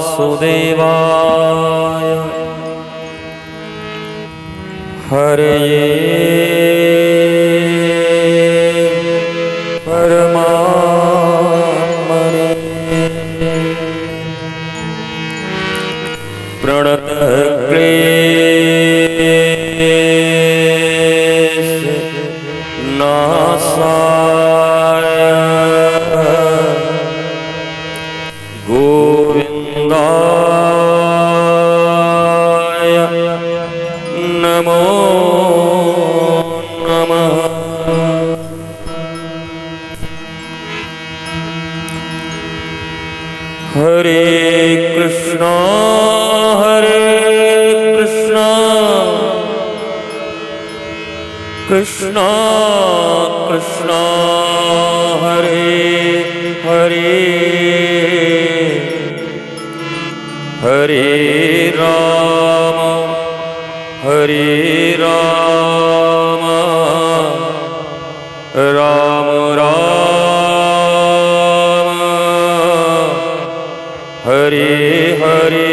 वासुदेवाय हरये परमात्मने प्रणतः क्लेश नाशाय गोविन्दाय नमो नमः। हरे कृष्णा कृष्णा कृष्णा हरे हरे हरे राम राम राम हरे हरे।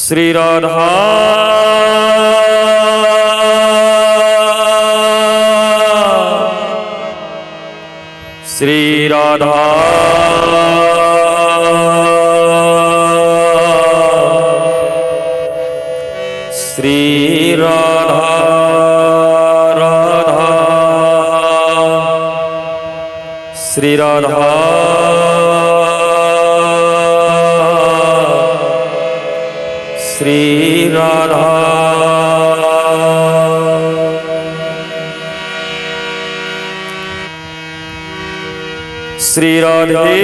श्री राधा श्री राधा श्री राधा राधा श्री राधा श्री राधा। श्री राधे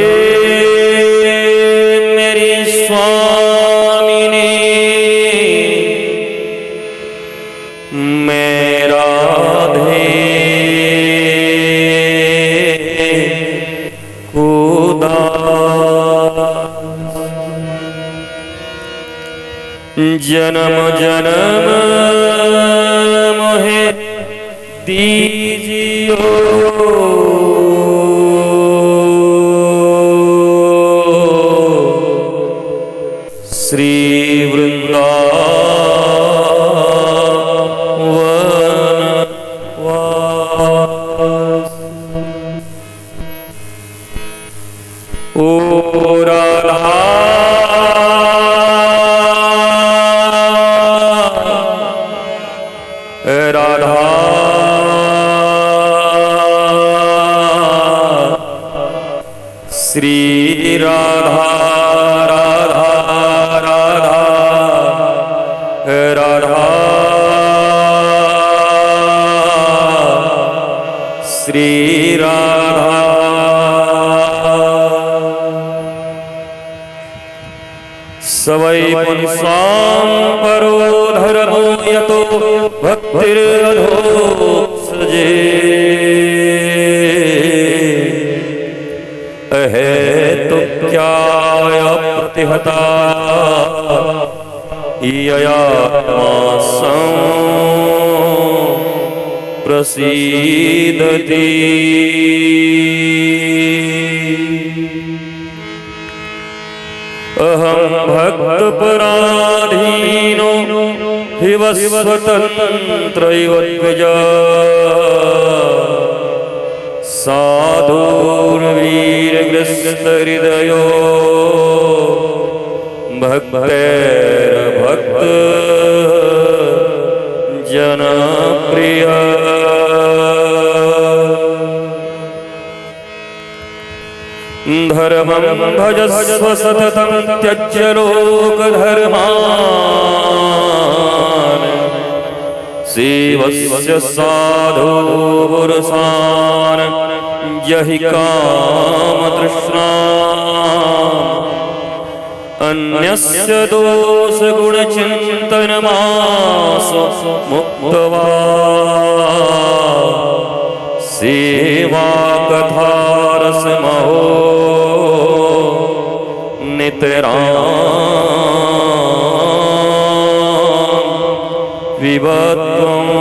मेरी स्वामिनी मैं राधे खुदा जन्म जन्म मोहे दीजियो श्री वृंदावन वास। ओ राधा राधा श्री राधा राधा राधा राधा श्री राधा। सवै पुंसां परो धर्मो यतो भक्तिरधोत्सजे अहेतुक्याय प्रतिहता ययात्मा प्रसीदति। अहं भक्तपराधीनो हि वस्वतन्त्रैव द्विजा साधुर्वीरग्रस्तहृदयो भक्तैर्भक्त जनप्रिय। धर्मं भजस्व सततं त्यज्य लोकधर्मान् सेवस्य साधु पुरुषान् यहि कामतृष्णा अन्यस्य दोषगुणचिन्तनमास मुक्त्वा सेवा कथारसमहो नितरां विबध्वम्।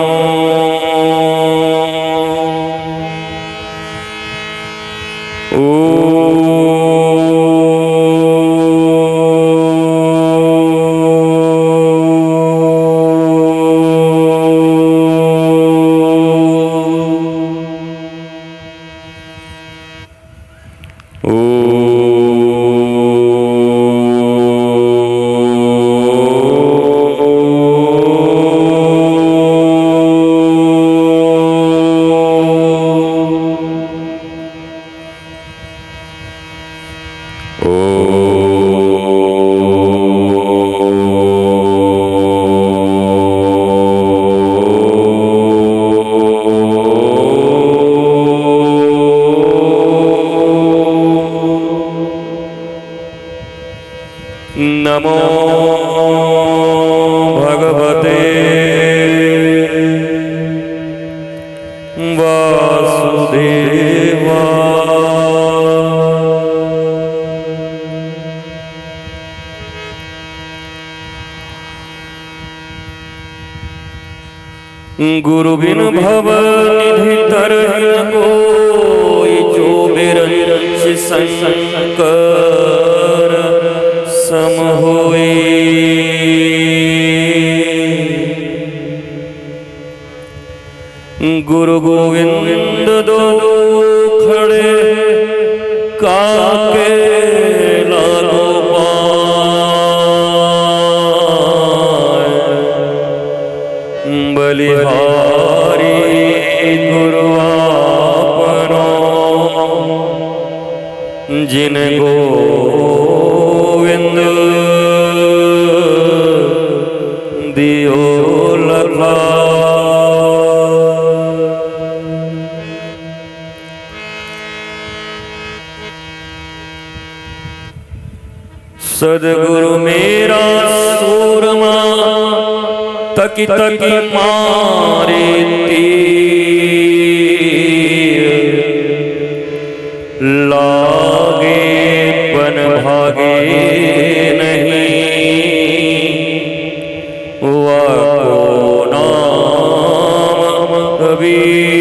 नमो भगवते वासुदेवाय। गुरु बिन भव निधि तरहि न कोई, जो बिरंच शंकर सम होई। गुरु गोविंद दो खड़े काके लालो पाए। बलिहारी गुरु आपनो, जिन गोविंद दियो लखा। सदगुरु मेरा सूरमा, तकी तकी मारे तीर। लागे पन भागे नहीं, वाको नाम कबीर।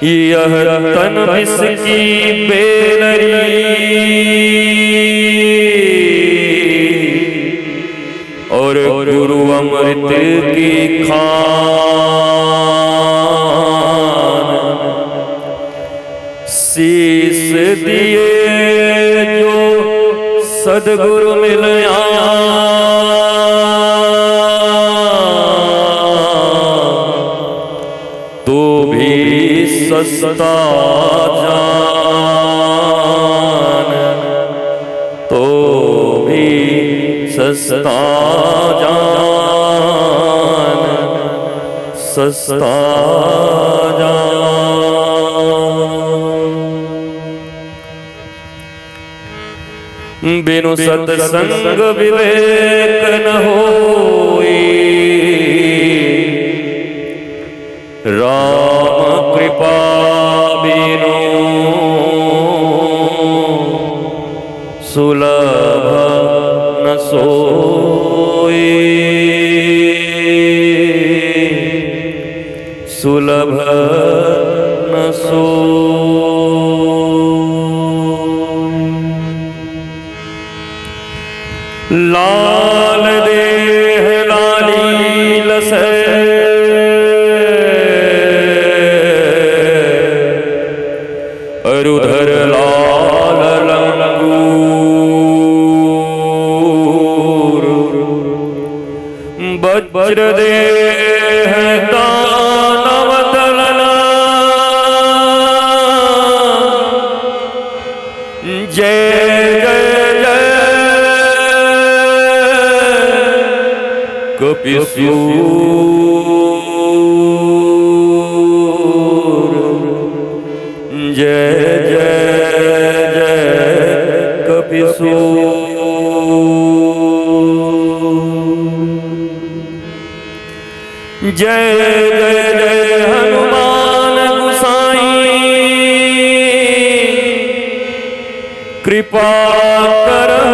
यह तन इसकी बेलरी, और गुरु अमृत की खान। शीस दिए जो सदगुरु मिल आया, तो भी सस्ता जान, तो भी सस्ता जान, सस्ता जान। बिनु सत्संग विवेक न होई, राम कृपा बिनु सुलभ न सोई, सुलभ न सोई। लाल देह लाली लसे, अरुधर लाल लंगूर। वज्र देह दानव दलना, जय जय जय कपिसूर। जय जय जय कपिसूर। जय जय जय हनुमान गुसाई, कृपा करो।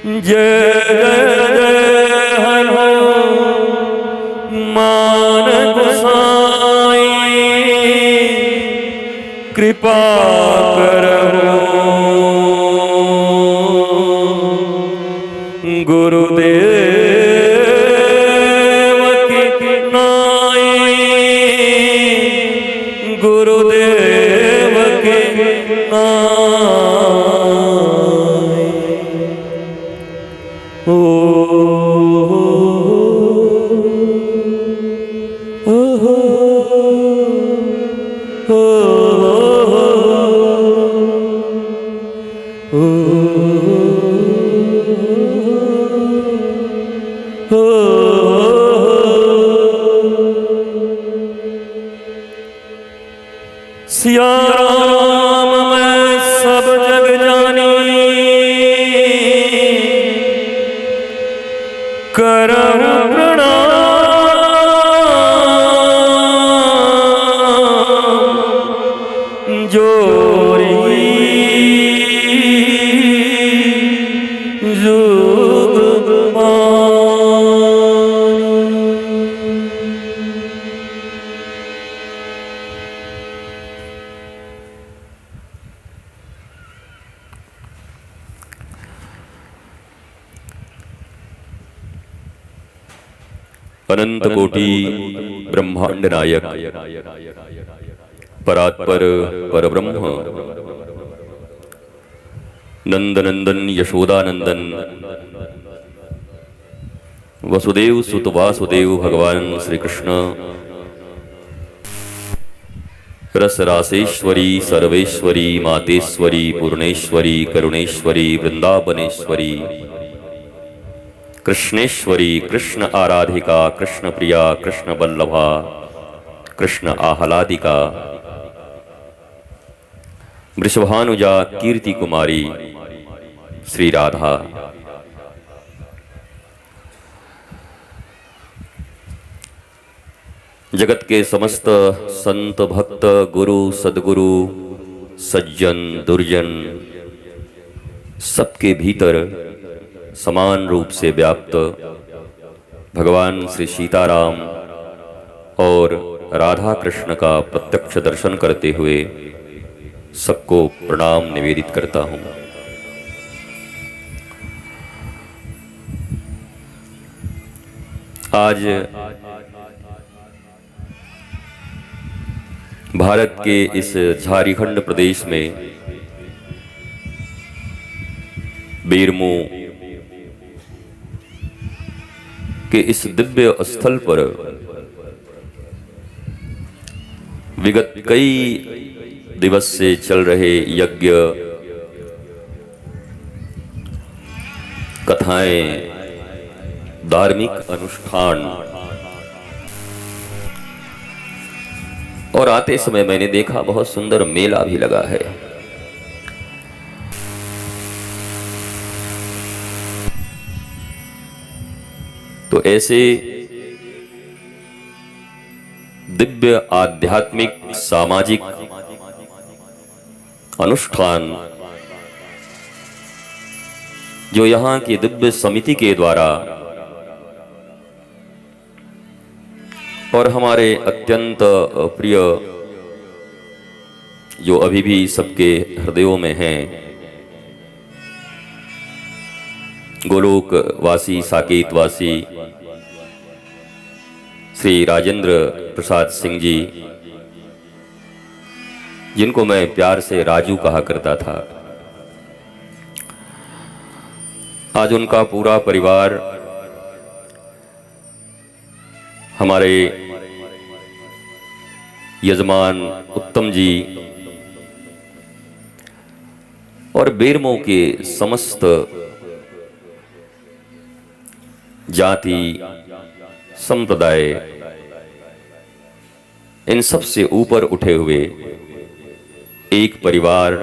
जय जय जय हर मान गोसाई कृपा करो गुरुदेव की नाई गुरुदेव की नाई सिया राम मैं सब जग जानी करहु प्रणाम जोरी जुग अनंत कोटि ब्रह्मांड नायक परात्पर परब्रह्म नंदनंदन यशोदानंदन वसुदेव सुत वासुदेव भगवान श्री कृष्ण रस रासेश्वरी सर्वेश्वरी मातेश्वरी पूर्णेश्वरी करुणेश्वरी वृंदावनेश्वरी कृष्णेश्वरी कृष्ण आराधिका कृष्ण प्रिया कृष्ण वल्लभा कृष्ण आह्लादिका वृषभानुजा कीर्ति कुमारी श्री राधा जगत के समस्त संत भक्त गुरु सद्गुरु सज्जन दुर्जन सबके भीतर समान रूप से व्याप्त भगवान श्री सीताराम और राधा कृष्ण का प्रत्यक्ष दर्शन करते हुए सबको प्रणाम निवेदित करता हूँ। आज भारत के इस झारखंड प्रदेश में बेरमो के इस दिव्य स्थल पर विगत कई दिवस से चल रहे यज्ञ कथाएं धार्मिक अनुष्ठान और आते समय मैंने देखा बहुत सुंदर मेला भी लगा है। तो ऐसे दिव्य आध्यात्मिक सामाजिक अनुष्ठान जो यहाँ की दिव्य समिति के द्वारा और हमारे अत्यंत प्रिय जो अभी भी सबके हृदयों में हैं गोलोक वासी साकेत वासी श्री राजेंद्र प्रसाद सिंह जी, जिनको मैं प्यार से राजू कहा करता था, आज उनका पूरा परिवार हमारे यजमान उत्तम जी और बेरमो के समस्त जाति संप्रदाय इन सब से ऊपर उठे हुए एक परिवार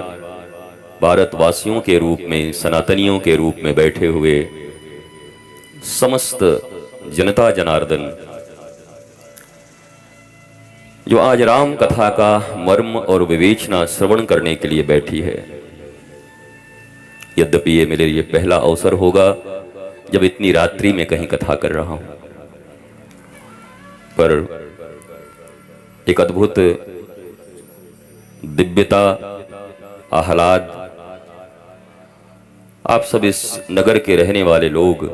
भारतवासियों के रूप में सनातनियों के रूप में बैठे हुए समस्त जनता जनार्दन जो आज राम कथा का मर्म और विवेचना श्रवण करने के लिए बैठी है, यद्यपि ये मेरे लिए पहला अवसर होगा जब इतनी रात्रि में कहीं कथा कर रहा हूं, पर एक अद्भुत दिव्यता, आह्लाद, आप सब इस नगर के रहने वाले लोग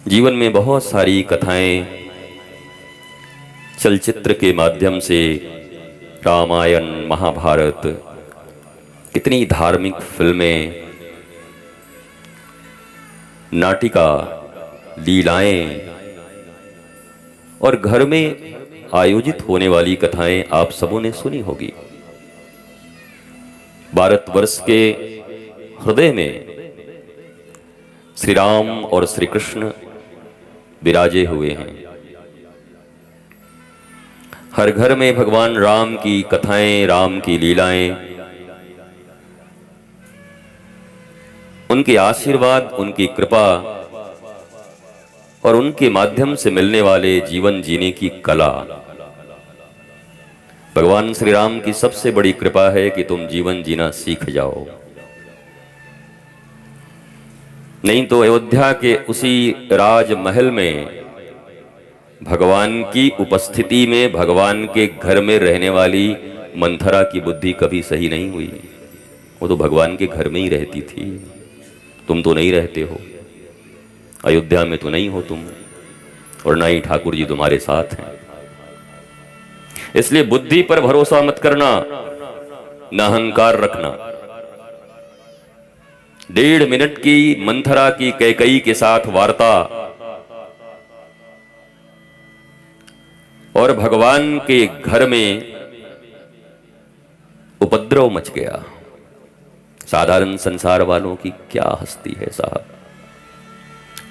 जीवन में बहुत सारी कथाएं चलचित्र के माध्यम से, रामायण, महाभारत, कितनी धार्मिक फिल्में, नाटिका, लीलाएं और घर में आयोजित होने वाली कथाएं आप सबों ने सुनी होगी। भारतवर्ष के हृदय में श्री राम और श्री कृष्ण विराजे हुए हैं। हर घर में भगवान राम की कथाएं, राम की लीलाएं, उनके आशीर्वाद, उनकी कृपा और उनके माध्यम से मिलने वाले जीवन जीने की कला। भगवान श्री राम की सबसे बड़ी कृपा है कि तुम जीवन जीना सीख जाओ, नहीं तो अयोध्या के उसी राजमहल में भगवान की उपस्थिति में भगवान के घर में रहने वाली मंथरा की बुद्धि कभी सही नहीं हुई। वो तो भगवान के घर में ही रहती थी, तुम तो नहीं रहते हो, अयोध्या में तो नहीं हो तुम, और ना ही ठाकुर जी तुम्हारे साथ हैं। इसलिए बुद्धि पर भरोसा मत करना, न अहंकार रखना। 1.5 मिनट की मंथरा की कैकई के साथ वार्ता और भगवान के घर में उपद्रव मच गया। साधारण संसार वालों की क्या हस्ती है साहब,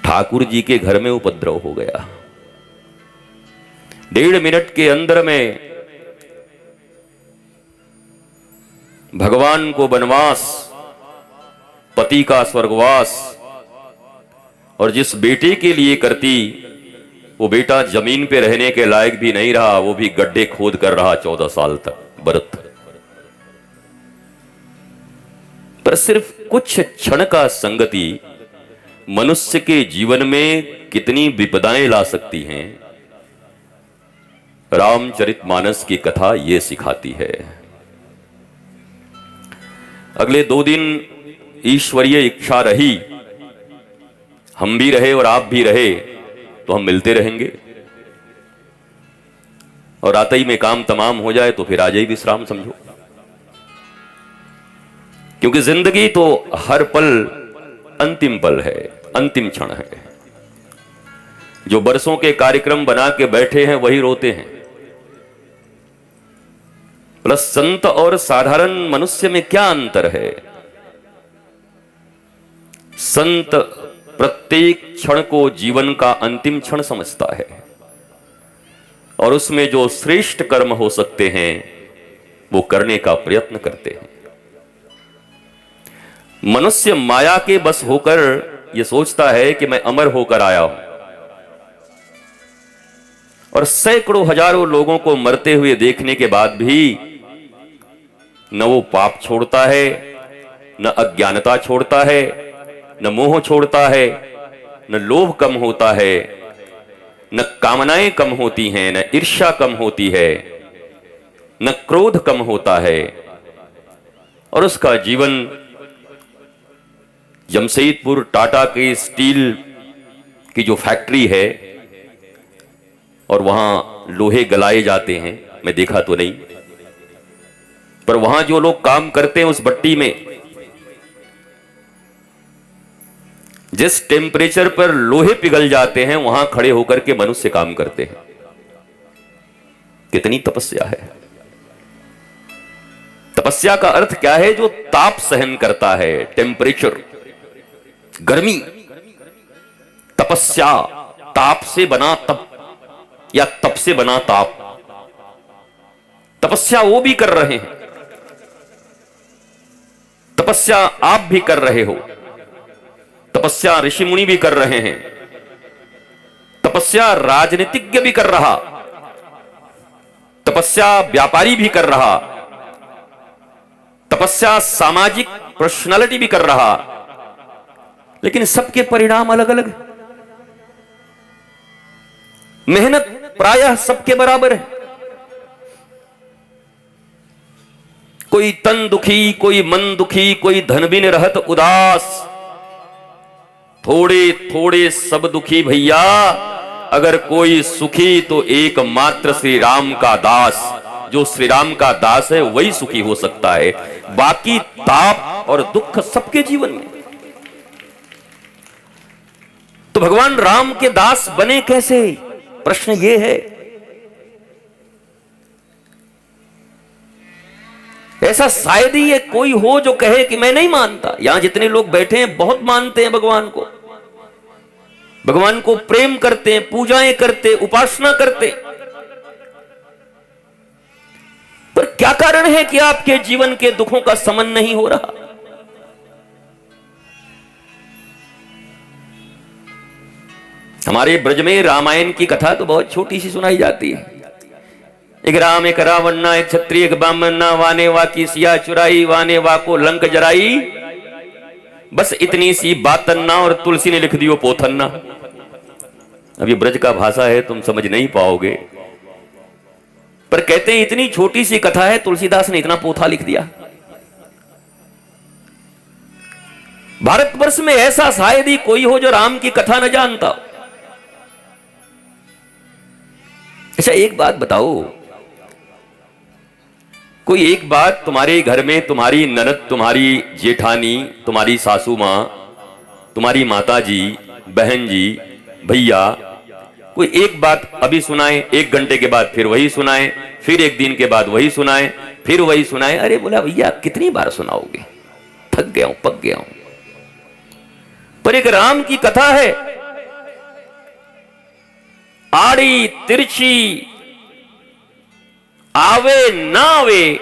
ठाकुर जी के घर में उपद्रव हो गया। 1.5 मिनट के अंदर में भगवान को वनवास, पति का स्वर्गवास, और जिस बेटे के लिए करती वो बेटा जमीन पे रहने के लायक भी नहीं रहा, वो भी गड्ढे खोद कर रहा 14 साल तक व्रत। पर सिर्फ कुछ क्षण का संगति मनुष्य के जीवन में कितनी विपदाएं ला सकती हैं, रामचरितमानस की कथा ये सिखाती है। अगले 2 दिन ईश्वरीय इच्छा रही, हम भी रहे और आप भी रहे तो हम मिलते रहेंगे, और आते ही में काम तमाम हो जाए तो फिर आज ही विश्राम समझो। क्योंकि जिंदगी तो हर पल अंतिम पल है, अंतिम क्षण है। जो बरसों के कार्यक्रम बना के बैठे हैं वही रोते हैं। प्लस संत और साधारण मनुष्य में क्या अंतर है? संत प्रत्येक क्षण को जीवन का अंतिम क्षण समझता है, और उसमें जो श्रेष्ठ कर्म हो सकते हैं वो करने का प्रयत्न करते हैं। मनुष्य माया के बस होकर यह सोचता है कि मैं अमर होकर आया हूं, और सैकड़ों हजारों लोगों को मरते हुए देखने के बाद भी न वो पाप छोड़ता है, न अज्ञानता छोड़ता है, न मोह छोड़ता है, न लोभ कम होता है, न कामनाएं कम होती हैं, न ईर्ष्या कम होती है, न क्रोध कम होता है, और उसका जीवन जमशेदपुर टाटा के स्टील की जो फैक्ट्री है, और वहां लोहे गलाए जाते हैं, मैं देखा तो नहीं, पर वहां जो लोग काम करते हैं उस भट्टी में जिस टेम्परेचर पर लोहे पिघल जाते हैं वहां खड़े होकर के मनुष्य काम करते हैं। कितनी तपस्या है। तपस्या का अर्थ क्या है? जो ताप सहन करता है, टेम्परेचर, गर्मी। तपस्या ताप से बना तप, या तप से बना ताप। तपस्या वो भी कर रहे हैं, तपस्या आप भी कर रहे हो, तपस्या ऋषि मुनि भी कर रहे हैं, तपस्या राजनीतिज्ञ भी कर रहा, तपस्या व्यापारी भी कर रहा, तपस्या, सामाजिक पर्सनालिटी भी कर रहा, लेकिन सबके परिणाम अलग अलग है। मेहनत प्रायः सबके बराबर है। कोई तन दुखी, कोई मन दुखी, कोई धन बिन रहत उदास, थोड़े थोड़े सब दुखी भैया, अगर कोई सुखी तो एकमात्र श्री राम का दास। जो श्री राम का दास है वही सुखी हो सकता है, बाकी ताप और दुख सबके जीवन में। तो भगवान राम के दास बने कैसे, प्रश्न ये है। ऐसा शायद ही ये कोई हो जो कहे कि मैं नहीं मानता। यहां जितने लोग बैठे हैं बहुत मानते हैं भगवान को, भगवान को प्रेम करते हैं, पूजाएं करते, उपासना करते। पर क्या कारण है कि आपके जीवन के दुखों का शमन नहीं हो रहा? हमारे ब्रज में रामायण की कथा तो बहुत छोटी सी सुनाई जाती है। एक राम एक रावणना, एक क्षत्रिय एक ब्राह्मणना, वाने वा की सिया चुराई, वाने वा को लंक जराई। बस इतनी सी बातन्ना और तुलसी ने लिख दियो पोथन्ना। अब ये ब्रज का भाषा है, तुम समझ नहीं पाओगे, पर कहते हैं इतनी छोटी सी कथा है, तुलसीदास ने इतना पोथा लिख दिया। भारतवर्ष में ऐसा शायद ही कोई हो जो राम की कथा न जानता हो। अच्छा एक बात बताओ, कोई एक बात तुम्हारे घर में तुम्हारी ननद, तुम्हारी जेठानी, तुम्हारी सासू मां, तुम्हारी माताजी, बहन जी, भैया, कोई एक बात अभी सुनाए, 1 घंटे के बाद फिर वही सुनाए, फिर 1 दिन के बाद वही सुनाए, फिर वही सुनाए। अरे बोला भैया कितनी बार सुनाओगे, थक गया हूं, पक गया हूं। पर एक राम की कथा है, आड़ी तिरछी, आवे ना आवे,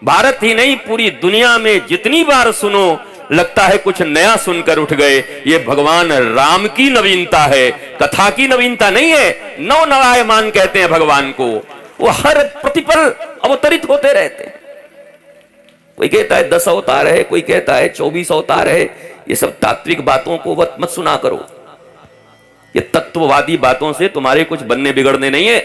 भारत ही नहीं पूरी दुनिया में जितनी बार सुनो लगता है कुछ नया सुनकर उठ गए। ये भगवान राम की नवीनता है, कथा की नवीनता नहीं है। नव नवायमान कहते हैं भगवान को, वो हर प्रतिपल अवतरित होते रहते हैं। कोई कहता है 10 अवतार है, कोई कहता है 24 अवतार है। ये सब तात्विक बातों को मत सुना करो, ये तत्ववादी बातों से तुम्हारे कुछ बनने बिगड़ने नहीं है।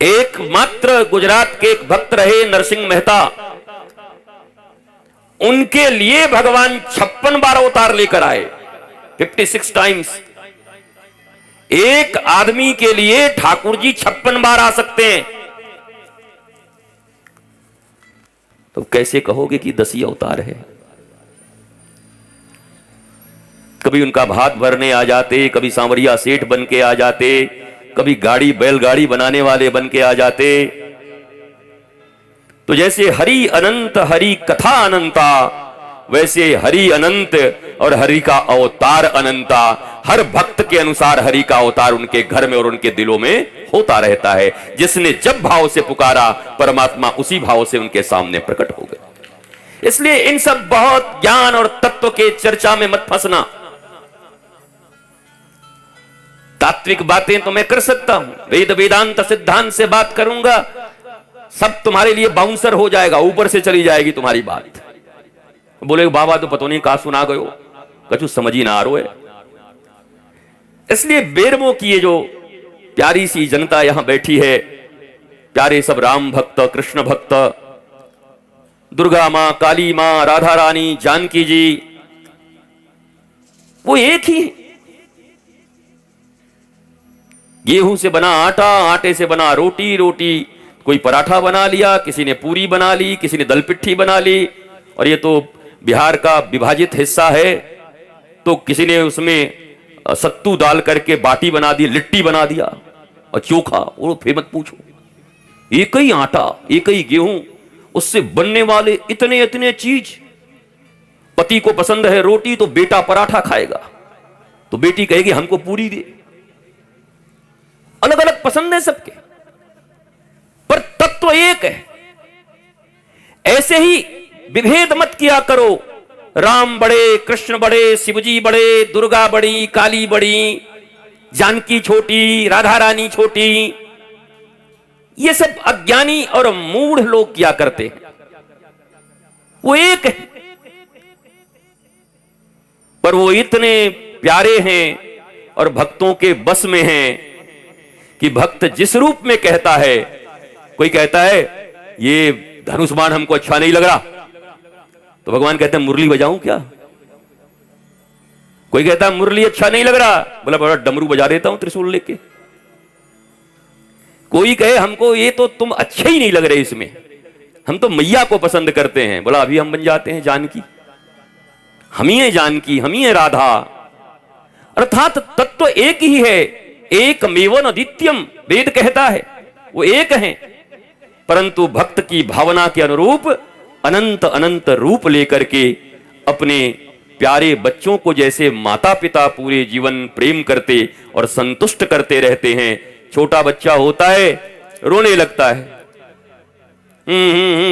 एकमात्र गुजरात के एक भक्त रहे नरसिंह मेहता, उनके लिए भगवान 56 बार अवतार लेकर आए, 56 टाइम्स। एक आदमी के लिए ठाकुर जी 56 बार आ सकते हैं, तो कैसे कहोगे कि 10 ही अवतार है? कभी उनका भात भरने आ जाते, कभी सांवरिया सेठ बन के आ जाते, कभी गाड़ी बैलगाड़ी बनाने वाले बन के आ जाते। तो जैसे हरि अनंत, हरि कथा अनंता, वैसे हरि अनंत और हरि का अवतार अनंता। हर भक्त के अनुसार हरि का अवतार उनके घर में और उनके दिलों में होता रहता है। जिसने जब भाव से पुकारा, परमात्मा उसी भाव से उनके सामने प्रकट हो गए। इसलिए इन सब बहुत ज्ञान और तत्व के चर्चा में मत फंसना। तात्विक बातें तो मैं कर सकता हूं, वेद वेदांत सिद्धांत से बात करूंगा, सब तुम्हारे लिए बाउंसर हो जाएगा, ऊपर से चली जाएगी तुम्हारी बात। बोले बाबा तो पता नहीं कहां सुना गयो, कछु समझ ही ना आ रहा है। इसलिए बेरमो की ये जो प्यारी सी जनता यहां बैठी है, प्यारे सब राम भक्त, कृष्ण भक्त, दुर्गा मां, काली मां, राधा रानी, जानकी जी, वो एक ही है। गेहूं से बना आटा, आटे से बना रोटी, रोटी कोई पराठा बना लिया, किसी ने पूरी बना ली, किसी ने दल पिट्ठी बना ली। और ये तो बिहार का विभाजित हिस्सा है, तो किसी ने उसमें सत्तू डाल करके बाटी बना दी, लिट्टी बना दिया, और चोखा, और फिर मत पूछो। एक ही आटा, एक ही गेहूं, उससे बनने वाले इतने इतने चीज। पति को पसंद है रोटी तो बेटा पराठा खाएगा, तो बेटी कहेगी हमको पूरी दे। अलग अलग पसंद है सबके, पर तत्व एक है। ऐसे ही विभेद मत किया करो, राम बड़े, कृष्ण बड़े, शिवजी बड़े, दुर्गा बड़ी, काली बड़ी, जानकी छोटी, राधा रानी छोटी। ये सब अज्ञानी और मूढ़ लोग किया करते हैं। वो एक है, पर वो इतने प्यारे हैं और भक्तों के बस में हैं कि भक्त जिस रूप में कहता है, कोई कहता है ये धनुष बाण हमको अच्छा नहीं लग रहा, तो भगवान कहते हैं मुरली बजाऊं क्या? कोई कहता है मुरली अच्छा नहीं लग रहा, बोला बड़ा डमरू बजा देता हूं त्रिशूल लेके। कोई कहे हमको ये तो तुम अच्छे ही नहीं लग रहे, इसमें हम तो मैया को पसंद करते हैं, बोला अभी हम बन जाते हैं जानकी, हम ही है जानकी, हम ही है राधा। अर्थात तत्व एक ही है, एकमेव अद्वितीयम वेद कहता है, वो एक है, परंतु भक्त की भावना के अनुरूप अनंत अनंत रूप लेकर के अपने प्यारे बच्चों को जैसे माता पिता पूरे जीवन प्रेम करते और संतुष्ट करते रहते हैं। छोटा बच्चा होता है, रोने लगता है,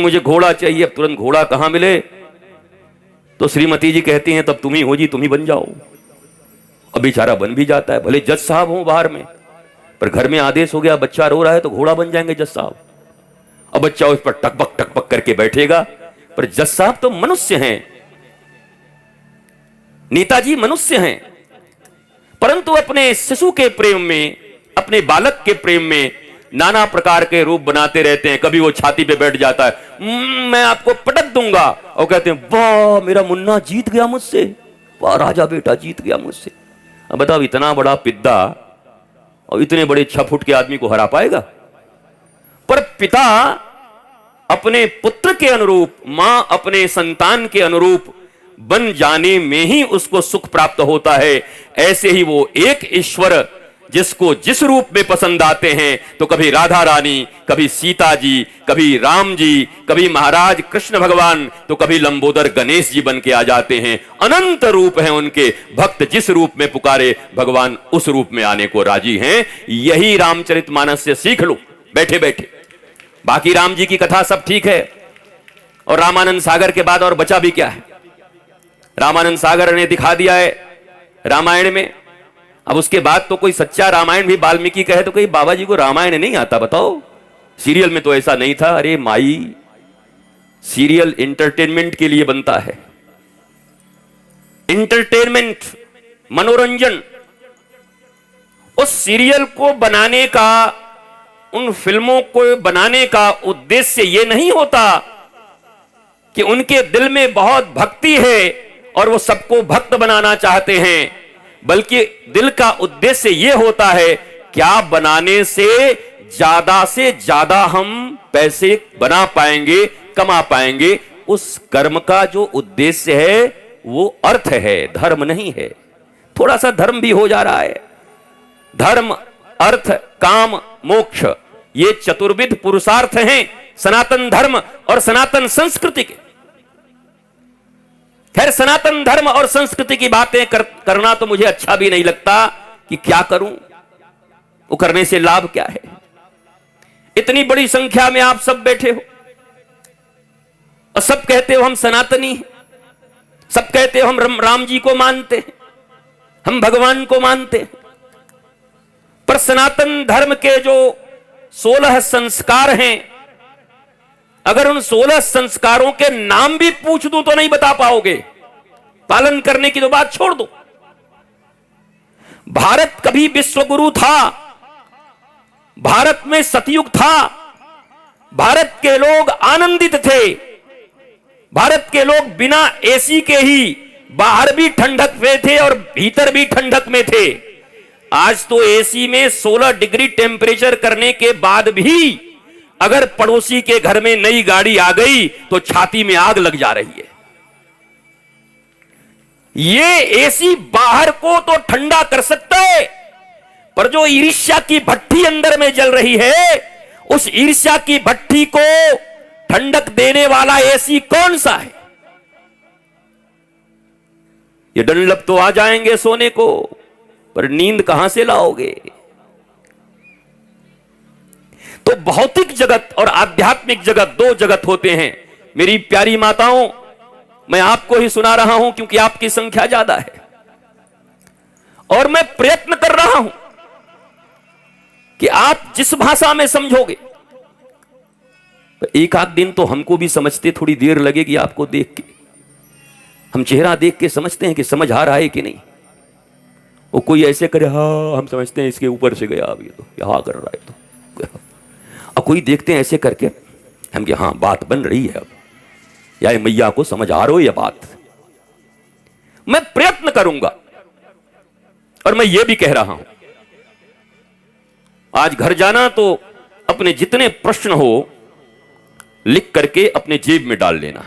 मुझे घोड़ा चाहिए, अब तुरंत घोड़ा कहां मिले? तो श्रीमती जी कहती हैं तब तुम ही हो जी, तुम ही बन जाओ। अब बेचारा बन भी जाता है, भले जज साहब हो बाहर में, पर घर में आदेश हो गया बच्चा रो रहा है तो घोड़ा बन जाएंगे जज साहब। अब बच्चा उस पर टकबक टकबक करके बैठेगा, पर जज साहब तो मनुष्य हैं, नेताजी मनुष्य हैं, परंतु अपने शिशु के प्रेम में, अपने बालक के प्रेम में नाना प्रकार के रूप बनाते रहते हैं। कभी वो छाती पे बैठ जाता है, मैं आपको पटक दूंगा, और कहते हैं वाह मेरा मुन्ना जीत गया मुझसे, वाह राजा बेटा जीत गया मुझसे। अब बताओ इतना बड़ा पिद्दा और इतने बड़े 6 फुट के आदमी को हरा पाएगा? पर पिता अपने पुत्र के अनुरूप, मां अपने संतान के अनुरूप बन जाने में ही उसको सुख प्राप्त होता है। ऐसे ही वो एक ईश्वर जिसको जिस रूप में पसंद आते हैं, तो कभी राधा रानी, कभी सीता जी, कभी राम जी, कभी महाराज कृष्ण भगवान, तो कभी लंबोदर गणेश जी बन के आ जाते हैं। अनंत रूप हैं उनके, भक्त जिस रूप में पुकारे भगवान उस रूप में आने को राजी हैं। यही रामचरितमानस से सीख लो बैठे बैठे। बाकी राम जी की कथा सब ठीक है, और रामानंद सागर के बाद और बचा भी क्या है? रामानंद सागर ने दिखा दिया है रामायण में। अब उसके बाद तो कोई सच्चा रामायण भी वाल्मीकि कहे तो कहीं बाबा जी को रामायण नहीं आता, बताओ। सीरियल में तो ऐसा नहीं था। अरे माई, सीरियल इंटरटेनमेंट के लिए बनता है, इंटरटेनमेंट, मनोरंजन। उस सीरियल को बनाने का, उन फिल्मों को बनाने का उद्देश्य यह नहीं होता कि उनके दिल में बहुत भक्ति है और वो सबको भक्त बनाना चाहते हैं, बल्कि दिल का उद्देश्य यह होता है क्या बनाने से ज्यादा हम पैसे बना पाएंगे, कमा पाएंगे। उस कर्म का जो उद्देश्य है वो अर्थ है, धर्म नहीं है। थोड़ा सा धर्म भी हो जा रहा है। धर्म, अर्थ, काम, मोक्ष, ये चतुर्विध पुरुषार्थ हैं सनातन धर्म और सनातन संस्कृति के। खैर, सनातन धर्म और संस्कृति की बातें करना तो मुझे अच्छा भी नहीं लगता कि क्या करूं, वो करने से लाभ क्या है। इतनी बड़ी संख्या में आप सब बैठे हो और सब कहते हो हम सनातनी हैं, सब कहते हो हम राम जी को मानते हैं, हम भगवान को मानते हैं, पर सनातन धर्म के जो 16 संस्कार हैं, अगर उन 16 संस्कारों के नाम भी पूछ दूं तो नहीं बता पाओगे। पालन करने की तो बात छोड़ दो। भारत कभी विश्वगुरु था, भारत में सतयुग था, भारत के लोग आनंदित थे, भारत के लोग बिना एसी के ही बाहर भी ठंडक में थे और भीतर भी ठंडक में थे। आज तो एसी में 16 डिग्री टेम्परेचर करने के बाद भी अगर पड़ोसी के घर में नई गाड़ी आ गई तो छाती में आग लग जा रही है। ये एसी बाहर को तो ठंडा कर सकता है, पर जो ईर्ष्या की भट्टी अंदर में जल रही है, उस ईर्ष्या की भट्टी को ठंडक देने वाला एसी कौन सा है? ये डनलप तो आ जाएंगे सोने को, पर नींद कहां से लाओगे? तो भौतिक जगत और आध्यात्मिक जगत, 2 जगत होते हैं। मेरी प्यारी माताओं, मैं आपको ही सुना रहा हूं क्योंकि आपकी संख्या ज्यादा है, और मैं प्रयत्न कर रहा हूं कि आप जिस भाषा में समझोगे, एक आध दिन तो हमको भी समझते थोड़ी देर लगेगी आपको देख के। हम चेहरा देख के समझते हैं कि समझ आ रहा है कि नहीं। वो कोई ऐसे करे हाँ हम समझते हैं इसके ऊपर से गया, अभी तो यहाँ कर रहा है तो। और कोई देखते हैं ऐसे करके हम कि हाँ बात बन रही है अब, या मैया को समझ आ रही है बात। मैं प्रयत्न करूंगा और मैं ये भी कह रहा हूं, आज घर जाना तो अपने जितने प्रश्न हो लिख करके अपने जेब में डाल लेना,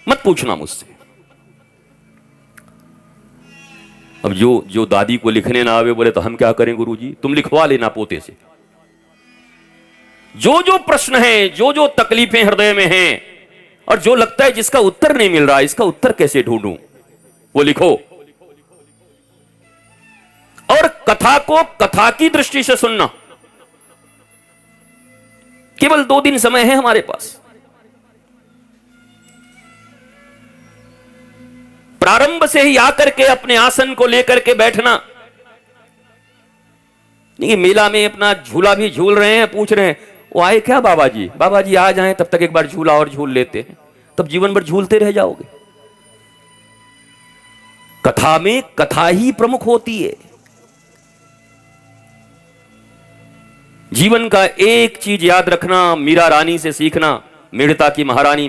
मत पूछना मुझसे। अब जो दादी को लिखने ना आवे बोले तो हम क्या करें गुरुजी, तुम लिखवा लेना पोते से। जो प्रश्न है, जो तकलीफें हृदय में हैं और जो लगता है जिसका उत्तर नहीं मिल रहा, इसका उत्तर कैसे ढूंढूं, वो लिखो। और कथा को कथा की दृष्टि से सुनना। केवल 2 दिन समय है हमारे पास। प्रारंभ से ही आकर के अपने आसन को लेकर के बैठना नहीं। मेला में अपना झूला भी झूल रहे हैं, पूछ रहे हैं वो आए क्या बाबा जी, बाबा जी आ जाएं तब तक एक बार झूला और झूल लेते हैं, तब जीवन भर झूलते रह जाओगे। कथा में कथा ही प्रमुख होती है। जीवन का एक चीज याद रखना, मीरा रानी से सीखना। मेड़ता की महारानी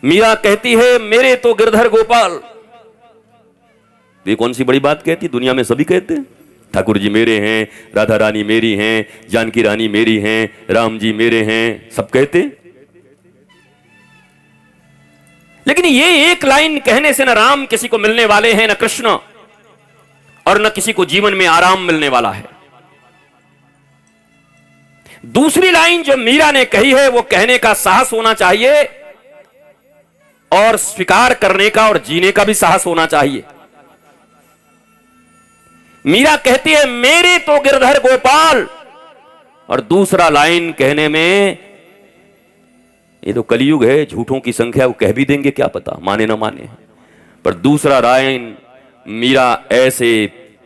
मीरा कहती है मेरे तो गिरधर गोपाल। ये कौन सी बड़ी बात कहती, दुनिया में सभी कहते हैं ठाकुर जी मेरे हैं, राधा रानी मेरी हैं, जानकी रानी मेरी हैं, राम जी मेरे हैं, सब कहते। लेकिन ये एक लाइन कहने से न राम किसी को मिलने वाले हैं, न कृष्ण, और न किसी को जीवन में आराम मिलने वाला है। दूसरी लाइन जो मीरा ने कही है वो कहने का साहस होना चाहिए और स्वीकार करने का और जीने का भी साहस होना चाहिए। मीरा कहती है मेरे तो गिरधर गोपाल, और दूसरा लाइन कहने में, ये तो कलयुग है, झूठों की संख्या, वो कह भी देंगे क्या पता, माने ना माने, पर दूसरा लाइन मीरा ऐसे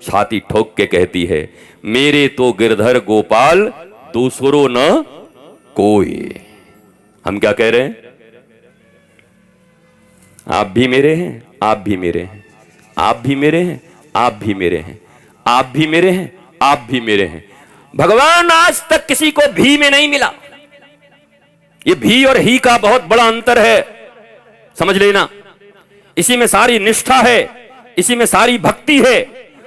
छाती ठोक के कहती है मेरे तो गिरधर गोपाल दूसरो न कोई। हम क्या कह रहे हैं, आप भी मेरे हैं, आप भी मेरे हैं, आप भी मेरे हैं, आप भी मेरे हैं, आप भी मेरे हैं, आप भी मेरे हैं। भगवान आज तक किसी को भी में नहीं मिला। ये भी और ही का बहुत बड़ा अंतर है, समझ लेना। इसी में सारी निष्ठा है, इसी में सारी भक्ति है,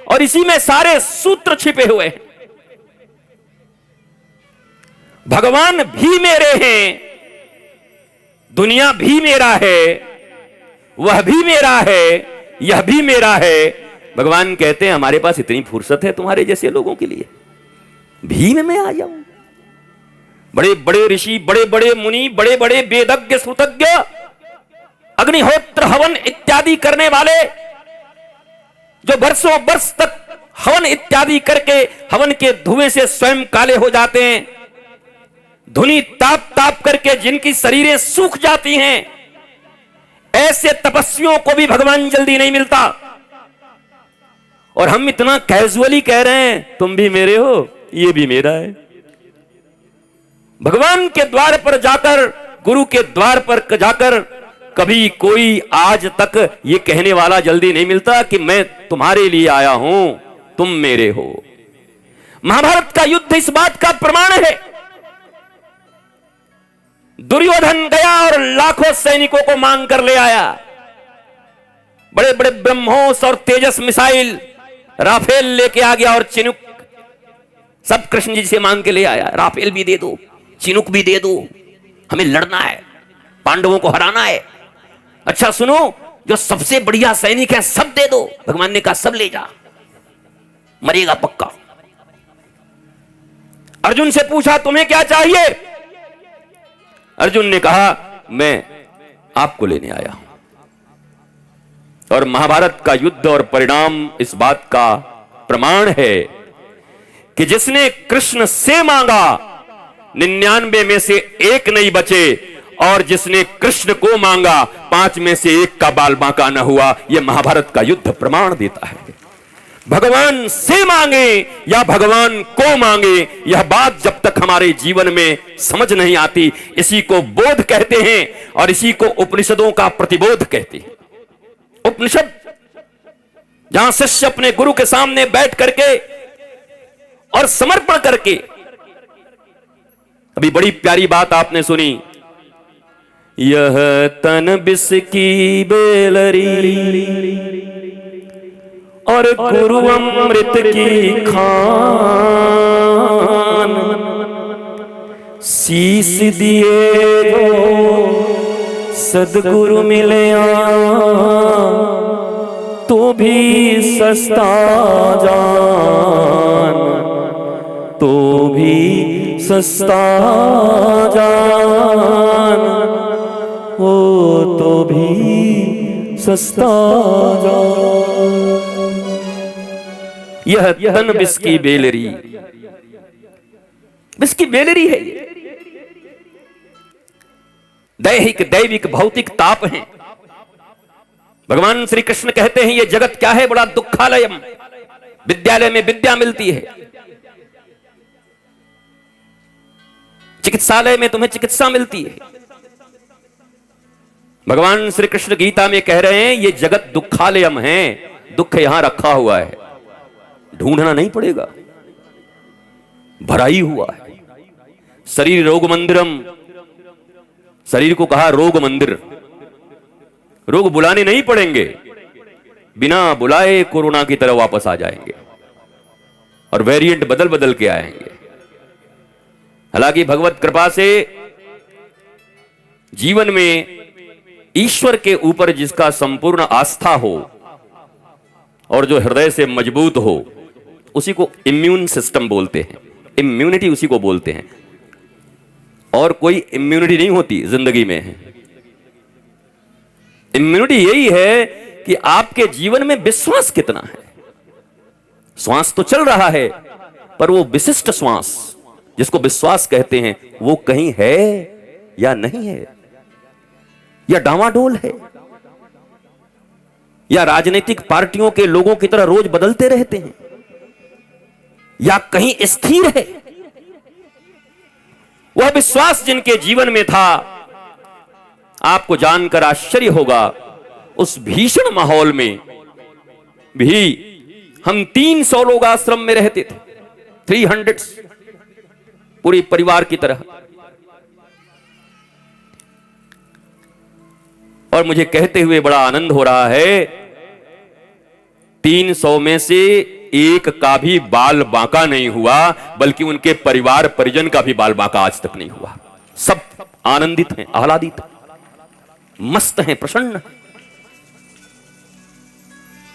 और इसी में सारे सूत्र छिपे हुए हैं। भगवान भी मेरे हैं, दुनिया भी मेरा है, वह भी मेरा है, यह भी मेरा है। भगवान कहते हैं हमारे पास इतनी फुर्सत है तुम्हारे जैसे लोगों के लिए, भी में मैं आ जाऊं। बड़े बड़े ऋषि, बड़े बड़े मुनि, बड़े बड़े वेदज्ञ श्रुतज्ञ, अग्निहोत्र हवन इत्यादि करने वाले, जो वर्षों वर्ष तक हवन इत्यादि करके हवन के धुएं से स्वयं काले हो जाते हैं, धुनी ताप ताप करके जिनकी शरीरें सूख जाती हैं, ऐसे तपस्वियों को भी भगवान जल्दी नहीं मिलता। और हम इतना कैजुअली कह रहे हैं तुम भी मेरे हो, ये भी मेरा है। भगवान के द्वार पर जाकर, गुरु के द्वार पर जाकर कभी कोई आज तक ये कहने वाला जल्दी नहीं मिलता कि मैं तुम्हारे लिए आया हूं, तुम मेरे हो। महाभारत का युद्ध इस बात का प्रमाण है। दुर्योधन गया और लाखों सैनिकों को मांग कर ले आया, बड़े बड़े ब्रह्मोस और तेजस मिसाइल राफेल लेके आ गया, और चिनुक सब कृष्ण जी से मांग के ले आया। राफेल भी दे दो, चिनुक भी दे दो, हमें लड़ना है, पांडवों को हराना है। अच्छा सुनो, जो सबसे बढ़िया सैनिक है सब दे दो। भगवान ने कहा सब ले जा, मरेगा पक्का। अर्जुन से पूछा तुम्हें क्या चाहिए? अर्जुन ने कहा मैं आपको लेने आया हूं। और महाभारत का युद्ध और परिणाम इस बात का प्रमाण है कि जिसने कृष्ण से मांगा 99 में से 1 नहीं बचे, और जिसने कृष्ण को मांगा 5 में से 1 का बाल बांका न हुआ। यह महाभारत का युद्ध प्रमाण देता है। भगवान से मांगे या भगवान को मांगे, यह बात जब तक हमारे जीवन में समझ नहीं आती, इसी को बोध कहते हैं और इसी को उपनिषदों का प्रतिबोध कहते हैं। उपनिषद जहां शिष्य अपने गुरु के सामने बैठ करके और समर्पण करके, अभी बड़ी प्यारी बात आपने सुनी, यह तन बिस की बेलरी और गुरु अमृत की खान, शीस दिए जो सदगुरु मिलया तो भी सस्ता जान, तो भी सस्ता जान, हो तो भी सस्ता जान। यह तन बिस्की बेलरी, बिस्की बेलरी है, दैहिक दैविक भौतिक ताप है। भगवान श्री कृष्ण कहते हैं ये जगत क्या है, बड़ा दुखालयम, विद्यालय में विद्या मिलती है, चिकित्सालय में तुम्हें चिकित्सा मिलती है। भगवान श्री कृष्ण गीता में कह रहे हैं ये जगत दुखालयम है, दुख यहां रखा हुआ है, ढूंढना नहीं पड़ेगा, भरा ही हुआ है। शरीर रोग मंदिरम, शरीर को कहा रोग मंदिर, रोग बुलाने नहीं पड़ेंगे, बिना बुलाए कोरोना की तरह वापस आ जाएंगे और वेरिएंट बदल बदल के आएंगे। हालांकि भगवत कृपा से जीवन में ईश्वर के ऊपर जिसका संपूर्ण आस्था हो और जो हृदय से मजबूत हो, उसी को इम्यून सिस्टम बोलते हैं, इम्यूनिटी उसी को बोलते हैं। और कोई इम्यूनिटी नहीं होती जिंदगी में। इम्यूनिटी यही है कि आपके जीवन में विश्वास कितना है। श्वास तो चल रहा है, पर वो विशिष्ट श्वास जिसको विश्वास कहते हैं, वो कहीं है या नहीं है, या डावाडोल है, या राजनीतिक पार्टियों के लोगों की तरह रोज बदलते रहते हैं, या कहीं स्थिर है। वह विश्वास जिनके जीवन में था, आपको जानकर आश्चर्य होगा, उस भीषण माहौल में भी हम 300 लोग आश्रम में रहते थे, 300 पूरी परिवार की तरह। और मुझे कहते हुए बड़ा आनंद हो रहा है, 300 में से एक का भी बाल बांका नहीं हुआ, बल्कि उनके परिवार परिजन का भी बाल बांका आज तक नहीं हुआ। सब आनंदित हैं, आह्लादित हैं, मस्त हैं, प्रसन्न हैं।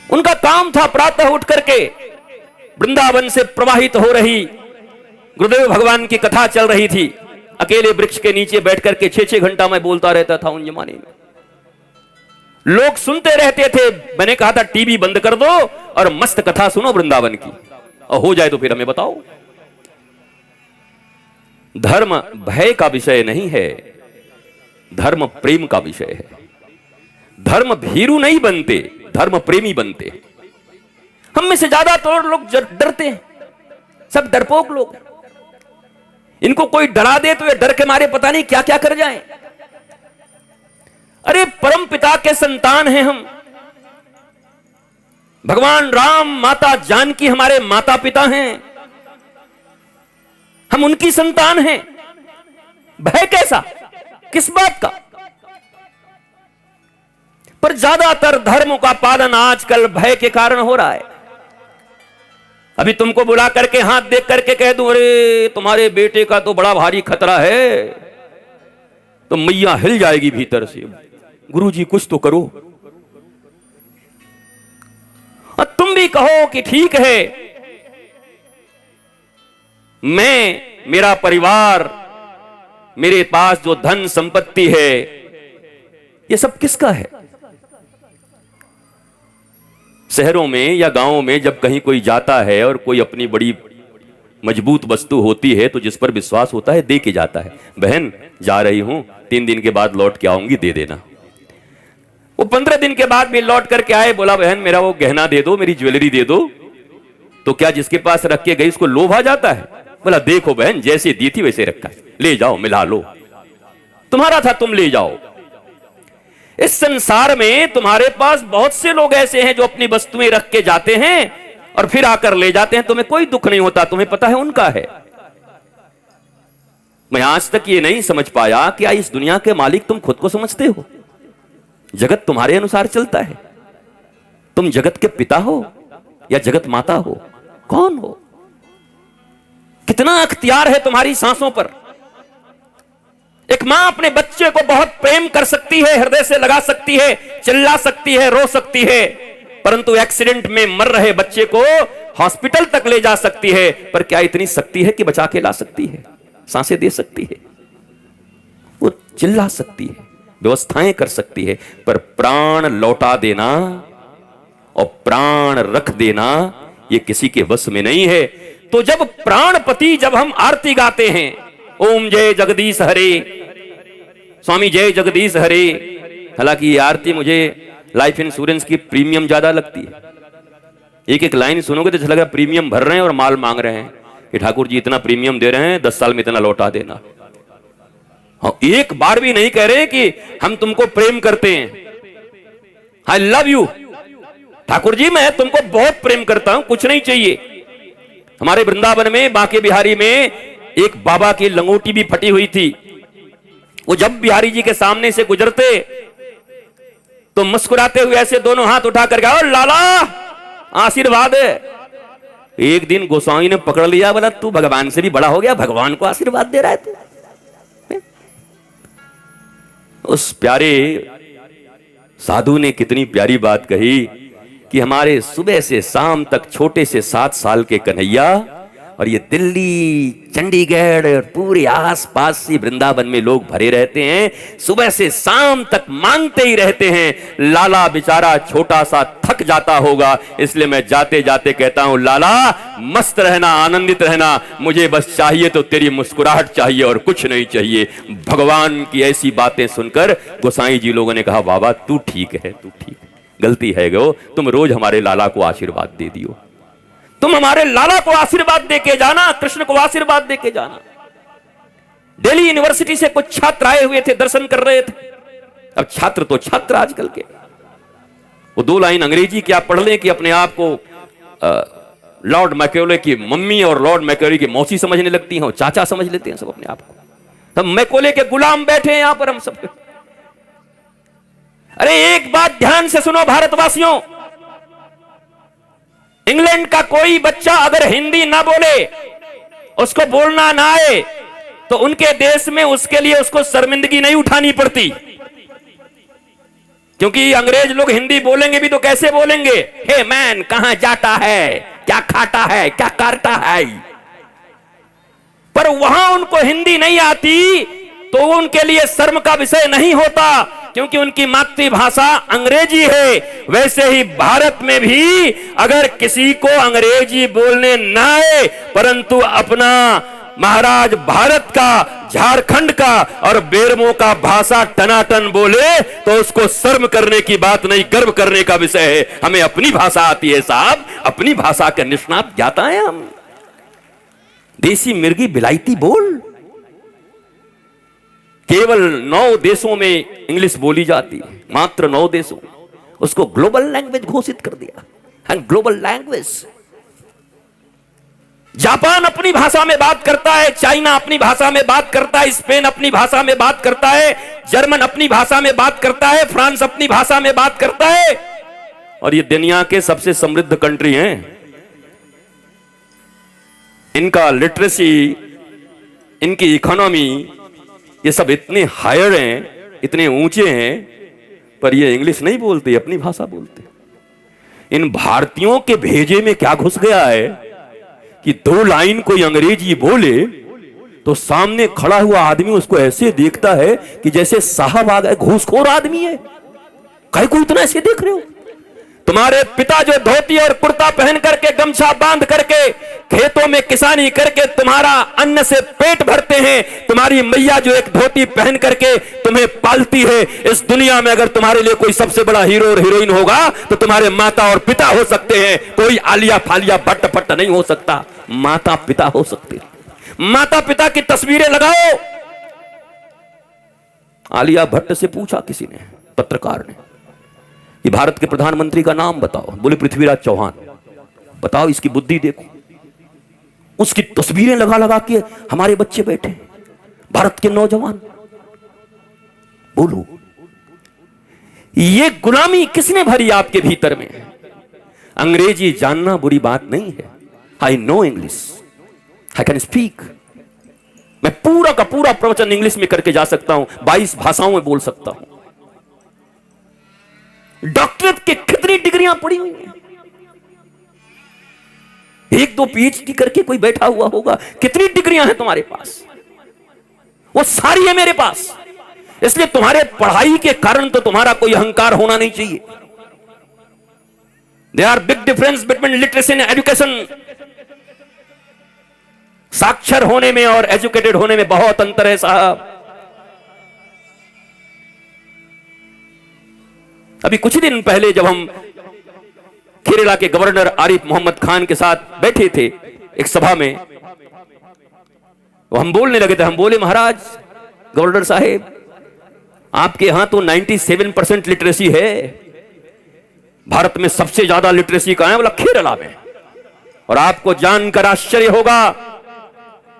उनका काम था प्रातः उठ करके वृंदावन से प्रवाहित हो रही गुरुदेव भगवान की कथा चल रही थी, अकेले वृक्ष के नीचे बैठ करके 6-6 घंटा मैं बोलता रहता था उन जमाने में। लोग सुनते रहते थे। मैंने कहा था टीवी बंद कर दो और मस्त कथा सुनो वृंदावन की, और हो जाए तो फिर हमें बताओ। धर्म भय का विषय नहीं है, धर्म प्रेम का विषय है। धर्म भीरू नहीं बनते, धर्म प्रेमी बनते। हम में से ज्यादातर लोग डरते हैं, सब डरपोक लोग। इनको कोई डरा दे तो ये डर के मारे पता नहीं क्या क्या कर जाएं। अरे परम पिता के संतान हैं हम। भगवान राम, माता जानकी हमारे माता पिता हैं, हम उनकी संतान हैं। भय कैसा, किस बात का? पर ज्यादातर धर्मों का पालन आजकल भय के कारण हो रहा है। अभी तुमको बुला करके हाथ देख करके कह दूं, अरे तुम्हारे बेटे का तो बड़ा भारी खतरा है, तो मैया हिल जाएगी भीतर से, गुरुजी कुछ तो करो। और तुम भी कहो कि ठीक है, मैं, मेरा परिवार, मेरे पास जो धन संपत्ति है, ये सब किसका है? शहरों में या गांवों में जब कहीं कोई जाता है और कोई अपनी बड़ी मजबूत वस्तु होती है तो जिस पर विश्वास होता है दे के जाता है। बहन जा रही हूं, 3 दिन के बाद लौट के आऊंगी, दे देना। वो 15 दिन के बाद भी लौट करके आए, बोला बहन मेरा वो गहना दे दो, मेरी ज्वेलरी दे दो। तो क्या जिसके पास रख के गई उसको लोभ आ जाता है? बोला देखो बहन, जैसे दी थी वैसे रखा है, ले जाओ मिला लो, तुम्हारा था तुम ले जाओ। इस संसार में तुम्हारे पास बहुत से लोग ऐसे हैं जो अपनी वस्तुएं रख के जाते हैं और फिर आकर ले जाते हैं, तुम्हें कोई दुख नहीं होता, तुम्हें पता है उनका है। मैं आज तक ये नहीं समझ पाया कि इस दुनिया के मालिक तुम खुद को समझते हो? जगत तुम्हारे अनुसार चलता है? तुम जगत के पिता हो या जगत माता हो? कौन हो? कितना अख्तियार है तुम्हारी सांसों पर? एक मां अपने बच्चे को बहुत प्रेम कर सकती है, हृदय से लगा सकती है, चिल्ला सकती है, रो सकती है, परंतु एक्सीडेंट में मर रहे बच्चे को हॉस्पिटल तक ले जा सकती है। पर क्या इतनी शक्ति है कि बचा के ला सकती है, सांसें दे सकती है? वो चिल्ला सकती है, व्यवस्थाएं कर सकती है, पर प्राण लौटा देना और प्राण रख देना ये किसी के वश में नहीं है। तो जब प्राणपति, जब हम आरती गाते हैं, ओम जय जगदीश हरे, स्वामी जय जगदीश हरे, हालांकि ये आरती मुझे लाइफ इंश्योरेंस की प्रीमियम ज्यादा लगती है। एक एक लाइन सुनोगे तो लगा प्रीमियम भर रहे हैं और माल मांग रहे हैं कि ठाकुर जी इतना प्रीमियम दे रहे हैं, 10 साल में इतना लौटा देना। हाँ, एक बार भी नहीं कह रहे कि हम तुमको प्रेम करते हैं, I love you Thakur ji, मैं तुमको बहुत प्रेम करता हूं, कुछ नहीं चाहिए। हमारे वृंदावन में बांके बिहारी में एक बाबा की लंगोटी भी फटी हुई थी। वो जब बिहारी जी के सामने से गुजरते तो मुस्कुराते हुए ऐसे दोनों हाथ उठा कर गया, लाला आशीर्वाद। एक दिन गोसाई ने पकड़ लिया, बोला तू भगवान से भी बड़ा हो गया, भगवान को आशीर्वाद दे रहा है तू। उस प्यारे साधु ने कितनी प्यारी बात कही कि हमारे सुबह से शाम तक छोटे से 7 साल के कन्हैया और ये दिल्ली, चंडीगढ़ और पूरे आसपास से वृंदावन में लोग भरे रहते हैं, सुबह से शाम तक मांगते ही रहते हैं। लाला बेचारा छोटा सा थक जाता होगा, इसलिए मैं जाते जाते कहता हूं, लाला मस्त रहना, आनंदित रहना, मुझे बस चाहिए तो तेरी मुस्कुराहट चाहिए और कुछ नहीं चाहिए। भगवान की ऐसी बातें सुनकर गोसाई जी लोगों ने कहा, बाबा तू ठीक है, तू ठीक है, गलती है गो, तुम रोज हमारे लाला को आशीर्वाद दे दियो, तुम हमारे लाला को आशीर्वाद देके जाना, कृष्ण को आशीर्वाद देके जाना। दिल्ली यूनिवर्सिटी से कुछ छात्र आए हुए थे, दर्शन कर रहे थे। अब छात्र तो छात्र आजकल के, वो 2 लाइन अंग्रेजी क्या पढ़ लें कि अपने आप को लॉर्ड मैकेले की मम्मी और लॉर्ड मैकेले की मौसी समझने लगती हैं, चाचा समझ लेते हैं सब अपने आप को। हम मैकेले के गुलाम बैठे हैं यहां पर हम सब। अरे एक बात ध्यान से सुनो भारतवासियों, इंग्लैंड का कोई बच्चा अगर हिंदी ना बोले, उसको बोलना ना आए, तो उनके देश में उसके लिए उसको शर्मिंदगी नहीं उठानी पड़ती, क्योंकि अंग्रेज लोग हिंदी बोलेंगे भी तो कैसे बोलेंगे, हे मैन कहां जाता है, क्या खाता है, क्या करता है। पर वहां उनको हिंदी नहीं आती तो उनके लिए शर्म का विषय नहीं होता, क्योंकि उनकी मातृभाषा अंग्रेजी है। वैसे ही भारत में भी अगर किसी को अंग्रेजी बोलने ना आए, परंतु अपना महाराज भारत का, झारखंड का और बेरमो का भाषा टनाटन बोले, तो उसको शर्म करने की बात नहीं, गर्व करने का विषय है। हमें अपनी भाषा आती है साहब, अपनी भाषा के निष्णात ज्ञाता है हम। देसी मिर्गी बिलायती बोल, केवल 9 देशों में इंग्लिश बोली जाती है, मात्र 9 देशों, उसको ग्लोबल लैंग्वेज घोषित कर दिया है, ग्लोबल लैंग्वेज। जापान अपनी भाषा में बात करता है, चाइना अपनी भाषा में बात करता है, स्पेन अपनी भाषा में बात करता है, जर्मन अपनी भाषा में बात करता है, फ्रांस अपनी भाषा में बात करता है, और ये दुनिया के सबसे समृद्ध कंट्री हैं। इनका लिटरेसी, इनकी इकोनॉमी, ये सब इतने हायर हैं, इतने ऊंचे हैं, पर ये इंग्लिश नहीं बोलते, अपनी भाषा बोलते। इन भारतीयों के भेजे में क्या घुस गया है कि 2 लाइन कोई अंग्रेजी बोले तो सामने खड़ा हुआ आदमी उसको ऐसे देखता है कि जैसे साहब आ गए, घूसखोर आदमी है, काहे को इतना ऐसे देख रहे हो। तुम्हारे पिता जो धोती और कुर्ता पहन करके, गमछा बांध करके, खेतों में किसानी करके तुम्हारा अन्न से पेट भरते हैं, तुम्हारी मैया जो एक धोती पहन करके तुम्हें पालती है, इस दुनिया में अगर तुम्हारे लिए कोई सबसे बड़ा हीरो और हीरोइन होगा तो तुम्हारे माता और पिता हो सकते हैं। कोई आलिया फालिया भट्ट फट्ट नहीं हो सकता, माता पिता हो सकते हैं। माता पिता की तस्वीरें लगाओ। आलिया भट्ट से पूछा किसी ने, पत्रकार ने, कि भारत के प्रधानमंत्री का नाम बताओ। बोले पृथ्वीराज चौहान। बताओ, इसकी बुद्धि देखो। उसकी तस्वीरें लगा लगा के हमारे बच्चे बैठे, भारत के नौजवान। बोलो, ये गुलामी किसने भरी आपके भीतर में? अंग्रेजी जानना बुरी बात नहीं है। I know English, I can speak. मैं पूरा का पूरा प्रवचन इंग्लिश में करके जा सकता हूं, 22 भाषाओं में बोल सकता हूं। डॉक्टरेट के कितनी डिग्रियां पड़ी हुई हैं। 1-2 PhD करके कोई बैठा हुआ होगा। कितनी डिग्रियां हैं तुम्हारे पास? वो सारी है मेरे पास। इसलिए तुम्हारे पढ़ाई के कारण तो तुम्हारा कोई अहंकार होना नहीं चाहिए। There are big difference between literacy and education. साक्षर होने में और एजुकेटेड होने में बहुत अंतर है साहब। अभी कुछ दिन पहले जब हम केरला के गवर्नर आरिफ मोहम्मद खान के साथ बैठे थे एक सभा में, वो हम बोलने लगे थे। हम बोले, महाराज गवर्नर साहेब, आपके यहां तो 97% लिटरेसी है। भारत में सबसे ज्यादा लिटरेसी कहां है? बोला केरला में। और आपको जानकर आश्चर्य होगा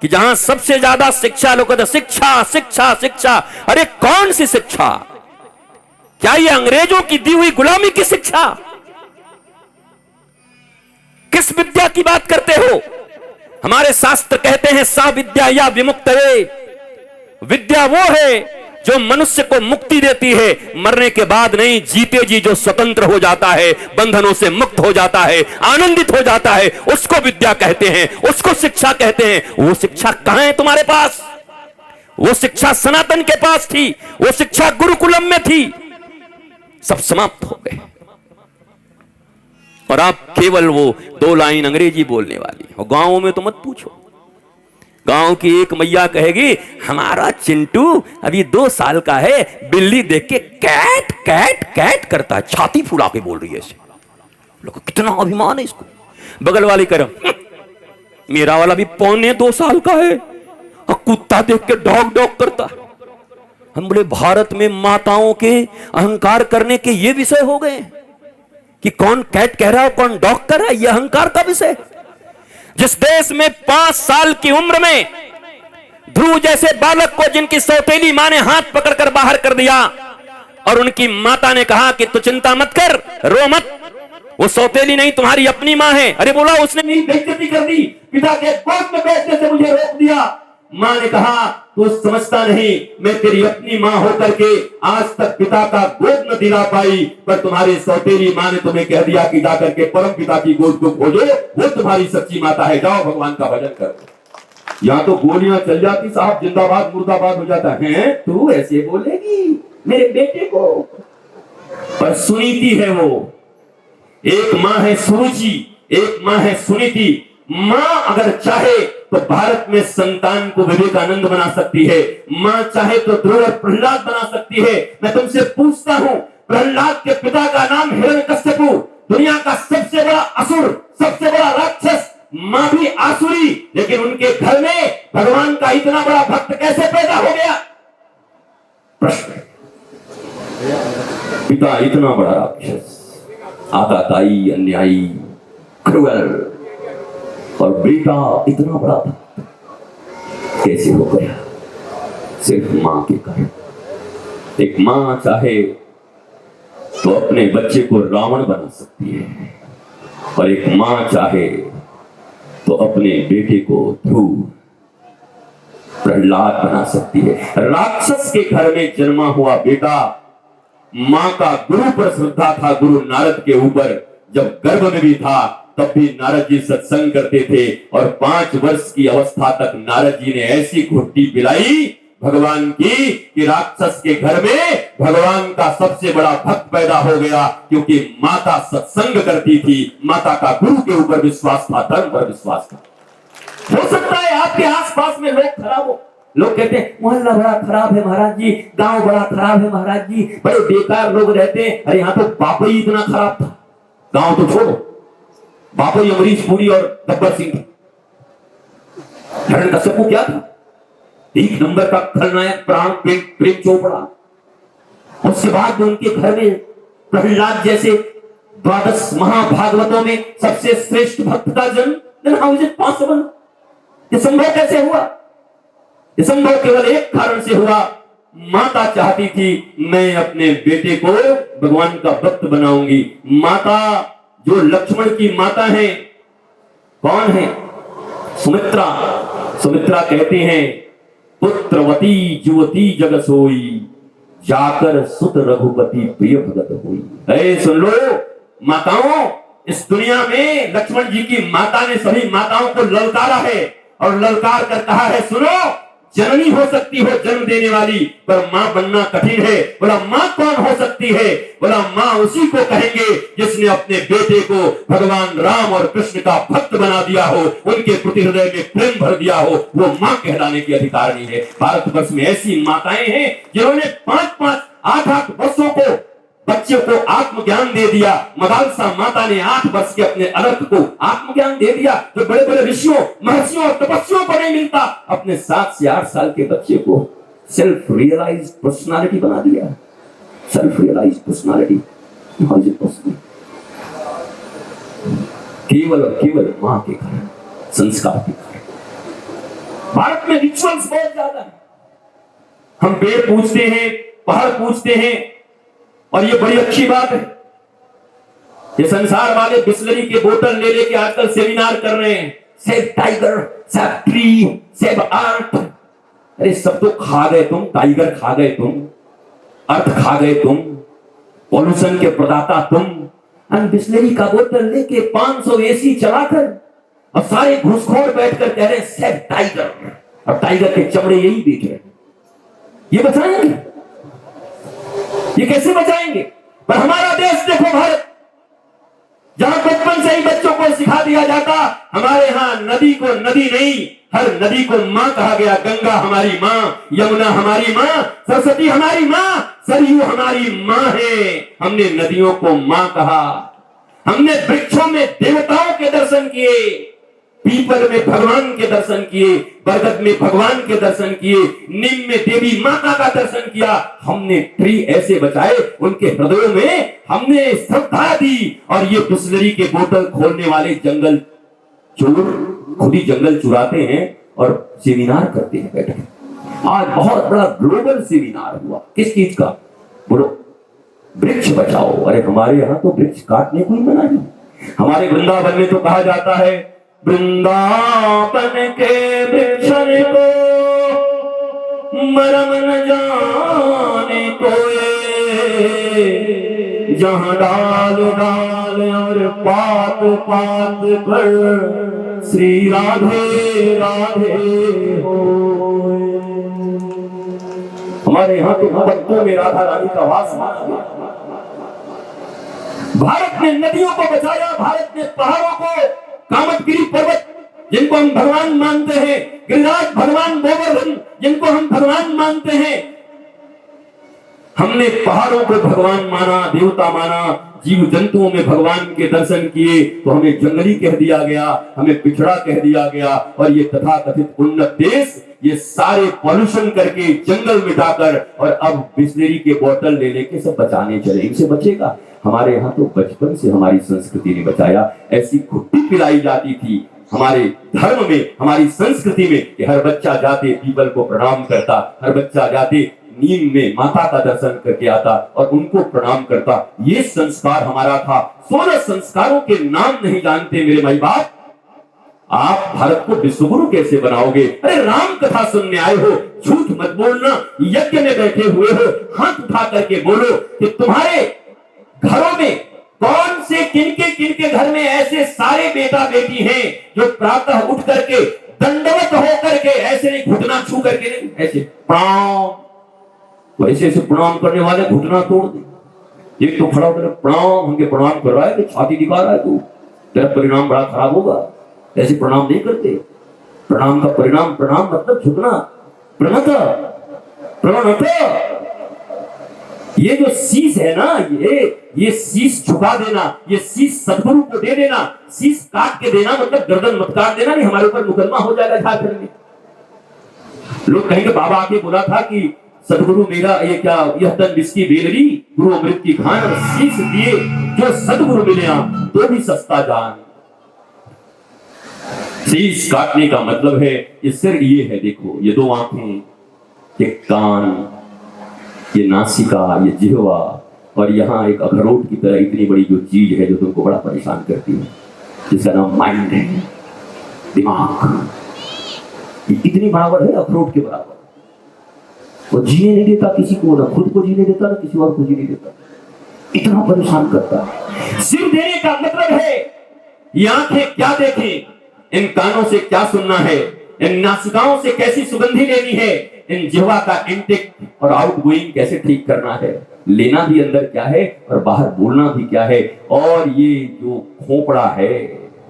कि जहां सबसे ज्यादा शिक्षा, लोग कहते शिक्षा शिक्षा शिक्षा। अरे कौन सी शिक्षा? क्या ये अंग्रेजों की दी हुई गुलामी की शिक्षा? किस विद्या की बात करते हो? हमारे शास्त्र कहते हैं सा विद्या या विमुक्त है। विद्या वो है जो मनुष्य को मुक्ति देती है, मरने के बाद नहीं, जीते जी जो स्वतंत्र हो जाता है, बंधनों से मुक्त हो जाता है, आनंदित हो जाता है, उसको विद्या कहते हैं, उसको शिक्षा कहते हैं। वो शिक्षा कहां है तुम्हारे पास? वो शिक्षा सनातन के पास थी, वो शिक्षा गुरुकुलम में थी, सब समाप्त हो गए। और आप केवल वो 2 लाइन अंग्रेजी बोलने वाली। और गांवों में तो मत पूछो। गांव की एक मैया कहेगी, हमारा चिंटू अभी 2 साल का है, बिल्ली देख के कैट कैट कैट करता है, छाती फुला के बोल रही है ऐसे। लोगों कितना अभिमान है इसको। बगल वाली करम, मेरा वाला भी 1.25 साल का है और कुत्ता देख के डॉग डॉग करता है। हम बोले, भारत में माताओं के अहंकार करने के ये विषय हो गए कि कौन कैट कह रहा है, कौन डॉग कर रहा है, यह अहंकार का विषय। जिस देश में 5 साल की उम्र में ध्रुव जैसे बालक को जिनकी सौतेली मां ने हाथ पकड़कर बाहर कर दिया और उनकी माता ने कहा कि तू चिंता मत कर, रो मत, वो सौतेली नहीं तुम्हारी अपनी मां है। अरे बोला, उसने मेरी बेइज्जती कर दी, पिता के गोद में बैठने से मुझे रोक दिया। मां ने कहा, तू समझता नहीं, मैं तेरी अपनी मां होकर के आज तक पिता का गोद न दिला पाई, पर तुम्हारी सौतेली मां ने तुम्हें कह दिया कि जाकर के परम पिता की गोद को खोजो, वो तुम्हारी सच्ची माता है, जाओ भगवान का भजन करो। यहां तो गोलियां चल जाती साहब, जिंदाबाद मुर्दाबाद हो जाता है। तू ऐसे बोलेगी मेरे बेटे को? पर सुनीति है वो। एक मां है सुरुचि, एक मां है सुनीति। मां अगर चाहे तो भारत में संतान को विवेकानंद बना सकती है, मां चाहे तो ध्रुव और प्रहलाद बना सकती है। मैं तुमसे पूछता हूं, प्रहलाद के पिता का नाम हिरण्यकश्यपु, दुनिया का सबसे बड़ा असुर, सबसे बड़ा राक्षस, मां भी आसुरी, लेकिन उनके घर में भगवान का इतना बड़ा भक्त कैसे पैदा हो गया? प्रश्न। पिता इतना बड़ा राक्षस, आताताई, अन्यायी, क्रूअल, और बेटा इतना बड़ा भक्त कैसे हो गया? सिर्फ मां के कारण। एक मां चाहे तो अपने बच्चे को रावण बना सकती है, और एक मां चाहे तो अपने बेटे को ध्रुव, प्रहलाद बना सकती है। राक्षस के घर में जन्मा हुआ बेटा, मां का गुरु पर श्रद्धा था, गुरु नारद के ऊपर। जब गर्भ में भी था तब भी नारद जी सत्संग करते थे, और 5 वर्ष की अवस्था तक नारद जी ने ऐसी घुट्टी पिलाई भगवान की कि राक्षस के घर में भगवान का सबसे बड़ा भक्त पैदा हो गया, क्योंकि माता सत्संग करती थी, माता का गुरु के ऊपर विश्वास था, धर्म पर विश्वास था। हो सकता है आपके आसपास में लोग खराब हो, लोग कहते हैं मोहल्ला बड़ा खराब है महाराज जी, गांव बड़ा खराब है महाराज जी, बड़े बेकार लोग रहते हैं। अरे यहाँ तो बापा ही इतना खराब था, गांव तो छोड़ो, बापा ही अमरीश पुरी और गब्बर सिंह थे। हिरण्यकश्यप को क्या था? एक नंबर का खलनायक प्राण प्रेम चोपड़ा। उसके बाद उनके घर में प्रहलाद जैसे 12 महाभागवतों में सबसे श्रेष्ठ भक्त का जन्म। How is it possible? ये संभव कैसे हुआ? ये संभव केवल एक कारण से हुआ, माता चाहती थी मैं अपने बेटे को भगवान का भक्त बनाऊंगी। माता जो लक्ष्मण की माता है, कौन है? सुमित्रा। सुमित्रा कहते हैं पुत्रवती जुवती जग सोई, जाकर सुत रघुपति प्रिय भगत होई। सुन लो माताओं, इस दुनिया में लक्ष्मण जी की माता ने सभी माताओं को ललकारा है और ललकार कर कहा है सुनो, जननी हो सकती हो जन्म देने वाली, पर मां बनना कठिन है। बोला मां कौन हो सकती है? बोला मां उसी को कहेंगे जिसने अपने बेटे को भगवान राम और कृष्ण का भक्त बना दिया हो, उनके प्रति हृदय में प्रेम भर दिया हो, वो मां कहलाने की अधिकारिणी है। भारतवर्ष में ऐसी माताएं हैं जिन्होंने 5-5, 8-8 वर्षों को बच्चे को आत्मज्ञान दे दिया। मदालसा माता ने 8 वर्ष के अपने अनर्थ को आत्मज्ञान दे दिया, जो बड़े बड़े ऋषियों महर्षियों और तपस्वियों को नहीं मिलता। अपने 7 से 8 साल के बच्चे को सेल्फ रियलाइज्ड पर्सनालिटी बना दिया। सेल्फ रियलाइज्ड पर्सनालिटी केवल और केवल मां के कारण, संस्कार के कारण। भारत में रिचुअल्स बहुत ज्यादा है। हम पेड़ पूजते हैं, पहाड़ पूजते हैं, और ये बड़ी अच्छी बात है। ये संसार वाले बिस्लरी के बोतल ले लेके आजकल सेमिनार कर रहे हैं, save tiger, save tree, save earth. अरे सब तो खा गए तुम, टाइगर खा गए तुम, अर्थ खा गए तुम, पॉल्यूशन के प्रदाता तुम। बिस्लरी का बोतल लेके 500 एसी चलाकर और सारे घुसखोर बैठकर कह रहे हैं सेव टाइगर, और टाइगर के चमड़े यही बेच रहे हैं। ये बचाएंगे? ये कैसे बचाएंगे? पर हमारा देश देखो, भारत, जहां बचपन से ही बच्चों को सिखा दिया जाता, हमारे यहां नदी को नदी नहीं, हर नदी को मां कहा गया। गंगा हमारी मां, यमुना हमारी मां, सरस्वती हमारी मां, सरयू हमारी मां है। हमने नदियों को मां कहा। हमने वृक्षों में देवताओं के दर्शन किए, पीपल में भगवान के दर्शन किए, बरगद में भगवान के दर्शन किए, नीम में देवी माता का दर्शन किया। हमने ट्री ऐसे बचाए, उनके हृदयों में हमने श्रद्धा दी। और ये बिस्लरी के बोतल खोलने वाले जंगल चोर खुद ही जंगल चुराते हैं और सेमिनार करते हैं बैठे। आज बहुत बड़ा ग्लोबल सेमिनार हुआ, किस चीज का? बोलो, वृक्ष बचाओ। अरे हमारे यहाँ तो वृक्ष काटने को ही मना नहीं। हमारे वृंदावन में तो कहा जाता है वृंदावन के वृक्षण को मरम न जाने कोई, जहां डाल डाल और पात पात पर श्री राधे राधे हो। हमारे यहाँ तो पत्तों में राधा रानी का वास। भारत ने नदियों को बचाया, भारत ने पहाड़ों को, कामतगिरी पर्वत जिनको हम भगवान मानते हैं, गिरिराज भगवान गोवर्धन जिनको हम भगवान मानते हैं, हमने पहाड़ों को भगवान माना, देवता माना, जीव जंतुओं में भगवान के दर्शन किए। तो हमें जंगली कह दिया गया, हमें पिछड़ा कह दिया गया। और ये तथाकथित उन्नत देश ये सारे पॉल्यूशन करके, जंगल मिटाकर, और अब बिस्लेरी के बोतल ले लेके सब बचाने चले। इनसे बचेगा? हमारे यहाँ तो बचपन से हमारी संस्कृति ने बचाया। ऐसी खुट्टी पिलाई जाती थी हमारे धर्म में, हमारी संस्कृति में, कि हर बच्चा जाते पीपल को प्रणाम करता, हर बच्चा जाते नीम में माता का दर्शन करके आता और उनको प्रणाम करता। ये संस्कार हमारा था। 16 संस्कारों के नाम नहीं जानते मेरे माई बाप। आप भारत को विश्वगुरु कैसे बनाओगे? अरे राम कथा सुनने आए हो, झूठ मत बोलना। यज्ञ में बैठे हुए हो, हाथ उठा करके बोलो कि तुम्हारे घरों में कौन से किनके घर में ऐसे सारे बेटा बेटी हैं जो प्रातः उठ करके दंडवत होकर के, ऐसे नहीं घुटना छू करके नहीं, ऐसे प्रणाम, वैसे ऐसे प्रणाम करने वाले घुटना तोड़ दे। एक तो खड़ा होकर प्रणाम, हमके प्रणाम कर रहा है, तो छाती दिखा रहा है, तू तेरा परिणाम बड़ा खराब होगा, ऐसे प्रणाम नहीं करते। प्रणाम का परिणाम, प्रणाम मतलब झुकना, प्रणत प्रणत। ये जो शीश है ना, ये शीश झुका देना, ये शीश सदगुरु को दे देना, शीश काट के देना मतलब गर्दन मत काट देना, नहीं हमारे ऊपर मुकदमा हो जाएगा झारखंड में। लोग कहेंगे बाबा आके बोला था कि सदगुरु मेरा ये क्या, यह तन बिस्की बेलरी, गुरु अमृत की खान, और शीश दिए जो सदगुरु मिले तो भी सस्ता जान। शीश काटने का मतलब है, ये सिर ये है, देखो ये दो आंखें, ये कान, ये नासिका, ये जिह्वा, और यहाँ एक अखरोट की तरह इतनी बड़ी जो चीज है जो तुमको बड़ा परेशान करती है, जिसका नाम माइंड है, दिमाग। ये इतनी बराबर है अखरोट के बराबर। वो जीने नहीं देता किसी को, ना खुद को जीने देता, ना किसी और को जीने देता, इतना परेशान करता है। सिर देने का मतलब है ये आंखें क्या देखें, इन कानों से क्या सुनना है, इन नासिकाओं से कैसी सुगंधी लेनी है, इन जिह्वा का इनटेक और आउटगोइंग कैसे ठीक करना है, लेना भी अंदर क्या है और बाहर बोलना भी क्या है, और ये जो खोपड़ा है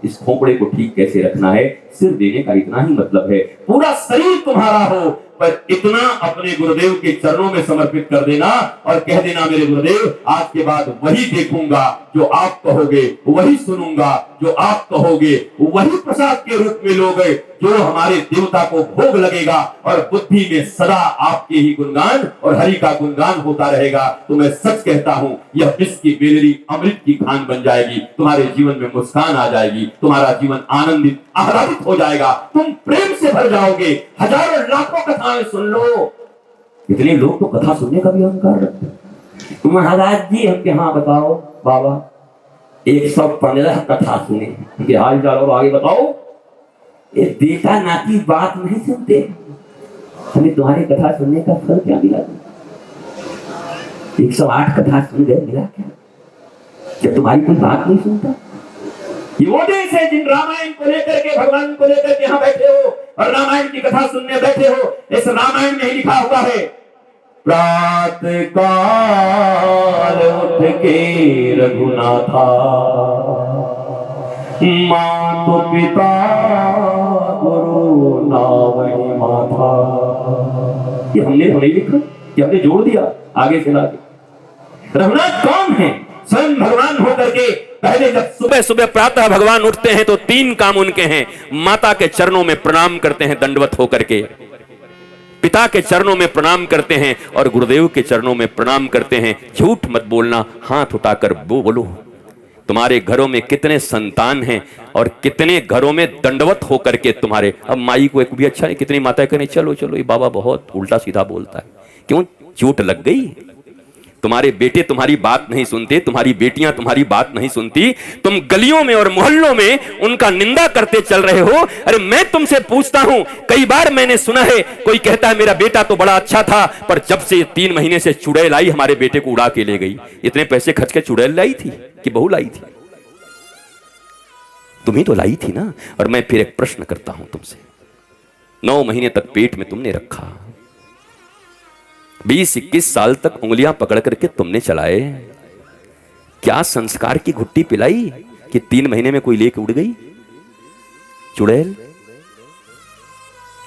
इस खोपड़े को ठीक कैसे रखना है। सिर देने का इतना ही मतलब है, पूरा शरीर तुम्हारा हो पर इतना अपने गुरुदेव के चरणों में समर्पित कर देना और कह देना मेरे गुरुदेव आज के बाद वही देखूंगा जो आप कहोगे, वही सुनूंगा जो आप कहोगे, वही प्रसाद के रूप में लोगे जो हमारे देवता को भोग लगेगा, और बुद्धि में सदा आपके ही गुणगान और हरि का गुणगान होता रहेगा। तो मैं सच कहता हूं यह विष की बेलरी अमृत की खान बन जाएगी, तुम्हारे जीवन में मुस्कान आ जाएगी, तुम्हारा जीवन आनंदित आह्लादित हो जाएगा, तुम प्रेम से भर जाओगे। हजारों लाखों कथाएं सुन लो, इतने लोग तो कथा सुनने का भी अहंकार रखते हैं। महाराज जी हमके हाँ बताओ बाबा 115 कथा सुने, उनके हाल चाल और आगे बताओ। ये बेटा नाती बात नहीं सुनते, हमें तुम्हारी कथा सुनने का फल क्या मिला? 108 कथा सुन गए, मिला क्या? क्या तुम्हारी कोई बात नहीं सुनता? ये वो देश है जिन रामायण को लेकर के, भगवान को लेकर के यहाँ बैठे हो और रामायण की कथा सुनने बैठे हो। इस रामायण में ही लिखा हुआ है, प्रातः काल उठ के रघुनाथा, मातु पिता गुरु नावहि माथा। ये हमने नहीं लिखा, ये हमने जोड़ दिया आगे से लाके। रघुनाथ कौन है? स्वयं भगवान होकर के पहले जब सुबह सुबह प्रातः भगवान उठते हैं तो 3 काम उनके हैं। माता के चरणों में प्रणाम करते हैं दंडवत होकर के, पिता के चरणों में प्रणाम करते हैं और गुरुदेव के चरणों में प्रणाम करते हैं। झूठ मत बोलना, हाथ उठाकर वो बोलो। तुम्हारे घरों में कितने संतान हैं और कितने घरों में दंडवत होकर के तुम्हारे, अब माई को एक भी अच्छा नहीं, कितनी माताएं कहने चलो चलो ये बाबा बहुत उल्टा सीधा बोलता है, क्यों? चोट लग गई। तुम्हारे बेटे तुम्हारी बात नहीं सुनते, तुम्हारी बेटियां तुम्हारी बात नहीं सुनती, तुम गलियों में और मोहल्लों में उनका निंदा करते चल रहे हो। अरे मैं तुमसे पूछता हूं, कई बार मैंने सुना है कोई कहता है मेरा बेटा तो बड़ा अच्छा था, पर जब से 3 महीने से चुड़ैल आई हमारे बेटे को उड़ा के ले गई। इतने पैसे खर्च के चुड़ैल लाई थी कि बहू लाई थी? तुम्ही तो लाई थी ना। और मैं फिर एक प्रश्न करता हूं तुमसे, 9 महीने तक पेट में तुमने रखा, 20-21 साल तक उंगलियां पकड़ करके तुमने चलाए, क्या संस्कार की घुट्टी पिलाई कि 3 महीने में कोई लेके उड़ गई चुड़ैल?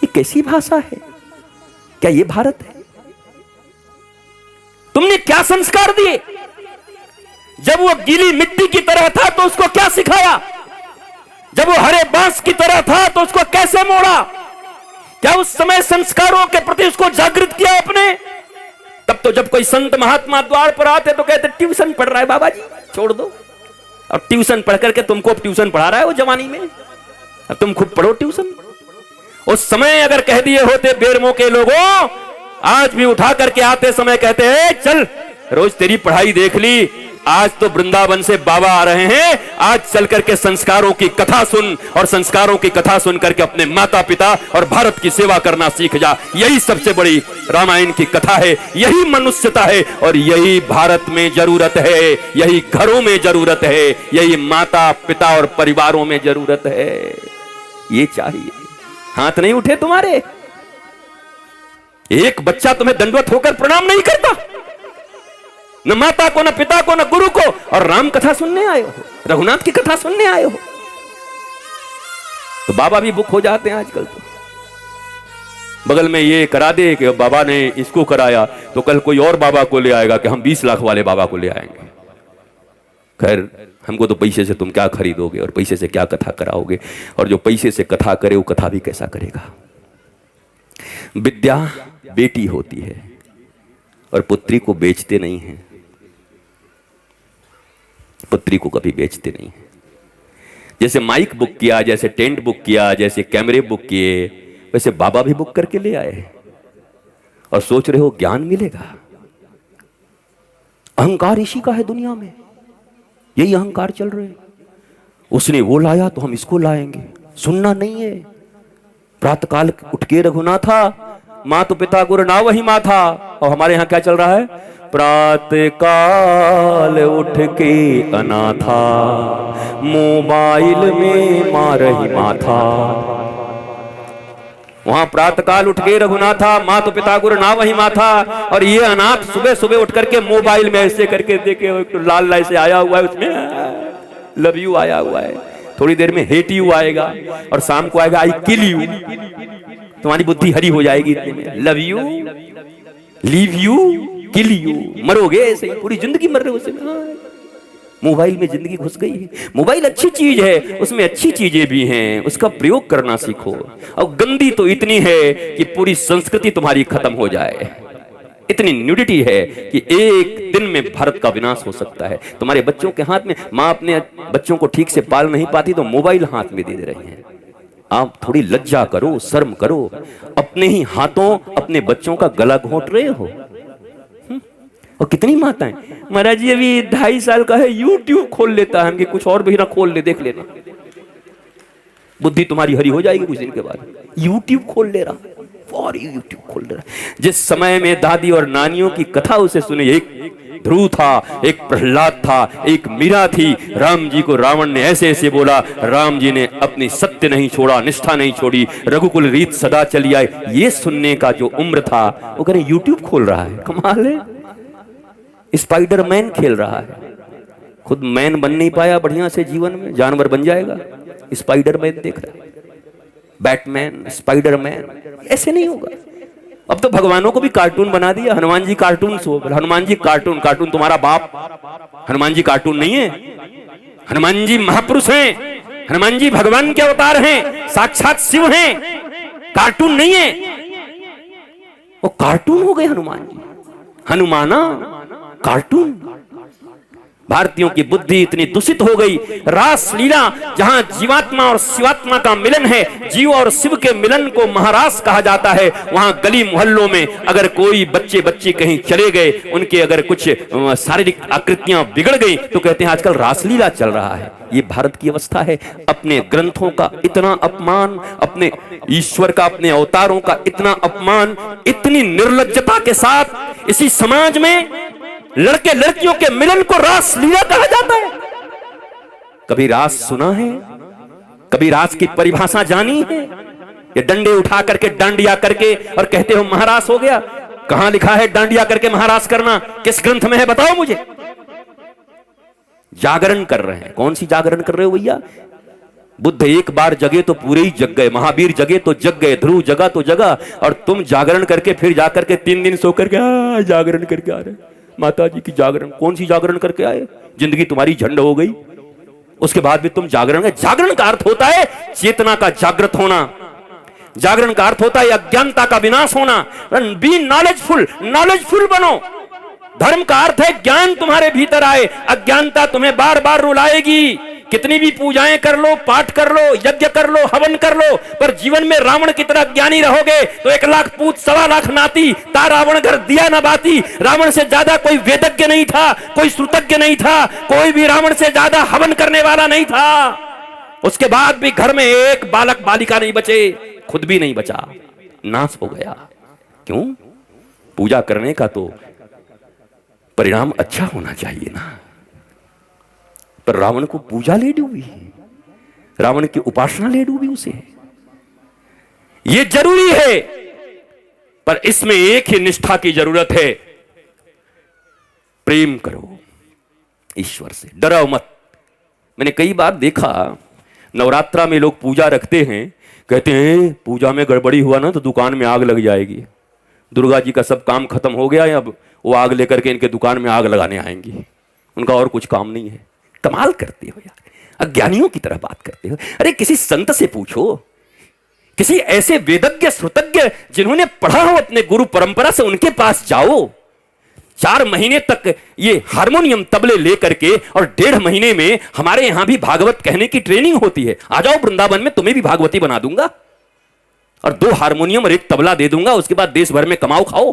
ये कैसी भाषा है? क्या ये भारत है? तुमने क्या संस्कार दिए? जब वो गीली मिट्टी की तरह था तो उसको क्या सिखाया? जब वो हरे बांस की तरह था तो उसको कैसे मोड़ा? क्या उस समय संस्कारों के प्रति उसको जागृत किया अपने? तब तो जब कोई संत महात्मा द्वार पर आते तो कहते ट्यूशन पढ़ रहा है बाबा जी, छोड़ दो। और ट्यूशन पढ़ करके तुमको ट्यूशन पढ़ा रहा है वो जवानी में, अब तुम खुद पढ़ो ट्यूशन। उस समय अगर कह दिए होते बेरमो के लोगों, आज भी उठा करके आते समय कहते हैं चल रोज तेरी पढ़ाई देख ली, आज तो वृंदावन से बाबा आ रहे हैं, आज चल करके संस्कारों की कथा सुन और संस्कारों की कथा सुन करके अपने माता पिता और भारत की सेवा करना सीख जा। यही सबसे बड़ी रामायण की कथा है, यही मनुष्यता है और यही भारत में जरूरत है, यही घरों में जरूरत है, यही माता पिता और परिवारों में जरूरत है। ये चाहिए। हाथ नहीं उठे तुम्हारे? एक बच्चा तुम्हें दंडवत होकर प्रणाम नहीं करता, न माता को, न पिता को, न गुरु को, और राम कथा सुनने आए हो, रघुनाथ की कथा सुनने आए हो। तो बाबा भी बुक हो जाते हैं आजकल। तो बगल में ये करा दे कि बाबा ने इसको कराया, तो कल कोई और बाबा को ले आएगा कि हम 20 लाख वाले बाबा को ले आएंगे। खैर, हमको तो पैसे से तुम क्या खरीदोगे और पैसे से क्या कथा कराओगे, और जो पैसे से कथा करे वो कथा भी कैसा करेगा। विद्या बेटी होती है और पुत्री को बेचते नहीं हैं, पुत्री को कभी बेचते नहीं हैं। जैसे माइक बुक किया, जैसे टेंट बुक किया, जैसे कैमरे बुक किए, वैसे बाबा भी बुक करके ले आए और सोच रहे हो ज्ञान मिलेगा। अहंकार इसी का है दुनिया में, यही अहंकार चल रहे हैं। उसने वो लाया तो हम इसको लाएंगे, सुनना नहीं है। प्रातःकाल उठ के रघुनाथा, माँ तो पिता गुरु ना वही माँ था। और हमारे यहाँ क्या चल रहा है? प्रातःकाल उठ के अनाथा, मोबाइल में मार ही माथा। वहां प्रातःकाल उठ के रघुनाथा, माँ तो पिता गुरु ना वही माथा, और ये अनाथ सुबह सुबह उठ करके मोबाइल में ऐसे करके देखे, तो लाल लाल से आया हुआ है, उसमें लव यू आया हुआ है, थोड़ी देर में हेट यू आएगा, और शाम को आएगा आई किल यू। तुम्हारी बुद्धि हरी हो जाएगी इतने में। Love you, leave you, kill you, मरोगे ऐसे ही, पूरी जिंदगी मर रहे हो उसमें। मोबाइल में जिंदगी घुस गई है। मोबाइल अच्छी चीज है, उसमें अच्छी चीजें भी हैं, उसका प्रयोग करना सीखो। और गंदी तो इतनी है कि पूरी संस्कृति तुम्हारी खत्म हो जाए। इतनी न्यूडिटी है कि एक दिन में भारत का विनाश हो सकता है। तुम्हारे बच्चों के हाथ में, माँ अपने बच्चों को ठीक से पाल नहीं पाती तो मोबाइल हाथ में दे रही है। आप थोड़ी लज्जा करो, शर्म करो। अपने ही हाथों अपने बच्चों का गला घोंट रहे हो। और कितनी माताएं, महाराज जी अभी 2.5 साल का है, यूट्यूब खोल लेता है, कुछ और भी ना खोल ले, देख लेना, बुद्धि तुम्हारी हरी हो जाएगी कुछ दिन के बाद। यूट्यूब खोल ले रहा, और यूट्यूब खोल ले रहा। जिस समय में दादी और नानियों की कथा उसे सुने, एक ध्रुव था, एक प्रहलाद था, एक मीरा थी। राम जी को रावण ने ऐसे ऐसे बोला, राम जी ने अपनी सत्य नहीं छोड़ा, निष्ठा नहीं छोड़ी, रघुकुल रीत सदा चली आई। ये सुनने का जो उम्र था, वो कह रहे यूट्यूब खोल रहा है। कमाल है। स्पाइडर मैन खेल रहा है, खुद मैन बन नहीं पाया बढ़िया से जीवन में, जानवर बन जाएगा। स्पाइडर मैन देख रहा है, बैटमैन, स्पाइडर मैन, ऐसे नहीं होगा। अब तो भगवानों को भी कार्टून बना दिया। Hanuman ji cartoon show, Hanuman ji cartoon, cartoon तुम्हारा बाप। हनुमान जी कार्टून नहीं है, हनुमान जी महापुरुष हैं, हनुमान जी भगवान के अवतार हैं, साक्षात शिव हैं, कार्टून नहीं है। वो कार्टून हो गए हनुमान जी, हनुमाना कार्टून। भारतीयों की बुद्धि इतनी दूषित हो गई। रास लीला, जहां जीवात्मा और शिवात्मा का मिलन है, जीव और शिव के मिलन को महारास कहा जाता है, वहां गली मोहल्लों में अगर कोई बच्चे बच्ची कहीं चले गए, उनके अगर कुछ शारीरिक आकृतियां बिगड़ गई, तो कहते हैं आजकल रासलीला चल रहा है। ये भारत की अवस्था है। अपने ग्रंथों का इतना अपमान, अपने ईश्वर का, अपने अवतारों का इतना अपमान, इतनी निर्लज्जता के साथ इसी समाज में लड़के लड़कियों के मिलन को रास लीला कहा जाता है। कभी रास सुना है? कभी रास की परिभाषा जानी है? ये डंडे उठा करके, डांडिया करके, और कहते हो महारास हो गया। कहां लिखा है डांडिया करके महारास करना? किस ग्रंथ में है बताओ मुझे। जागरण कर रहे हैं। कौन सी जागरण कर रहे हो भैया? बुद्ध एक बार जगे तो पूरे ही जग गए, महावीर जगे तो जग गए, ध्रुव जगा तो जगा, और तुम जागरण करके फिर जाकर के 3 दिन सो करके जागरण करके आ रहे। माता जी की जागरण, कौन सी जागरण करके आए? जिंदगी तुम्हारी झंड हो गई, उसके बाद भी तुम जागरण। जागरण का अर्थ होता है चेतना का जागृत होना। जागरण का अर्थ होता है अज्ञानता का विनाश होना। बी नॉलेजफुल, नॉलेजफुल बनो। धर्म का अर्थ है ज्ञान तुम्हारे भीतर आए। अज्ञानता तुम्हें बार बार रुलाएगी। कितनी भी पूजाएं कर लो, पाठ कर लो, यज्ञ कर लो, हवन कर लो, पर जीवन में रावण की तरह ज्ञानी रहोगे तो 1 लाख पूत 1.25 लाख नाती, ता रावण घर दिया न बाती। रावण से ज्यादा कोई वेदज्ञ नहीं था, कोई श्रुतज्ञ नहीं था, कोई भी रावण से ज्यादा हवन करने वाला नहीं था। उसके बाद भी घर में एक बालक बालिका नहीं बचे, खुद भी नहीं बचा, नाश हो गया। क्यों? पूजा करने का तो परिणाम अच्छा होना चाहिए ना। पर रावण को पूजा ले डूबी, रावण की उपासना ले डूबी उसे। ये जरूरी है, पर इसमें एक ही निष्ठा की जरूरत है, प्रेम करो ईश्वर से, डरो मत। मैंने कई बार देखा, नवरात्रा में लोग पूजा रखते हैं, कहते हैं पूजा में गड़बड़ी हुआ ना तो दुकान में आग लग जाएगी, दुर्गा जी का सब काम खत्म हो गया है, अब वो आग लेकर के इनके दुकान में आग लगाने आएंगी, उनका और कुछ काम नहीं है। कमाल करते हो यार, अज्ञानियों की तरह बात करते हो। अरे किसी संत से पूछो, किसी ऐसे वेदज्ञ श्रुतज्ञ जिन्होंने पढ़ा हो अपने गुरु परंपरा से, उनके पास जाओ। 4 महीने तक ये हारमोनियम तबले लेकर के और 1.5 महीने में हमारे यहां भी भागवत कहने की ट्रेनिंग होती है। आ जाओ वृंदावन में, तुम्हें भी भागवती बना दूंगा और 2 हारमोनियम और 1 तबला दे दूंगा। उसके बाद देश भर में कमाओ खाओ,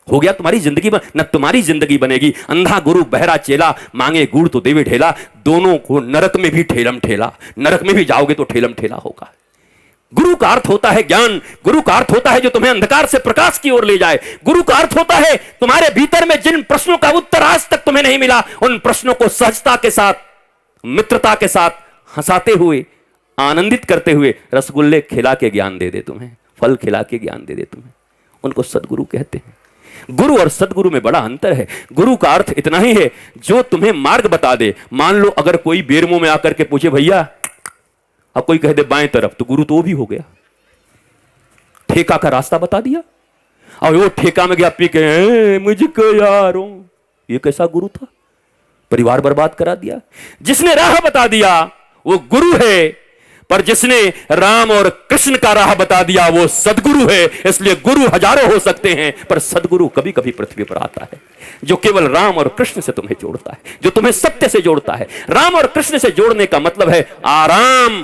हो गया तुम्हारी जिंदगी। न तुम्हारी जिंदगी बनेगी, अंधा गुरु बहरा चेला, मांगे गुड़ तो देवे ढेला। दोनों को नरक में भी ठेलम ठेला, नरक में भी जाओगे तो ठेलम ठेला होगा। गुरु का अर्थ होता है ज्ञान, गुरु का अर्थ होता है जो तुम्हें अंधकार से प्रकाश की ओर ले जाए। गुरु का अर्थ होता है तुम्हारे भीतर में जिन प्रश्नों का उत्तर आज तक तुम्हें नहीं मिला, उन प्रश्नों को सहजता के साथ, मित्रता के साथ, हंसाते हुए, आनंदित करते हुए रसगुल्ले खिला के ज्ञान दे दे तुम्हें, फल खिला के ज्ञान दे दे तुम्हें। उनको सदगुरु कहते हैं। गुरु और सदगुरु में बड़ा अंतर है। गुरु का अर्थ इतना ही है जो तुम्हें मार्ग बता दे। मान लो अगर कोई बेरमो में आकर के पूछे भैया, अब कोई कह दे बाएं तरफ, तो गुरु तो वो भी हो गया, ठेका का रास्ता बता दिया। और वो ठेका में गया पी के मुझको यारों, ये कैसा गुरु था, परिवार बर्बाद करा दिया। जिसने राह बता दिया वो गुरु है, पर जिसने राम और कृष्ण का राह बता दिया वो सदगुरु है। इसलिए गुरु हजारों हो सकते हैं, पर सदगुरु कभी कभी पृथ्वी पर आता है, जो केवल राम और कृष्ण से तुम्हें जोड़ता है, जो तुम्हें सत्य से जोड़ता है। राम और कृष्ण से जोड़ने का मतलब है आराम।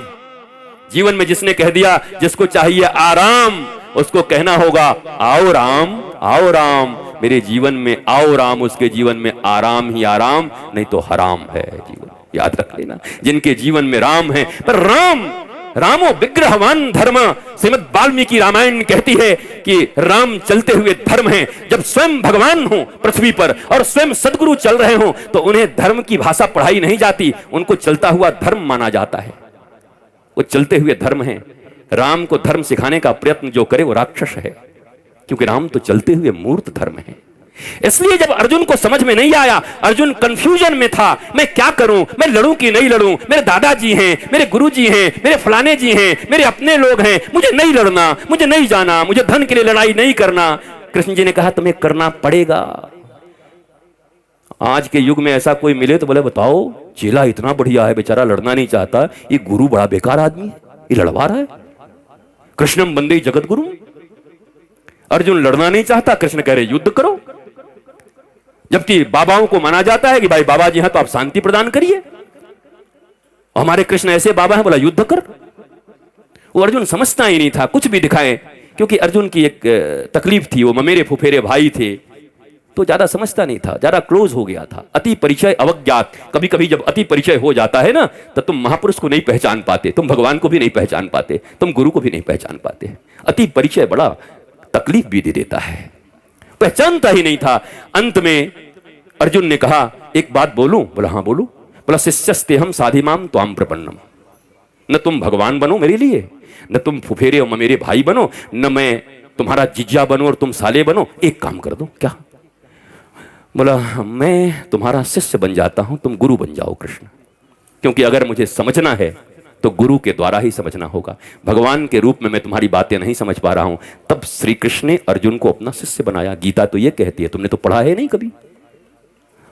जीवन में जिसने कह दिया जिसको चाहिए आराम, उसको कहना होगा आओ राम, आओ राम, मेरे जीवन में आओ राम। उसके जीवन में आराम ही आराम, नहीं तो हराम है जीवन। याद रख लेना, जिनके जीवन में राम है। पर रामो विग्रहवान धर्म, श्रीमद् वाल्मीकि रामायण कहती है कि राम चलते हुए धर्म है। जब स्वयं भगवान हो पृथ्वी पर और स्वयं सदगुरु चल रहे हो तो उन्हें धर्म की भाषा पढ़ाई नहीं जाती, उनको चलता हुआ धर्म माना जाता है। वो चलते हुए धर्म है। राम को धर्म सिखाने का प्रयत्न जो करे वो राक्षस है, क्योंकि राम तो चलते हुए मूर्त धर्म है। इसलिए जब अर्जुन को समझ में नहीं आया, अर्जुन कंफ्यूजन में था, मैं क्या करूं, मैं लड़ूं कि नहीं लड़ूं, मेरे दादाजी हैं, मेरे गुरुजी हैं, मेरे फलाने जी हैं, मेरे अपने लोग हैं, मुझे नहीं लड़ना, मुझे नहीं जाना, मुझे धन के लिए लड़ाई नहीं करना। कृष्ण जी ने कहा तुम्हें करना पड़ेगा। आज के युग में ऐसा कोई मिले तो बोले बताओ, चेला इतना बढ़िया है, बेचारा लड़ना नहीं चाहता, ये गुरु बड़ा बेकार आदमी है, ये लड़वा रहा है। कृष्णम वंदे जगत गुरु। अर्जुन लड़ना नहीं चाहता, कृष्ण कह रहे युद्ध करो। जबकि बाबाओं को माना जाता है कि भाई बाबा जी हैं तो आप शांति प्रदान करिए, हमारे कृष्ण ऐसे बाबा हैं, बोला युद्ध कर। वो अर्जुन समझता ही नहीं था कुछ भी दिखाए, क्योंकि अर्जुन की एक तकलीफ थी, वो ममेरे फुफेरे भाई थे तो ज्यादा समझता नहीं था, ज्यादा क्लोज हो गया था। अति परिचय अवज्ञात। कभी कभी जब अति परिचय हो जाता है ना, तो तुम महापुरुष को नहीं पहचान पाते, तुम भगवान को भी नहीं पहचान पाते, तुम गुरु को भी नहीं पहचान पाते। अति परिचय बड़ा तकलीफ भी दे देता है, पहचानता ही नहीं था। अंत में अर्जुन ने कहा एक बात बोलूं? बोला हाँ बोलूं। बोला शिष्यस्ते हम साधिमाम त्वाम प्रपन्नम। न तुम भगवान बनो मेरे लिए, न तुम फुफेरे और मेरे भाई बनो, न मैं तुम्हारा जीजा बनो और तुम साले बनो। एक काम कर दो। क्या? बोला मैं तुम्हारा शिष्य बन जाता हूं, तुम गुरु बन जाओ कृष्ण। क्योंकि अगर मुझे समझना है तो गुरु के द्वारा ही समझना होगा। भगवान के रूप में मैं तुम्हारी बातें नहीं समझ पा रहा हूं। तब श्री कृष्ण ने अर्जुन को अपना शिष्य बनाया। गीता तो ये कहती है, तुमने तो पढ़ा है नहीं कभी।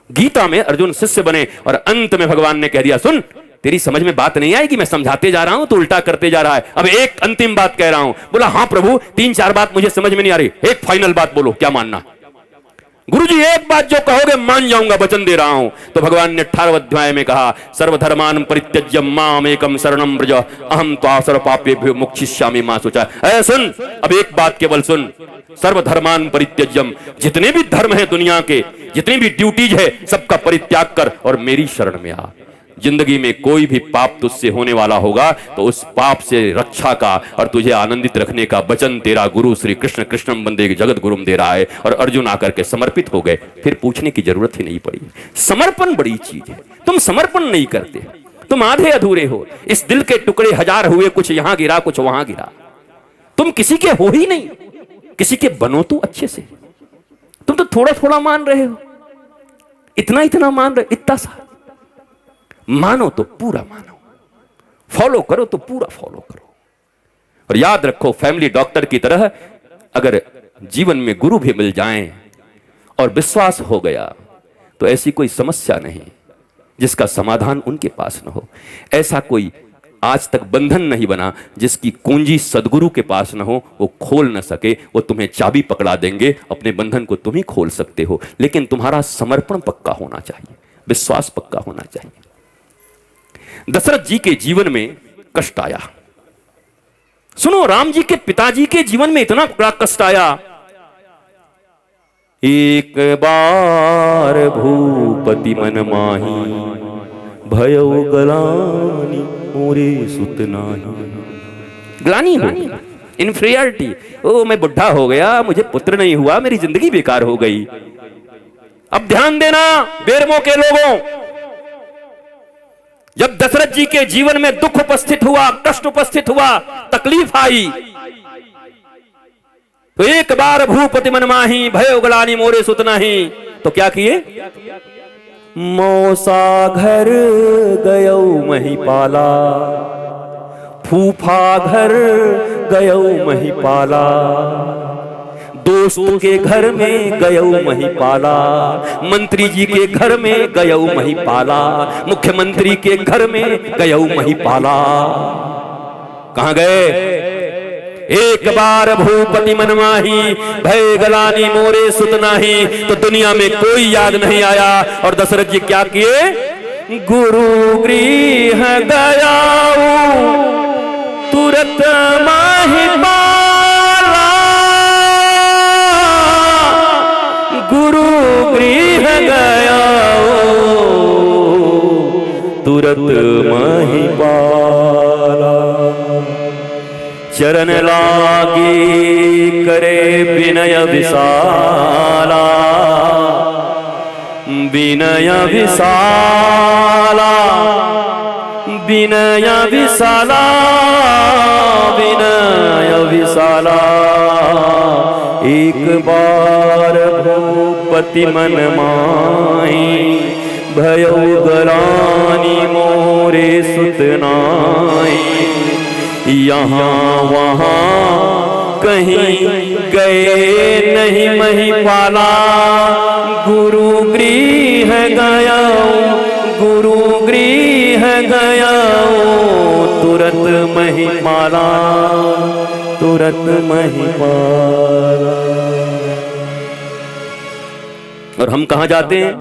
गीता में अर्जुन शिष्य बने और अंत में भगवान ने कह दिया सुन, तेरी समझ में बात नहीं आएगी, मैं समझाते जा रहा हूं तो उल्टा करते जा रहा है। अब एक अंतिम बात कह रहा हूं। बोला हाँ प्रभु, 3-4 बात मुझे समझ में नहीं आ रही, एक फाइनल बात बोलो, क्या मानना? गुरुजी एक बात जो कहोगे मान जाऊंगा, वचन दे रहा हूं। तो भगवान ने 18वें अध्याय में कहा सर्वधर्मान परित्यज्य माम एकम शरणम व्रज अहम त्वा सर्व पापेभ्यो मोक्षयिष्यामि मा शुचा। ऐ सुन, अब एक बात केवल सुन, सर्वधर्मान परित्यज्यम, जितने भी धर्म है दुनिया के, जितनी भी ड्यूटीज है, सबका परित्याग कर और मेरी शरण में आ। जिंदगी में कोई भी पाप तुझसे होने वाला होगा तो उस पाप से रक्षा का और तुझे आनंदित रखने का वचन तेरा गुरु श्री कृष्ण कृष्णम वंदे जगत गुरुम दे रहा है। और अर्जुन आकर के समर्पित हो गए, फिर पूछने की जरूरत ही नहीं पड़ी। समर्पण बड़ी चीज है, तुम समर्पण नहीं करते, तुम आधे अधूरे हो। इस दिल के टुकड़े 1000 हुए, कुछ यहां गिरा कुछ वहां गिरा। तुम किसी के हो ही नहीं, किसी के बनो तो अच्छे से। तुम तो थोड़ा थोड़ा मान रहे हो, इतना इतना मान रहे, इतना सा। मानो तो पूरा मानो, फॉलो करो तो पूरा फॉलो करो। और याद रखो, फैमिली डॉक्टर की तरह अगर जीवन में गुरु भी मिल जाएं और विश्वास हो गया तो ऐसी कोई समस्या नहीं जिसका समाधान उनके पास न हो। ऐसा कोई आज तक बंधन नहीं बना जिसकी कुंजी सदगुरु के पास न हो, वो खोल न सके। वो तुम्हें चाबी पकड़ा देंगे, अपने बंधन को तुम ही खोल सकते हो, लेकिन तुम्हारा समर्पण पक्का होना चाहिए, विश्वास पक्का होना चाहिए। दशरथ जी के जीवन में कष्ट आया। सुनो, राम जी के पिताजी के जीवन में इतना बड़ा कष्ट आया। एक बार भूपति मन माही, भयो गलानी मोरे सुत नाही। ग्लानी हो, इन्फीरियरिटी, ओ मैं बुढ़ा हो गया, मुझे पुत्र नहीं हुआ, मेरी जिंदगी बेकार हो गई। अब ध्यान देना बेरमो के लोगों, जब दशरथ जी के जीवन में दुख उपस्थित हुआ, कष्ट उपस्थित हुआ, तकलीफ आई, तो एक बार भूपति मन माही, भयो गलानी मोरे सुत नाही। तो क्या किए? मौसा घर गयो महिपाला, फूफा घर गयो महिपाला, दोस्त के घर में गयो महिपाला, मंत्री जी के घर में गयो महिपाला, मुख्यमंत्री के घर में गयो महिपाला। कहां गए? एक बार भूपति मन माही, भय गलानी मोरे सुत नाही। तो दुनिया में कोई याद नहीं आया। और दशरथ जी क्या किए? गुरु गृह गया तुरत महिपाला, गुरु गृह गया तुरत महिपाला। चरण लागी करे विनय विशाला, विनय विशाला, विनय विशाला, विनय विशाला। एक बार भूपति मन माही, भयो गलानी मोरे सुत नाही। यहाँ वहाँ कहीं गए नहीं महिपाला, गुरु गृह गया, गुरु गृह गया तुरत महिपाला, तुरत महिपाला। और हम कहाँ जाते हैं?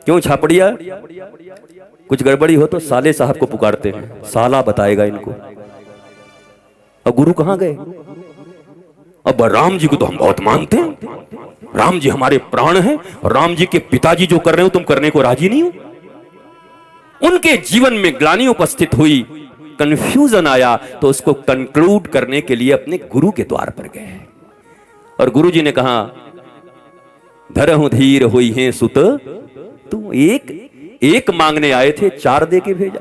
क्यों छापड़िया? कुछ गड़बड़ी हो तो साले साहब को पुकारते हैं, साला बताएगा इनको। और गुरु कहां गए? अब राम जी को तो हम बहुत मानते हैं, राम जी हमारे प्राण हैं, और राम जी के पिताजी जो कर रहे हो तुम करने को राजी नहीं हो। उनके जीवन में ग्लानि उपस्थित हुई, कंफ्यूजन आया, तो उसको कंक्लूड करने के लिए अपने गुरु के द्वार पर गए। और गुरु जी ने कहा, धरहु धीर हुई है सुत, तुम एक मांगने आए थे, 4 दे के भेजा।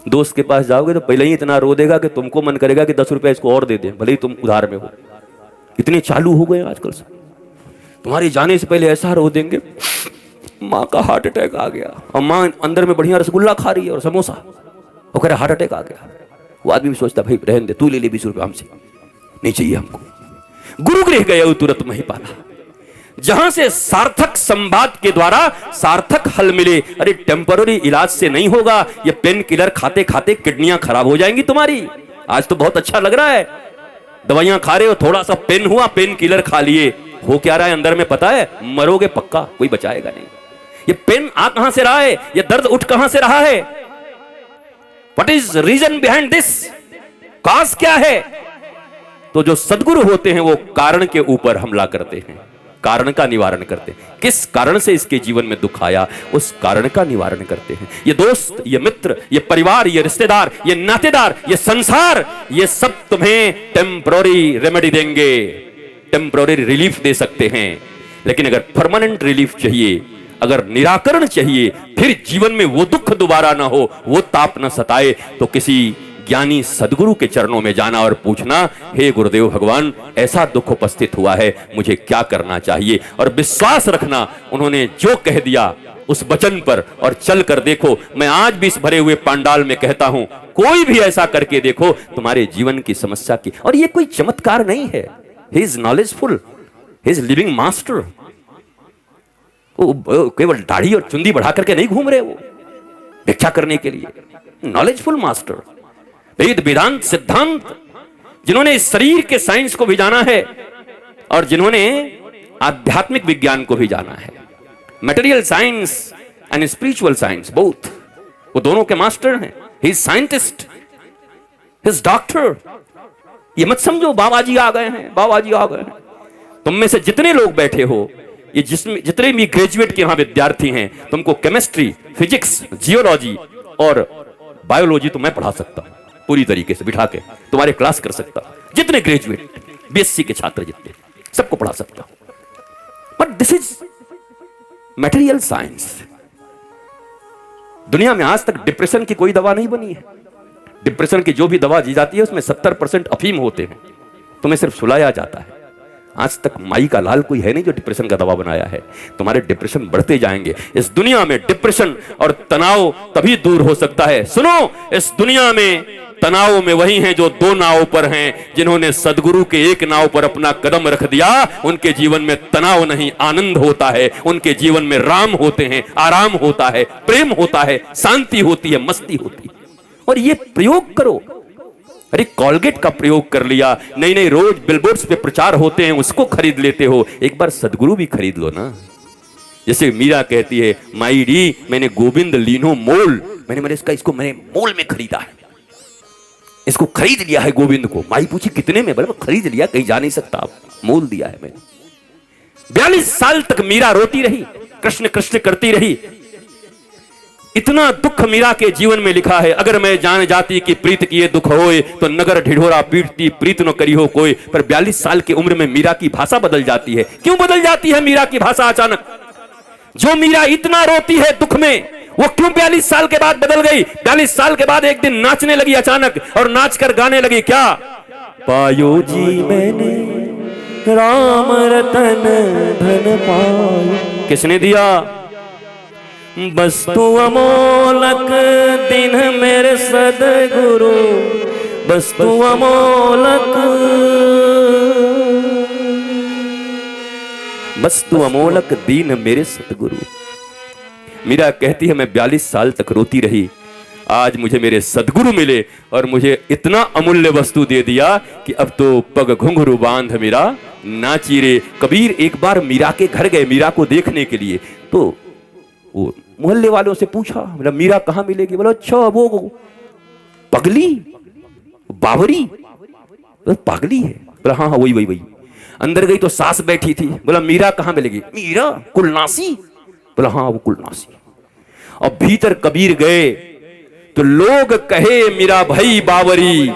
दोस्त के पास जाओगे तो पहले ही इतना रो देगा कि तुमको मन करेगा कि 10 रुपए इसको और दे दें, भले ही तुम उधार में हो। इतने चालू हो गए आजकल से, तुम्हारे जाने से पहले ऐसा रो देंगे, माँ का हार्ट अटैक आ गया, और माँ अंदर में बढ़िया रसगुल्ला खा रही है और समोसा, वो कह रहा हार्ट अटैक आ गया। वो आदमी भी सोचता भाई रहने दे, तू ले ले 20 रुपए हमसे, नहीं चाहिए हमको। गुरु गृह गए तुरंत महिपाला, जहां से सार्थक संवाद के द्वारा सार्थक हल मिले। अरे टेम्पररी इलाज से नहीं होगा, ये पेन किलर खाते खाते किडनियां खराब हो जाएंगी तुम्हारी। आज तो बहुत अच्छा लग रहा है, दवाइयां खा रहे हो, थोड़ा सा पेन हुआ, पेन किलर खा लिए, हो क्या रहा है अंदर में पता है? मरोगे पक्का, कोई बचाएगा नहीं। ये पेन आ कहां से रहा है? ये दर्द उठ कहां से रहा है? What is reason behind this? Cause क्या है? तो जो सदगुरु होते हैं वो कारण के ऊपर हमला करते हैं, कारण का निवारण करते हैं। किस कारण से इसके जीवन में दुख आया, उस कारण का निवारण करते हैं। ये दोस्त, ये मित्र, ये परिवार, ये रिश्तेदार, ये नातेदार, ये संसार, ये सब तुम्हें टेम्पररी रेमेडी देंगे, टेम्पररी रिलीफ दे सकते हैं। लेकिन अगर परमानेंट रिलीफ चाहिए, अगर निराकरण चाहिए, फिर जीवन में वो दुख दोबारा ना हो, वो ताप न सताए, तो किसी ज्ञानी सदगुरु के चरणों में जाना और पूछना, हे गुरुदेव भगवान, ऐसा दुख उपस्थित हुआ है, मुझे क्या करना चाहिए। और विश्वास रखना, उन्होंने जो कह दिया उस वचन पर और चल कर देखो। मैं आज भी इस भरे हुए पंडाल में कहता हूं, कोई भी ऐसा करके देखो, तुम्हारे जीवन की समस्या की। और ये कोई चमत्कार नहीं है, he is knowledgeful, he is living master. वो केवल दाढ़ी और चुंदी बढ़ा करके नहीं घूम रहे, वो भिक्षा करने के लिए नॉलेजफुल मास्टर, वेद वेदांत सिद्धांत, जिन्होंने इस शरीर के साइंस को भी जाना है और जिन्होंने आध्यात्मिक विज्ञान को भी जाना है, material science and spiritual science both, वो दोनों के मास्टर हैं। He is scientist, he is doctor. ये मत समझो बाबा जी आ गए हैं, बाबा जी आ गए हैं। तुम में से जितने लोग बैठे हो, ये जितने भी ग्रेजुएट के यहां विद्यार्थी हैं, तुमको केमिस्ट्री, फिजिक्स, जियोलॉजी और बायोलॉजी तो मैं पढ़ा सकता हूं, पूरी तरीके से बिठा के तुम्हारे क्लास कर सकता हूं। जितने ग्रेजुएट बीएससी के छात्र जितने, सबको पढ़ा सकता हूं। But this is material science. दुनिया में आज तक डिप्रेशन की कोई दवा नहीं बनी है। डिप्रेशन की जो भी दवा दी जाती है उसमें 70% अफीम होते हैं, तुम्हें सिर्फ सुलाया जाता है। आज तक माई का लाल कोई है नहीं जो डिप्रेशन का दवा बनाया है। तुम्हारे डिप्रेशन बढ़ते जाएंगे। इस दुनिया में डिप्रेशन और तनाव तभी दूर हो सकता है। सुनो, इस दुनिया में तनाव में वही हैं जो दो नाव पर हैं। जिन्होंने सदगुरु के एक नाव पर अपना कदम रख दिया, उनके जीवन में तनाव नहीं, आनंद होता है। उनके जीवन में राम होते हैं, आराम होता है, प्रेम होता है, शांति होती है, मस्ती होती है। और ये प्रयोग करो। अरे कॉलगेट का प्रयोग कर लिया, नहीं रोज बिलबोर्ड्स पे प्रचार होते हैं, उसको खरीद लेते हो। एक बार सदगुरु भी खरीद लो ना। जैसे मीरा कहती है, माई डी मैंने गोविंद लीनो मोल, मैंने इसको मैंने मोल में खरीदा है, इसको खरीद लिया है गोविंद को। माई पूछी कितने में? बोले खरीद लिया, कहीं जा नहीं सकता, आप मोल दिया है मैंने। 42 साल तक मीरा रोती रही, कृष्ण कृष्ण करती रही। इतना दुख मीरा के जीवन में लिखा है, अगर मैं जान जाती कि प्रीत किए दुख होए, तो नगर ढिढोरा पीटती प्रीत न करी हो कोई। पर 42 साल की उम्र में मीरा की भाषा बदल जाती है। क्यों बदल जाती है मीरा की भाषा अचानक? जो मीरा इतना रोती है दुख में, वो क्यों 42 साल के बाद बदल गई? 42 साल के बाद एक दिन नाचने लगी अचानक, और नाच कर गाने लगी क्या? पायो जी मैंने राम रतन धन पायो। किसने दिया? वस्तु अमोलक दिन मेरे सदगुरु, वस्तु अमोलक, वस्तु अमोलक दीन मेरे सतगुरु। मीरा कहती है, मैं 42 साल तक रोती रही, आज मुझे मेरे सदगुरु मिले और मुझे इतना अमूल्य वस्तु दे दिया कि अब तो पग घुंघरू बांध मीरा नाची रे। कबीर एक बार मीरा के घर गए मीरा को देखने के लिए, तो वो मोहल्ले वालों से पूछा, बोला मीरा कहां मिलेगी? बोला अच्छा वो पगली बावरी, पागली है। बोला हाँ हाँ वही। अंदर गई तो सास बैठी थी। बोला मीरा कहां मिलेगी? मीरा कुलनासी। बोला हाँ वो कुलनासी। और भीतर कबीर गए तो लोग कहे मीरा भाई बावरी,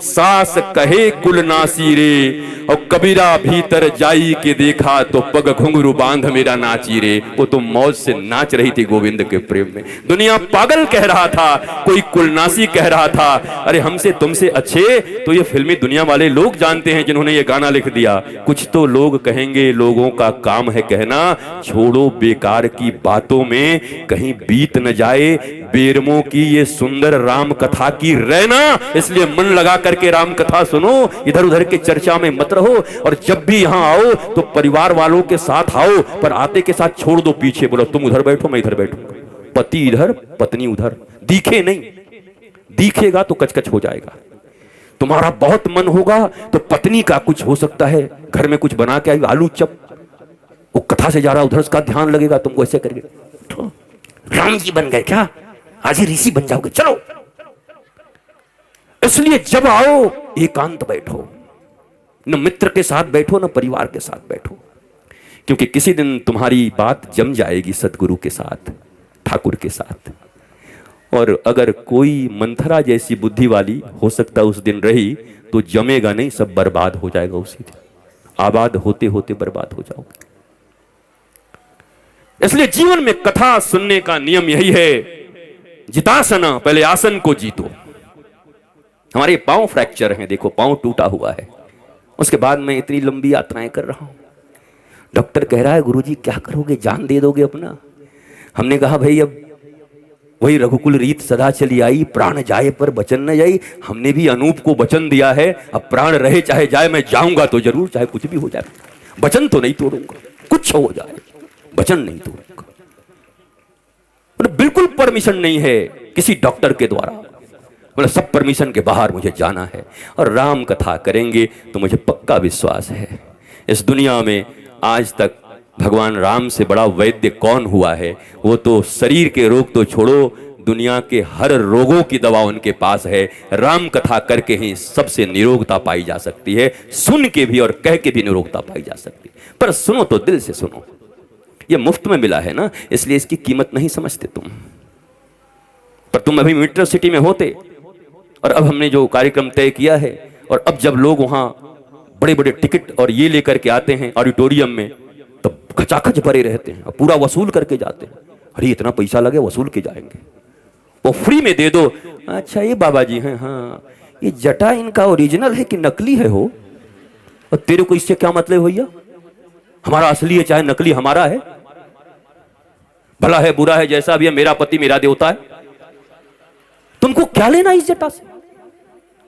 सास कहे कुलनासी रे। और कबीरा भीतर जाई के देखा तो पग घुंघरू बांध मेरा नाची रे। वो तो मौज से नाच रही थी गोविंद के प्रेम में। दुनिया पागल कह रहा था, कोई कुलनासी कह रहा था। अरे हमसे तुमसे अच्छे तो ये फिल्मी दुनिया वाले लोग जानते हैं जिन्होंने ये गाना लिख दिया। कुछ तो लोग कहेंगे, लोगों का काम है कहना, छोड़ो बेकार की बातों में कहीं बीत न जाए बेरमों की ये सुंदर राम कथा की रहना। इसलिए मन लगा करके राम कथा सुनो, इधर उधर के चर्चा में मत रहो। और जब भी यहां आओ तो परिवार वालों के साथ आओ, पर आते के साथ छोड़ दो पीछे। बोलो तुम उधर बैठो, मैं इधर बैठूंगा, पति इधर पत्नी उधर। दिखे नहीं, दिखेगा तो कचकच हो जाएगा। तुम्हारा बहुत मन होगा तो पत्नी का कुछ हो सकता है, घर में कुछ बना के आई आलू चप, वो कथा से जा रहा उधर उसका ध्यान लगेगा, तुमको ऐसे करके राम जी बन गए क्या? आज ही ऋषि बन जाओगे, चलो। इसलिए जब आओ एकांत बैठो, न मित्र के साथ बैठो न परिवार के साथ बैठो, क्योंकि किसी दिन तुम्हारी बात जम जाएगी सदगुरु के साथ, ठाकुर के साथ। और अगर कोई मंथरा जैसी बुद्धि वाली हो सकता उस दिन रही तो जमेगा नहीं, सब बर्बाद हो जाएगा उसी दिन। आबाद होते होते बर्बाद हो जाओगे। इसलिए जीवन में कथा सुनने का नियम यही है, जितासना, पहले आसन को जीतो। हमारे पांव फ्रैक्चर हैं, देखो पांव टूटा हुआ है, उसके बाद मैं इतनी लंबी यात्राएं कर रहा हूं। डॉक्टर कह रहा है गुरुजी क्या करोगे, जान दे दोगे अपना? हमने कहा भाई अब वही रघुकुल रीत सदा चली आई, प्राण जाए पर वचन न जाई। हमने भी अनूप को वचन दिया है, अब प्राण रहे चाहे जाए, मैं जाऊंगा तो जरूर, चाहे कुछ भी हो जाए। वचन तो नहीं तोड़ूंगा, कुछ हो जाए वचन नहीं तोड़ूंगा। बिल्कुल परमिशन नहीं है किसी डॉक्टर के द्वारा, मतलब सब परमिशन के बाहर मुझे जाना है। और राम कथा करेंगे तो मुझे पक्का विश्वास है इस दुनिया में आज तक भगवान राम से बड़ा वैद्य कौन हुआ है? वो तो शरीर के रोग तो छोड़ो, दुनिया के हर रोगों की दवा उनके पास है। राम कथा करके ही सबसे निरोगता पाई जा सकती है, सुन के भी और कह के भी निरोगता पाई जा सकती है। पर सुनो तो दिल से सुनो, ये मुफ्त में मिला है ना, इसलिए इसकी कीमत नहीं समझते तुम। पर तुम अभी मेट्रो सिटी में होते, और अब हमने जो कार्यक्रम तय किया है, और अब जब लोग वहां बड़े बड़े टिकट और ये लेकर के आते हैं ऑडिटोरियम में, तो खचाखच भरे रहते हैं और पूरा वसूल करके जाते हैं। अरे इतना पैसा लगे, वसूल के जाएंगे, वो फ्री में दे दो। अच्छा ये बाबा जी हैं, हाँ ये जटा इनका ओरिजिनल है कि नकली है हो? और तेरे को इससे क्या मतलब भैया? हमारा असली है चाहे नकली, हमारा है, भला है बुरा है जैसा भी है, मेरा पति मेरा देवता है। तुमको क्या लेना इस जटा से?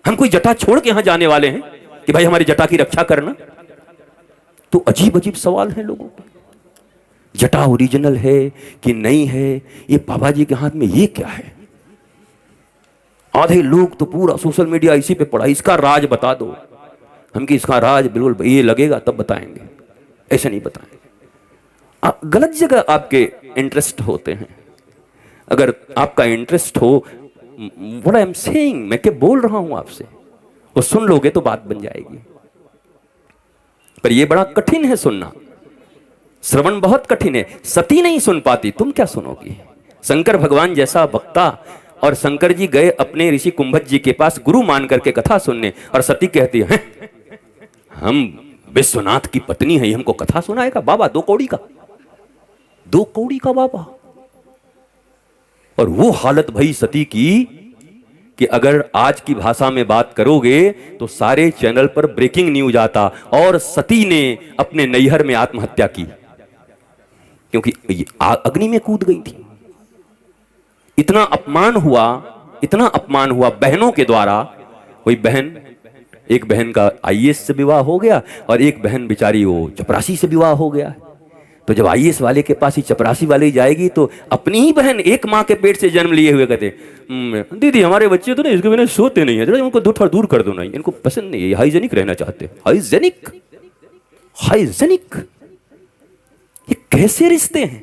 हम कोई जटा छोड़ के यहां जाने वाले हैं कि भाई हमारी जटा की रक्षा करना? तो अजीब अजीब सवाल हैं लोगों के। जटा ओरिजिनल है कि नहीं है, ये बाबा जी के हाथ में ये क्या है? आधे लोग तो पूरा सोशल मीडिया इसी पे पड़ा, इसका राज बता दो। हम कि इसका राज बिल्कुल ये लगेगा तब बताएंगे, ऐसे नहीं बताएंगे। गलत जगह आपके इंटरेस्ट होते हैं। अगर आपका इंटरेस्ट हो, व्हाट आई एम सेइंग, मैं क्या बोल रहा हूं आपसे, वो सुन लोगे तो बात बन जाएगी। पर ये बड़ा कठिन है सुनना, श्रवण बहुत कठिन है। सती नहीं सुन पाती, तुम क्या सुनोगी? शंकर भगवान जैसा वक्ता, और शंकर जी गए अपने ऋषि कुंभज जी के पास गुरु मान करके कथा सुनने, और सती कहती है हम विश्वनाथ की पत्नी है, हमको कथा सुनाएगा बाबा? 2 कौड़ी का, 2 कौड़ी का बाबा। और वो हालत भई सती की कि अगर आज की भाषा में बात करोगे तो सारे चैनल पर ब्रेकिंग न्यूज आता, और सती ने अपने नैहर में आत्महत्या की, क्योंकि अग्नि में कूद गई थी। इतना अपमान हुआ, इतना अपमान हुआ बहनों के द्वारा। कोई बहन, एक बहन का आईएएस से विवाह हो गया, और एक बहन बेचारी वो चपरासी से विवाह हो गया। तो जब आईएएस वाले के पास ही चपरासी वाले जाएगी, तो अपनी ही बहन एक माँ के पेट से जन्म लिए हुए कहते दीदी हमारे बच्चे तो ना इसके बिना सोते नहीं है, उनको थोड़ा दूर कर दो ना, इनको पसंद नहीं है, हाइजेनिक रहना चाहते। हाइजेनिक, हाइजेनिक, ये कैसे रिश्ते हैं?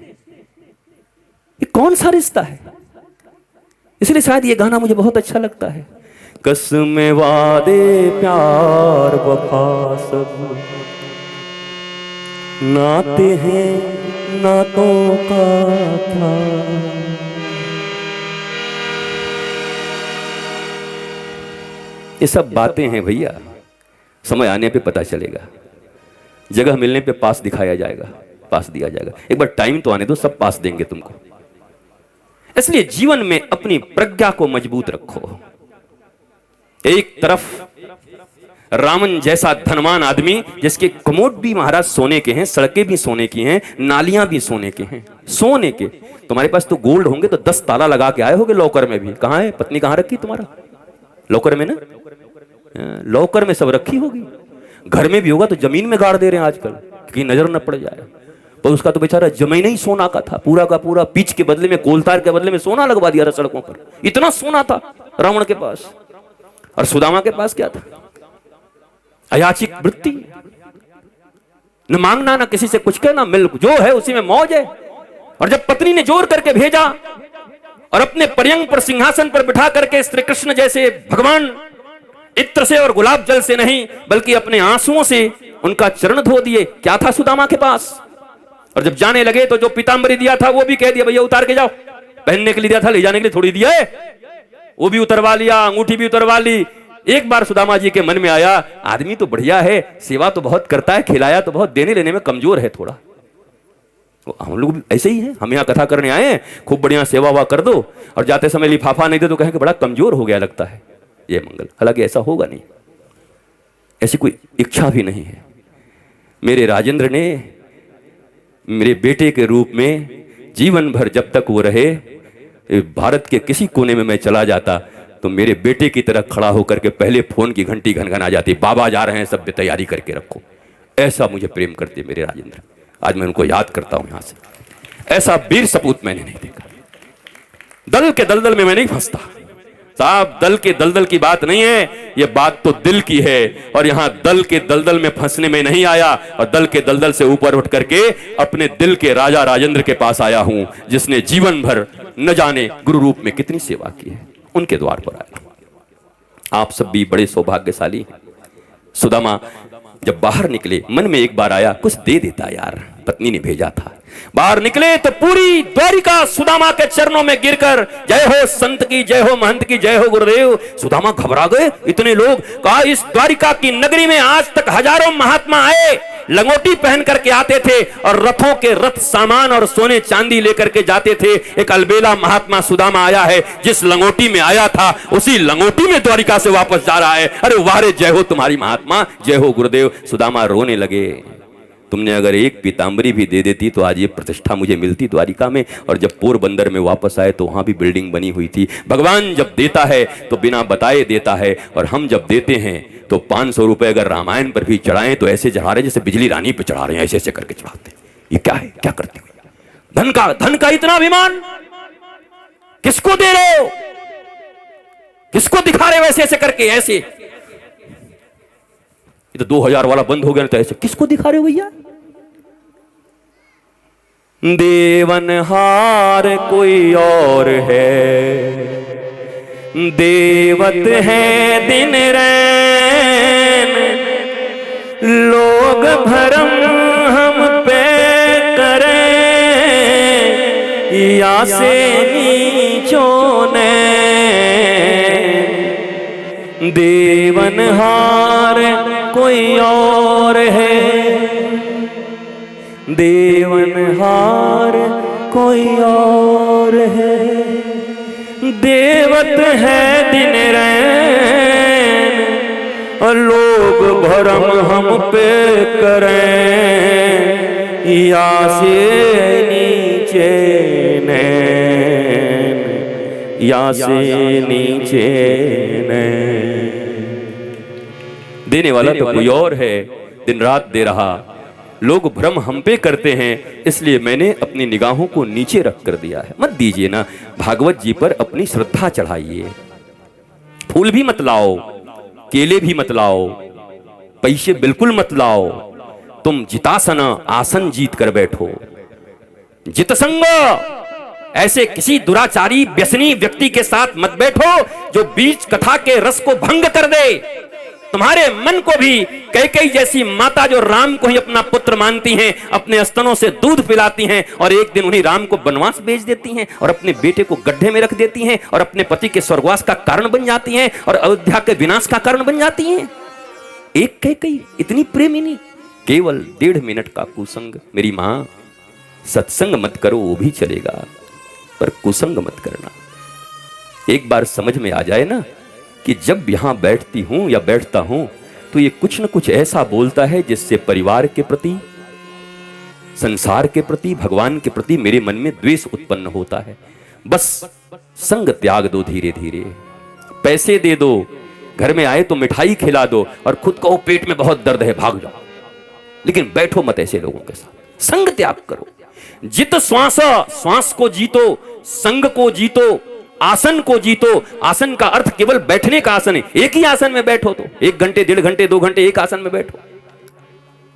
ये कौन सा रिश्ता है? इसलिए शायद ये गाना मुझे बहुत अच्छा लगता है। कसमें वादे प्यार वफा सब नाते हैं नातों का था। ये सब बातें हैं भैया, समय आने पे पता चलेगा, जगह मिलने पे पास दिखाया जाएगा, पास दिया जाएगा। एक बार टाइम तो आने दो, सब पास देंगे तुमको। इसलिए जीवन में अपनी प्रज्ञा को मजबूत रखो। एक तरफ रावण जैसा धनवान आदमी, जिसके कमोड भी महाराज सोने के हैं, सड़कें भी सोने की हैं, नालियां भी सोने के हैं, सोने के। तुम्हारे पास तो गोल्ड होंगे तो 10 ताला लगा के आए होगे लॉकर में भी। कहाँ है पत्नी, कहाँ रखी तुम्हारा? लॉकर में ना, लॉकर में सब रखी होगी। घर में भी होगा तो जमीन में गाड़ दे रहे हैं आजकल कि नजर न पड़ जाए। पर उसका तो बेचारा जमीन ही सोना का था, पूरा का पूरा। पिच के बदले में, कोलतार के बदले में सोना लगवा दिया था सड़कों पर। इतना सोना था रावण के पास। और सुदामा के पास क्या था? अयाचिक वृत्ति, न मांगना, न किसी से कुछ कहना, मिल जो है उसी में मौज है। और जब पत्नी ने जोर करके भेजा और अपने पर्यंग पर, सिंहासन पर बिठा करके श्री कृष्ण जैसे भगवान इत्र से और गुलाब जल से नहीं बल्कि अपने आंसुओं से उनका चरण धो दिए, क्या था सुदामा के पास? और जब जाने लगे तो जो पीतांबरी दिया था वो भी कह दिया भैया उतार के जाओ। पहनने के लिए दिया था, ले जाने के लिए थोड़ी दिया है, वो भी उतरवा लिया, अंगूठी भी उतरवा ली। एक बार सुदामा जी के मन में आया, आदमी तो बढ़िया है, सेवा तो बहुत करता है, खिलाया तो बहुत, देने लेने में कमजोर है थोड़ा। हम लोग भी ऐसे ही हैं, हम यहाँ कथा करने आए हैं, खूब बढ़िया सेवा वाह कर दो और जाते समय लिफाफा नहीं दे तो कहें कि बड़ा कमजोर हो गया लगता है ये मंगल। हालांकि ऐसा होगा नहीं, ऐसी कोई इच्छा भी नहीं है। मेरे राजेंद्र ने मेरे बेटे के रूप में जीवन भर जब तक वो रहे, भारत के किसी कोने में मैं चला जाता तो मेरे बेटे की तरह खड़ा होकर के पहले फोन की घंटी घनघना जाती, बाबा जा रहे हैं, सब तैयारी करके रखो। ऐसा मुझे प्रेम करते मेरे राजेंद्र। आज मैं उनको याद करता हूं यहां से। ऐसा वीर सपूत मैंने नहीं देखा। दल के दलदल में मैं नहीं फंसता साहब, दल के दलदल की बात नहीं है, ये बात तो दिल की है। और यहां दल के दलदल में फंसने में नहीं आया, और दल के दलदल से ऊपर उठ करके अपने दिल के राजा राजेंद्र के पास आया हूं, जिसने जीवन भर न जाने गुरु रूप में कितनी सेवा की है, उनके द्वार पर आया। आप सब भी बड़े सौभाग्यशाली हैं। सुदामा जब बाहर निकले, मन में एक बार आया कुछ दे देता यार, पत्नी ने भेजा था। बाहर निकले तो पूरी द्वारिका सुदामा के चरणों में गिरकर जय हो संत की, जय हो महंत की, जय हो गुरुदेव। सुदामा घबरा गए, इतने लोग। कहा इस द्वारिका की नगरी में आज तक हजारों महात्मा आए, लंगोटी पहन करके आते थे और रथों के रथ सामान और सोने चांदी लेकर के जाते थे। एक अलबेला महात्मा सुदामा आया है, जिस लंगोटी में आया था उसी लंगोटी में द्वारिका से वापस जा रहा है। अरे वाह रे, जय हो तुम्हारी महात्मा, जय हो गुरुदेव। सुदामा रोने लगे, तुमने अगर एक पीतांबरी भी दे देती तो आज ये प्रतिष्ठा मुझे मिलती द्वारिका में। और जब पोरबंदर में वापस आए तो वहां भी बिल्डिंग बनी हुई थी। भगवान जब देता है तो बिना बताए देता है, और हम जब देते हैं तो 500 रुपए अगर रामायण पर भी चढ़ाएं तो ऐसे चढ़ा रहे जैसे बिजली रानी पे चढ़ा रहे हैं, ऐसे ऐसे करके चढ़ाते हैं। ये क्या है, क्या करते हो? धन का इतना अभिमान किसको दे रहे हो, किसको दिखा रहे हो ऐसे ऐसे करके? ऐसे ये तो 2000 वाला बंद हो गया, तो ऐसे किसको दिखा रहे हो भैया? देवनहार कोई और है, देवत है दिन रैन, लोग भरम हम पे करें या से नीचों ने। देवनहार कोई और है, देवनहार कोई और है, देवत है दिन रैन, और लोग भरम हम पे करें या से नीचे नैन, या से नीचे नैन। देने वाला तो कोई और है, दिन रात दे रहा, लोग भ्रम हम पे करते हैं, इसलिए मैंने अपनी निगाहों को नीचे रख कर दिया है। मत दीजिए ना, भागवत जी पर अपनी श्रद्धा चढ़ाइए। फूल भी मत लाओ, केले भी मत लाओ, पैसे बिल्कुल मत लाओ। तुम जितासन आसन जीत कर बैठो। जितसंग, ऐसे किसी दुराचारी व्यसनी व्यक्ति के साथ मत बैठो जो बीच कथा के रस को भंग कर दे। तुम्हारे मन को भी कैकेयी जैसी माता जो राम को ही अपना पुत्र मानती हैं, अपने स्तनों से दूध पिलाती हैं, और एक दिन उन्हीं राम को वनवास भेज देती हैं, और अपने बेटे को गड्ढे में रख देती हैं, और अपने पति के स्वर्गवास का कारण बन जाती हैं, और अयोध्या के विनाश का कारण बन जाती हैं। एक कैकेयी इतनी प्रेमिनी, केवल 1.5 मिनट का कुसंग। मेरी मां, सत्संग मत करो वो भी चलेगा, पर कुसंग मत करना। एक बार समझ में आ जाए ना कि जब यहां बैठती हूं या बैठता हूं तो ये कुछ न कुछ ऐसा बोलता है जिससे परिवार के प्रति, संसार के प्रति, भगवान के प्रति मेरे मन में द्वेष उत्पन्न होता है। बस संग त्याग दो धीरे धीरे, पैसे दे दो, घर में आए तो मिठाई खिला दो, और खुद कहो पेट में बहुत दर्द है भाग जाओ, लेकिन बैठो मत ऐसे लोगों के साथ। संग त्याग करो। जित श्वास, श्वास को जीतो, संग को जीतो, आसन को जीतो। आसन का अर्थ केवल बैठने का आसन है। एक ही आसन में बैठो तो 1 घंटे, 1.5 घंटे, 2 घंटे एक आसन में बैठो।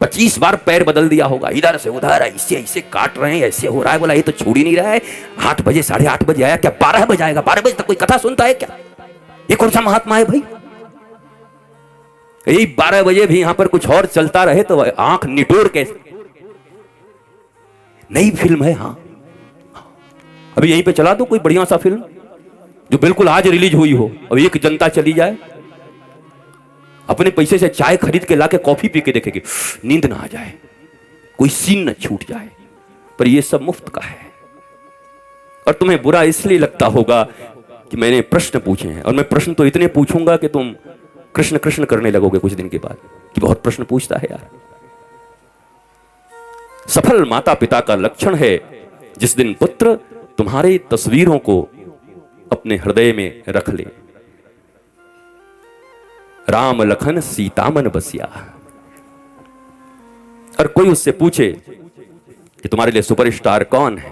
25 बार पैर बदल दिया होगा, इधर से उधर, ऐसे ऐसे काट रहे हैं, ऐसे हो रहा है। बोला ये तो छूट ही नहीं रहा है। 8 बजे, 8:30 बजे आया क्या, 12 बजे आएगा? 12 बजे तक कोई कथा सुनता है क्या? ये कौन सा महात्मा है भाई? यही 12 बजे भी यहां पर कुछ और चलता रहे तो आंख निटोर कैसे। नई फिल्म है, हाँ अभी यहीं पे चला दो कोई बढ़िया सा फिल्म जो बिल्कुल आज रिलीज हुई हो, अब एक जनता चली जाए, अपने पैसे से चाय खरीद के लाके कॉफी पी के देखेगी, नींद ना आ जाए, कोई सीन न छूट जाए। पर ये सब मुफ्त का है। और तुम्हें बुरा इसलिए लगता होगा कि मैंने प्रश्न पूछे हैं, और मैं प्रश्न तो इतने पूछूंगा कि तुम कृष्ण कृष्ण करने लगोगे कुछ दिन के बाद कि बहुत प्रश्न पूछता है यार। सफल माता पिता का लक्षण है जिस दिन पुत्र तुम्हारी तस्वीरों को अपने हृदय में रख ले। राम लखन सीता मन बसिया। और कोई उससे पूछे कि तुम्हारे लिए सुपरस्टार कौन है,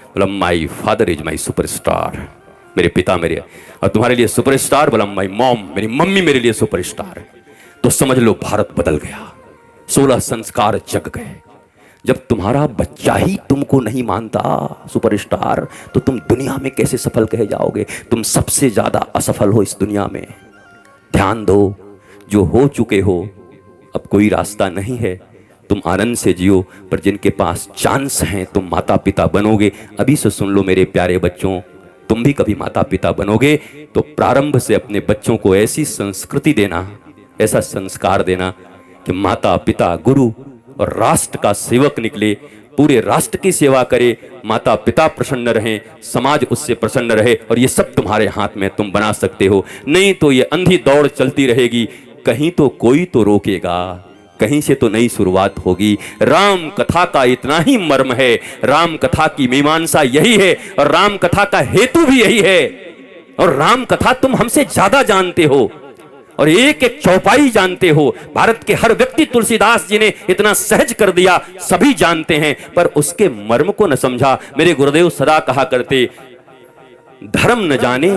बोला my father is my superstar, मेरे पिता मेरे। और तुम्हारे लिए सुपरस्टार, बोला माई मॉम, मेरी मम्मी मेरे लिए सुपरस्टार। तो समझ लो भारत बदल गया, 16 संस्कार जग गए। जब तुम्हारा बच्चा ही तुमको नहीं मानता सुपरस्टार, तो तुम दुनिया में कैसे सफल कहे जाओगे? तुम सबसे ज्यादा असफल हो इस दुनिया में। ध्यान दो, जो हो चुके हो अब कोई रास्ता नहीं है, तुम आनंद से जियो। पर जिनके पास चांस हैं तुम माता पिता बनोगे, अभी से सुन लो मेरे प्यारे बच्चों, तुम भी कभी माता पिता बनोगे तो प्रारंभ से अपने बच्चों को ऐसी संस्कृति देना, ऐसा संस्कार देना कि माता पिता गुरु और राष्ट्र का सेवक निकले, पूरे राष्ट्र की सेवा करे, माता पिता प्रसन्न रहें, समाज उससे प्रसन्न रहे। और ये सब तुम्हारे हाथ में, तुम बना सकते हो। नहीं तो ये अंधी दौड़ चलती रहेगी, कहीं तो कोई तो रोकेगा, कहीं से तो नई शुरुआत होगी। राम कथा का इतना ही मर्म है, राम कथा की मीमांसा यही है, और राम कथा का हेतु भी यही है। और राम कथा तुम हमसे ज्यादा जानते हो और एक एक चौपाई जानते हो। भारत के हर व्यक्ति तुलसीदास जी ने इतना सहज कर दिया, सभी जानते हैं, पर उसके मर्म को न समझा। मेरे गुरुदेव सदा कहा करते, धर्म न जाने,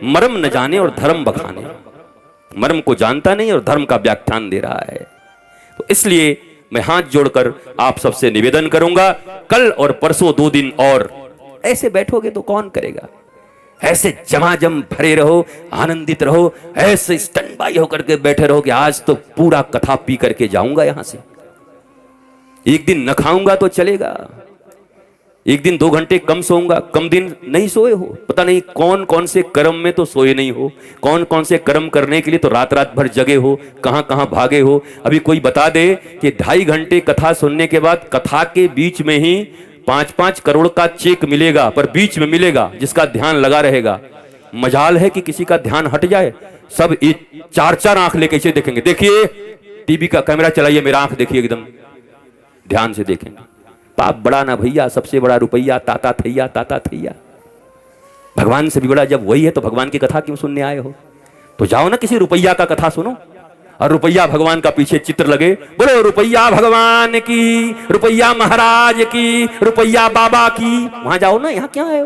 मर्म न जाने और धर्म बखाने। मर्म को जानता नहीं और धर्म का व्याख्यान दे रहा है। तो इसलिए मैं हाथ जोड़कर आप सबसे निवेदन करूंगा, कल और परसों 2 दिन और ऐसे बैठोगे तो कौन करेगा? ऐसे जमाजम भरे रहो, आनंदित रहो, ऐसे स्टैंड बाई होकर के बैठे रहो कि आज तो पूरा कथा पी करके जाऊंगा यहां से। एक दिन न खाऊंगा तो चलेगा, एक दिन 2 घंटे कम सोऊंगा, कम दिन नहीं सोए हो, पता नहीं कौन कौन से कर्म में तो सोए नहीं हो, कौन कौन से कर्म करने के लिए तो रात रात भर जगे हो, कहां कहां भागे हो। अभी कोई बता दे कि 2.5 घंटे कथा सुनने के बाद कथा के बीच में ही 5-5 करोड़ का चेक मिलेगा, पर बीच में मिलेगा जिसका ध्यान लगा रहेगा। मजाल है कि किसी का ध्यान हट जाए, सब 4-4 आंख लेके इसे देखेंगे। देखिए टीवी का कैमरा चलाइए, मेरा आंख देखिए, एकदम ध्यान से देखेंगे। पाप बड़ा ना भैया, सबसे बड़ा रुपया, ताता थैया, ताता थैया। भगवान से भी बड़ा जब वही है तो भगवान की कथा क्यों सुनने आए हो? तो जाओ ना किसी रुपया का कथा सुनो, और रुपया भगवान का पीछे चित्र लगे, बोलो रुपया भगवान की, रुपया महाराज की, रुपया बाबा की, वहां जाओ ना, यहां क्या है?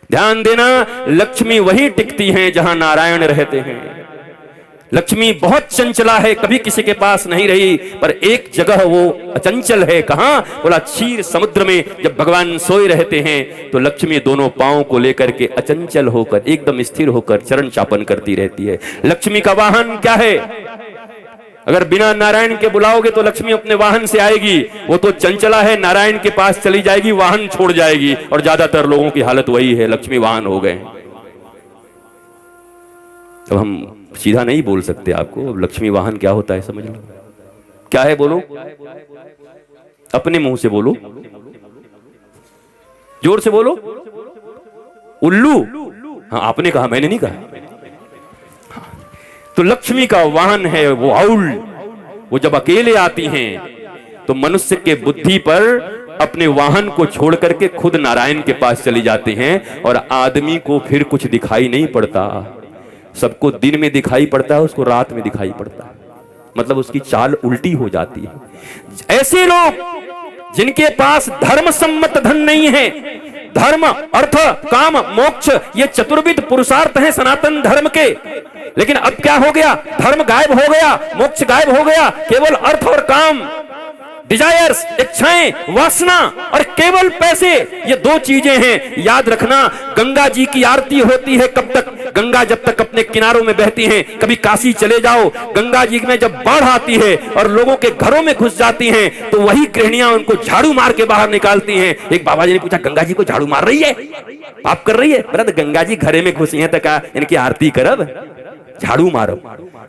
ध्यान देना, लक्ष्मी वही टिकती हैं जहां नारायण रहते हैं। लक्ष्मी बहुत चंचला है, कभी किसी के पास नहीं रही, पर एक जगह वो अचंचल है। कहां? बोला क्षीर समुद्र में। जब भगवान सोए रहते हैं तो लक्ष्मी दोनों पांवों को लेकर के अचंचल होकर, एकदम स्थिर होकर चरण चापन करती रहती है। लक्ष्मी का वाहन क्या है? अगर बिना नारायण के बुलाओगे तो लक्ष्मी अपने वाहन से आएगी, वो तो चंचला है, नारायण के पास चली जाएगी, वाहन छोड़ जाएगी। और ज्यादातर लोगों की हालत वही है, लक्ष्मी वाहन हो गए। तो हम सीधा नहीं बोल सकते आपको, अब लक्ष्मी वाहन क्या होता है समझ लो। क्या है बोलो, अपने मुंह से बोलो, जोर से बोलो। उल्लू? हाँ आपने कहा, मैंने नहीं कहा। तो लक्ष्मी का वाहन है वो आउल। वो जब अकेले आती हैं तो मनुष्य के बुद्धि पर अपने वाहन को छोड़ करके खुद नारायण के पास चली जाते हैं, और आदमी को फिर कुछ दिखाई नहीं पड़ता। सबको दिन में दिखाई पड़ता है, उसको रात में दिखाई पड़ता है, मतलब उसकी चाल उल्टी हो जाती है। ऐसे लोग जिनके पास धर्म सम्मत धन नहीं है, धर्म अर्थ काम मोक्ष ये चतुर्विध पुरुषार्थ हैं सनातन धर्म के, लेकिन अब क्या हो गया? धर्म गायब हो गया, मोक्ष गायब हो गया, केवल अर्थ और काम, डिजायर्स, इच्छाएं, वासना और केवल पैसे, ये 2 चीजें हैं। याद रखना, गंगा जी की आरती होती है कब तक? गंगा जब तक अपने किनारों में बहती हैं। कभी काशी चले जाओ, गंगा जी में जब बाढ़ आती है और लोगों के घरों में घुस जाती हैं, तो वही गृहणियां उनको झाड़ू मार के बाहर निकालती हैं। एक बाबा जी ने पूछा, गंगा जी को झाड़ू मार रही है, पाप कर रही है? बोला तो गंगा जी घरे में घुसी हैं तो क्या इनकी आरती करब? झाड़ू मारो।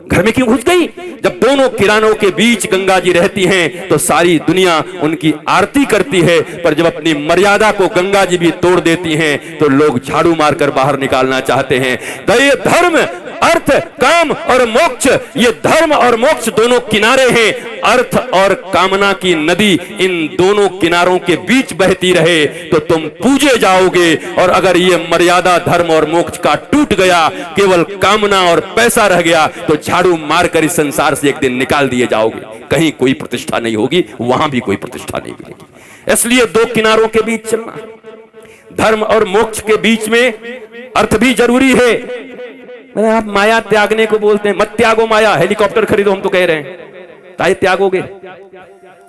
घर में क्यों घुस गई? जब दोनों किरानों के बीच गंगा जी रहती हैं तो सारी दुनिया उनकी आरती करती है, पर जब अपनी मर्यादा को गंगा जी भी तोड़ देती हैं तो लोग झाड़ू मारकर बाहर निकालना चाहते हैं। तो ये धर्म, अर्थ, काम और मोक्ष, ये धर्म और मोक्ष दोनों किनारे हैं। अर्थ और कामना की नदी इन दोनों किनारों के बीच बहती रहे तो तुम पूजे जाओगे, और अगर ये मर्यादा धर्म और मोक्ष का टूट गया, केवल कामना और पैसा रह गया, तो झाड़ू मारकर इस संसार से एक दिन निकाल दिए जाओगे। कहीं कोई प्रतिष्ठा नहीं होगी, वहां भी कोई प्रतिष्ठा नहीं मिलेगी। इसलिए दो किनारों के बीच चलना, धर्म और मोक्ष के बीच में अर्थ भी जरूरी है। आप माया त्यागने को बोलते हैं, मत त्यागो माया, हेलीकॉप्टर खरीदो, हम तो कह रहे हैं, ताए त्यागोगे?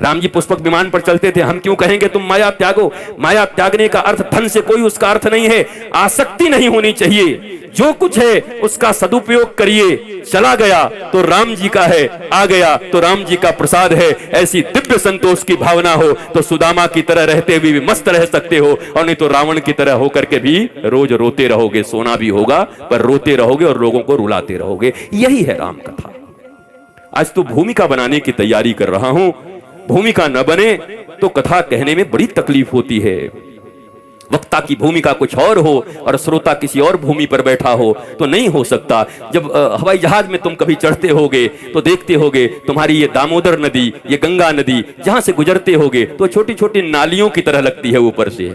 राम जी पुष्पक विमान पर चलते थे, हम क्यों कहेंगे तुम माया त्यागो? माया त्यागने का अर्थ धन से कोई उसका अर्थ नहीं है, आसक्ति नहीं होनी चाहिए। जो कुछ है उसका सदुपयोग करिए, चला गया तो राम जी का है, आ गया तो राम जी का प्रसाद है। ऐसी दिव्य संतोष की भावना हो तो सुदामा की तरह रहते हुए भी मस्त रह सकते हो, और नहीं तो रावण की तरह होकर के भी रोज रोते रहोगे। सोना भी होगा पर रोते रहोगे और लोगों को रुलाते रहोगे। यही है राम कथा। आज तो भूमिका बनाने की तैयारी कर रहा हूं। भूमिका न बने तो कथा कहने में बड़ी तकलीफ होती है। वक्ता की भूमिका कुछ और हो और श्रोता किसी और भूमि पर बैठा हो तो नहीं हो सकता। जब हवाई जहाज में तुम कभी चढ़ते होगे तो देखते होगे तुम्हारी ये दामोदर नदी, ये गंगा नदी जहां से गुजरते होगे तो छोटी छोटी नालियों की तरह लगती है ऊपर से,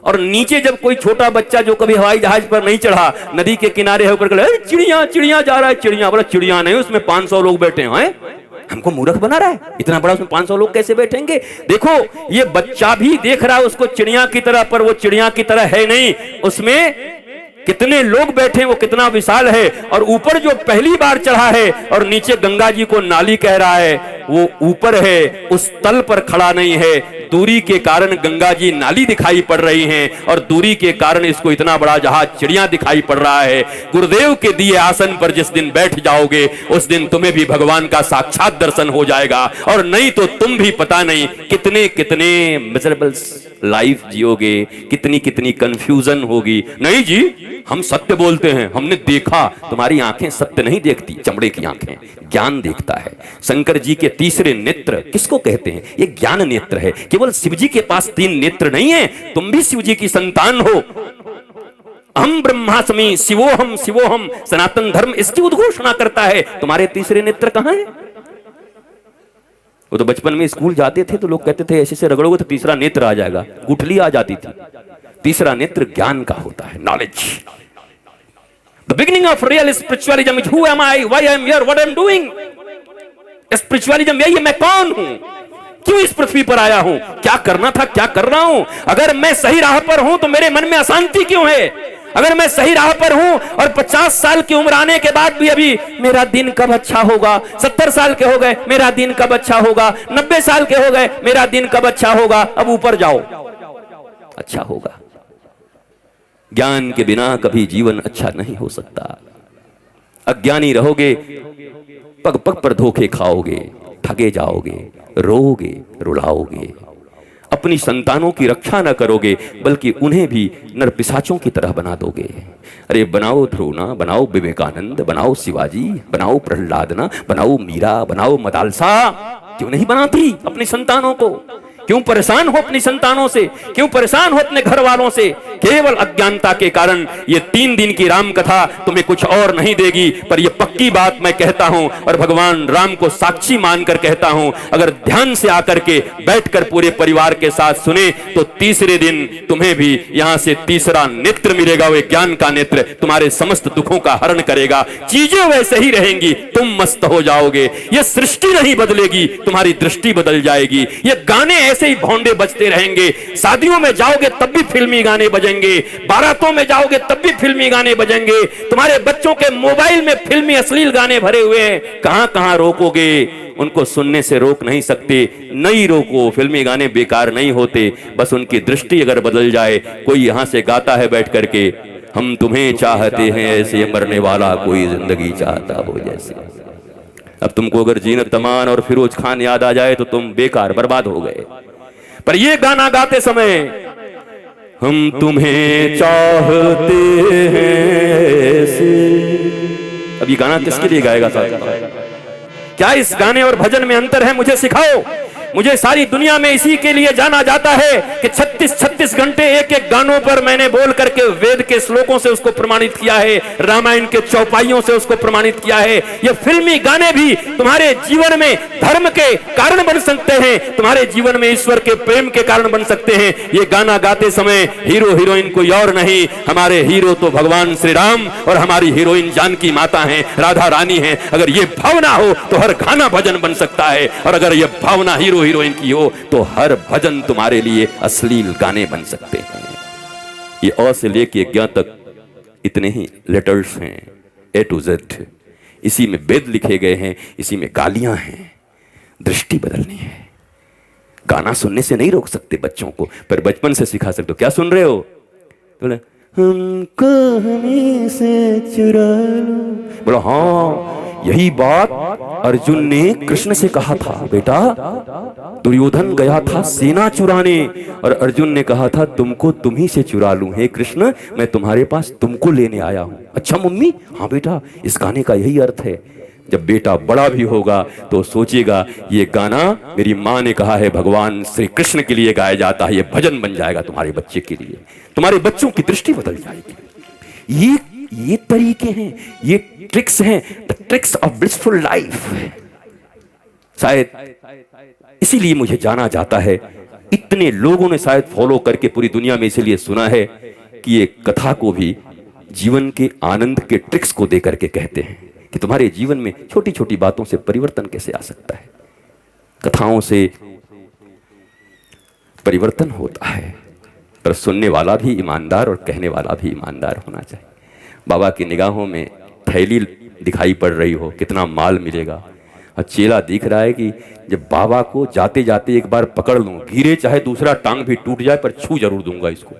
और नीचे जब कोई छोटा बच्चा जो कभी हवाई जहाज पर नहीं चढ़ा, नदी के किनारे होकर चिड़िया चिड़िया जा रहा है, चिड़िया, बोला चिड़िया नहीं, उसमें 500 लोग बैठे हैं, हमको मूर्ख बना रहा है, इतना बड़ा उसमें 500 लोग कैसे बैठेंगे? देखो ये बच्चा भी देख रहा है उसको चिड़िया की तरह, पर वो चिड़िया की तरह है नहीं, उसमें कितने लोग बैठे, वो कितना विशाल है। और ऊपर जो पहली बार चढ़ा है और नीचे गंगा जी को नाली कह रहा है, वो ऊपर है, उस तल पर खड़ा नहीं है। दूरी के कारण गंगा जी नाली दिखाई पड़ रही हैं, और दूरी के कारण इसको इतना बड़ा जहाज चिड़िया दिखाई पड़ रहा है। गुरुदेव के दिए आसन पर जिस दिन बैठ जाओगे उस दिन तुम्हें भी भगवान का साक्षात दर्शन हो जाएगा, और नहीं तो तुम भी पता नहीं कितने कितने मिजरेबल लाइफ जियोगे, कितनी कितनी कंफ्यूजन होगी। नहीं जी, हम सत्य बोलते हैं, हमने देखा। तुम्हारी आंखें सत्य नहीं देखती, चमड़े की आंखें, ज्ञान देखता है। शंकर जी के तीसरे नेत्र किसको कहते हैं? ये ज्ञान नेत्र है। केवल शिव जी के पास 3 नेत्र नहीं है, तुम भी शिव जी की संतान हो। हम ब्रह्मास्मि शिवोहम शिवोहम, सनातन धर्म इसकी उद्घोषणा करता है। तुम्हारे तीसरे नेत्र कहां है? वो तो बचपन में स्कूल जाते थे तो लोग कहते थे ऐसे से रगड़ोगे तो तीसरा नेत्र आ जाएगा, गुठली आ जाती थी। तीसरा नेत्र ज्ञान का होता है, knowledge. The beginning of real spiritualism is who am I, why I am here, what I am doing। Spiritualism यही है, मैं कौन हूं, क्यों इस पृथ्वी पर आया हूं, क्या करना था, क्या कर रहा हूं। अगर मैं सही राह पर हूं तो मेरे मन में अशांति क्यों है? अगर मैं सही राह पर हूं और 50 साल की उम्र आने के बाद भी अभी मेरा दिन कब अच्छा होगा, 70 साल के हो गए मेरा दिन कब अच्छा होगा, 90 साल के हो गए मेरा दिन कब अच्छा होगा, अब ऊपर जाओ अच्छा होगा। ज्ञान के बिना कभी जीवन अच्छा नहीं हो सकता। अज्ञानी रहोगे, पग पग पर धोखे खाओगे, ठगे जाओगे, रोओगे, रुलाओगे, अपनी संतानों की रक्षा न करोगे बल्कि उन्हें भी नरपिशाचों की तरह बना दोगे। अरे बनाओ ध्रुवना, बनाओ विवेकानंद, बनाओ शिवाजी, बनाओ प्रहलाद, बनाओ मीरा, बनाओ मदालसा, क्यों नहीं बनाती अपनी संतानों को? क्यों परेशान हो अपनी संतानों से, क्यों परेशान हो अपने घर वालों से? केवल अज्ञानता के कारण ये 3 दिन की राम कथा तुम्हें कुछ और नहीं देगी। पर ये पक्की बात मैं कहता हूं और भगवान राम को साक्षी मानकर कहता हूं, अगर ध्यान से आकर के बैठकर पूरे परिवार के साथ सुने तो तीसरे दिन तुम्हें भी यहां से तीसरा नेत्र मिलेगा। वे ज्ञान का नेत्र तुम्हारे समस्त दुखों का हरण करेगा। चीजें वैसे ही रहेंगी, तुम मस्त हो जाओगे। ये सृष्टि नहीं बदलेगी, तुम्हारी दृष्टि बदल जाएगी। ये गाने ऐसे ही भौंडे बजते रहेंगे। शादियों में जाओगे तब भी फिल्मी गाने बजेंगे, बारातों में जाओगे तब भी फिल्मी गाने बजेंगे। तुम्हारे बच्चों के मोबाइल में फिल्मी अश्लील गाने भरे हुए हैं, कहां कहां रोकोगे? उनको सुनने से रोक नहीं सकते, नहीं रोको। फिल्मी गाने बेकार नहीं होते, बस उनकी दृष्टि अगर बदल जाए। कोई यहां से गाता है बैठ करके, हम तुम्हें चाहते हैं ऐसे, मरने वाला कोई जिंदगी चाहता हो जैसे। अब तुमको अगर जीनत तमान और फिरोज खान याद आ जाए तो तुम बेकार बर्बाद हो गए। पर ये गाना गाते समय, हम तुम्हें चाहते हैं ऐसे, अब ये गाना किसके लिए गाएगा साहब? क्या इस गाने और भजन में अंतर है? मुझे सिखाओ। मुझे सारी दुनिया में इसी के लिए जाना जाता है कि 36-36 घंटे एक एक गानों पर मैंने बोल करके वेद के श्लोकों से उसको प्रमाणित किया है, रामायण के चौपाइयों से उसको प्रमाणित किया है। ये फिल्मी गाने भी तुम्हारे जीवन में धर्म के कारण बन सकते हैं, तुम्हारे जीवन में ईश्वर के प्रेम के कारण बन सकते हैं। ये गाना गाते समय हीरो हीरोइन कोई और नहीं, हमारे हीरो तो भगवान श्री राम और हमारी हीरोइन जानकी माता हैं, राधा रानी हैं। अगर ये भावना हो तो हर गाना भजन बन सकता है, और अगर ये भावना हीरो हीरोइन की हो तो हर भजन तुम्हारे लिए अश्लील गाने बन सकते हैं। ये अ से लेके ज्ञ तक इतने ही लेटर्स हैं, ए टू जेड। इसी में वेद लिखे गए हैं, इसी में गालियां हैं। दृष्टि बदलनी है। गाना सुनने से नहीं रोक सकते बच्चों को, पर बचपन से सिखा सकते हो। क्या सुन रहे हो? बोले हमको हमें से चुरा लो। बोलो हाँ, यही बात अर्जुन ने कृष्ण से कहा था। बेटा, दुर्योधन गया था सेना चुराने और अर्जुन ने कहा था तुमको तुम ही से चुरा लूं। हे कृष्ण, मैं तुम्हारे पास तुमको लेने आया हूं। अच्छा मम्मी? हाँ बेटा, इस गाने का यही अर्थ है। जब बेटा बड़ा भी होगा तो सोचेगा ये गाना मेरी माँ ने कहा है, भगवान श्री कृष्ण के लिए गाया जाता है, ये भजन बन जाएगा तुम्हारे बच्चे के लिए। तुम्हारे बच्चों की दृष्टि बदल जाएगी। ये तरीके हैं, ये ट्रिक्स हैं, the tricks of blissful life. शायद इसीलिए मुझे जाना जाता है, इतने लोगों ने शायद फॉलो करके पूरी दुनिया में इसीलिए सुना है कि ये कथा को भी जीवन के आनंद के ट्रिक्स को दे करके कहते हैं कि तुम्हारे जीवन में छोटी छोटी बातों से परिवर्तन कैसे आ सकता है। कथाओं से परिवर्तन होता है, पर सुनने वाला भी ईमानदार और कहने वाला भी ईमानदार होना चाहिए। बाबा की निगाहों में थैली दिखाई पड़ रही हो, कितना माल मिलेगा, और चेला दिख रहा है कि जब बाबा को जाते जाते एक बार पकड़ लूं, गिरे चाहे दूसरा टांग भी टूट जाए पर छू जरूर दूंगा इसको।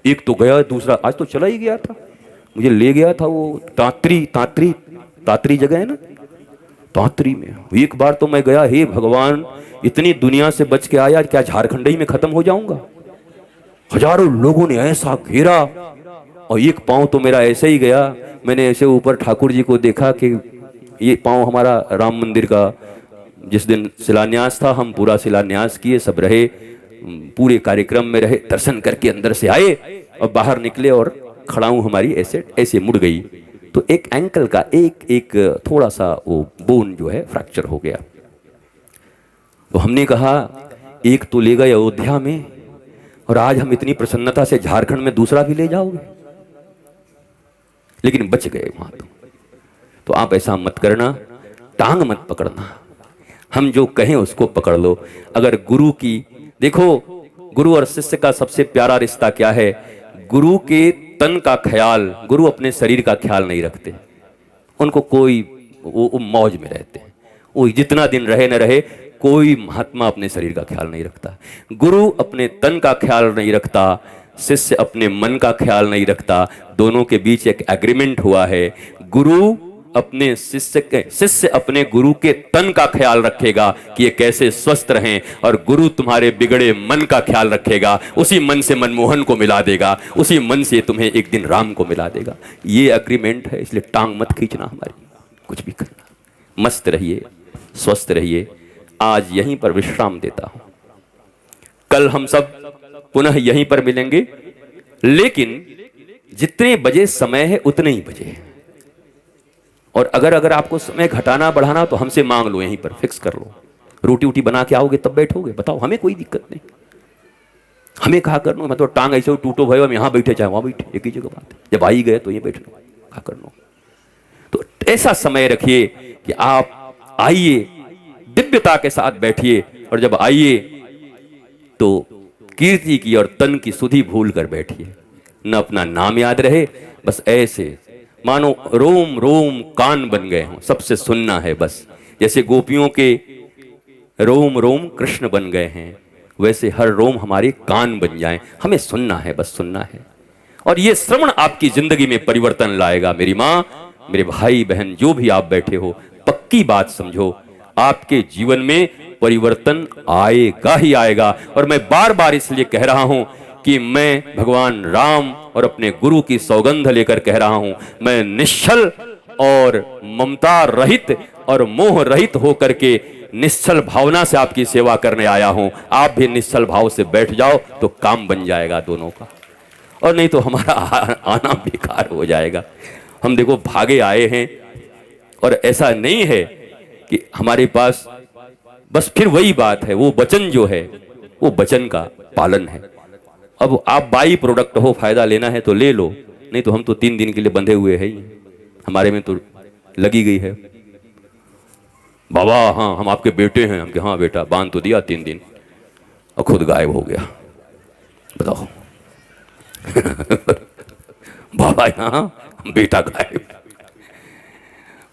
एक तो गया, दूसरा आज तो चला ही गया था, मुझे ले गया था वो तात्री जगह है ना, तात्री में। एक बार तो मैं गया, हे भगवान, इतनी दुनिया से बच के आया, क्या झारखंड ही में खत्म हो जाऊंगा? हजारों लोगों ने ऐसा घेरा और एक पांव तो मेरा ऐसे ही गया। मैंने ऐसे ऊपर ठाकुर जी को देखा कि ये पांव हमारा राम मंदिर का, जिस दिन शिलान्यास था हम पूरा शिलान्यास किए, सब रहे, पूरे कार्यक्रम में रहे, दर्शन करके अंदर से आए और बाहर निकले और खड़ाऊं हमारी ऐसे मुड़ गई। तो एक एंकल का एक थोड़ा सा वो बोन जो है फ्रैक्चर हो गया। तो हमने कहा एक तो ले गए अयोध्या में, और आज हम इतनी प्रसन्नता से झारखंड में दूसरा भी ले जाओगे, लेकिन बच गए वहां। तो आप ऐसा मत करना, टांग मत पकड़ना, हम जो कहें उसको पकड़ लो। अगर गुरु की, देखो गुरु और शिष्य का सबसे प्यारा रिश्ता क्या है? गुरु के तन का ख्याल, गुरु अपने शरीर का ख्याल नहीं रखते, उनको कोई वो मौज में रहते हैं, वो जितना दिन रहे न रहे, कोई महात्मा अपने शरीर का ख्याल नहीं रखता। गुरु अपने तन का ख्याल नहीं रखता, शिष्य अपने मन का ख्याल नहीं रखता। दोनों के बीच एक एग्रीमेंट हुआ है, गुरु अपने शिष्य अपने गुरु के तन का ख्याल रखेगा कि ये कैसे स्वस्थ रहें, और गुरु तुम्हारे बिगड़े मन का ख्याल रखेगा, उसी मन से मनमोहन को मिला देगा, उसी मन से तुम्हें एक दिन राम को मिला देगा। ये एग्रीमेंट है, इसलिए टांग मत खींचना हमारी, कुछ भी करना। मस्त रहिए, स्वस्थ रहिए। आज यहीं पर विश्राम देता हूं, कल हम सब पुनः यहीं पर मिलेंगे, लेकिन जितने बजे समय है उतने ही बजे। और अगर आपको समय घटाना बढ़ाना तो हमसे मांग लो, यहीं पर फिक्स कर लो। रोटी वोटी बना के आओगे तब बैठोगे, बताओ, हमें कोई दिक्कत नहीं। हमें कहा कर लो, मैं तो टांग ऐसे टूटो भाई, हम यहाँ बैठे चाहे वहां बैठे, एक ही जगह बात है। जब आई गए तो ये बैठ लो, कहा कर लो। तो ऐसा समय रखिए कि आप आइए, दिव्यता के साथ बैठिए, और जब आइए तो कीर्ति की और तन की सुधि भूल कर बैठिए। न अपना नाम याद रहे, बस ऐसे मानो रोम रोम कान बन गए हों, सबसे सुनना है बस। जैसे गोपियों के रोम रोम कृष्ण बन गए हैं, वैसे हर रोम हमारे कान बन जाएं, हमें सुनना है, बस सुनना है। और ये श्रवण आपकी जिंदगी में परिवर्तन लाएगा। मेरी माँ, मेरे भाई बहन, जो भी आप बैठे हो, पक्की बात समझो, आपके जीवन में परिवर्तन आएगा ही आएगा। और मैं बार बार इसलिए कह रहा हूं कि मैं भगवान राम और अपने गुरु की सौगंध लेकर कह रहा हूं, मैं निश्चल और ममता रहित और मोह रहित होकर के निश्चल भावना से आपकी सेवा करने आया हूं। आप भी निश्चल भाव से बैठ जाओ तो काम बन जाएगा दोनों का, और नहीं तो हमारा आना बेकार हो जाएगा। हम देखो भागे आए हैं, और ऐसा नहीं है कि हमारे पास बस फिर वही बात है, वो वचन जो है वो वचन का पालन है। अब आप बाई प्रोडक्ट हो, फायदा लेना है तो ले लो, नहीं तो हम तो 3 दिन के लिए बंधे हुए हैं ही, हमारे में तो लगी गई है। बाबा हाँ हम आपके बेटे हैं, हमके हाँ बेटा, बांध तो दिया 3 दिन और खुद गायब हो गया, बताओ। बाबा यहाँ बेटा गायब।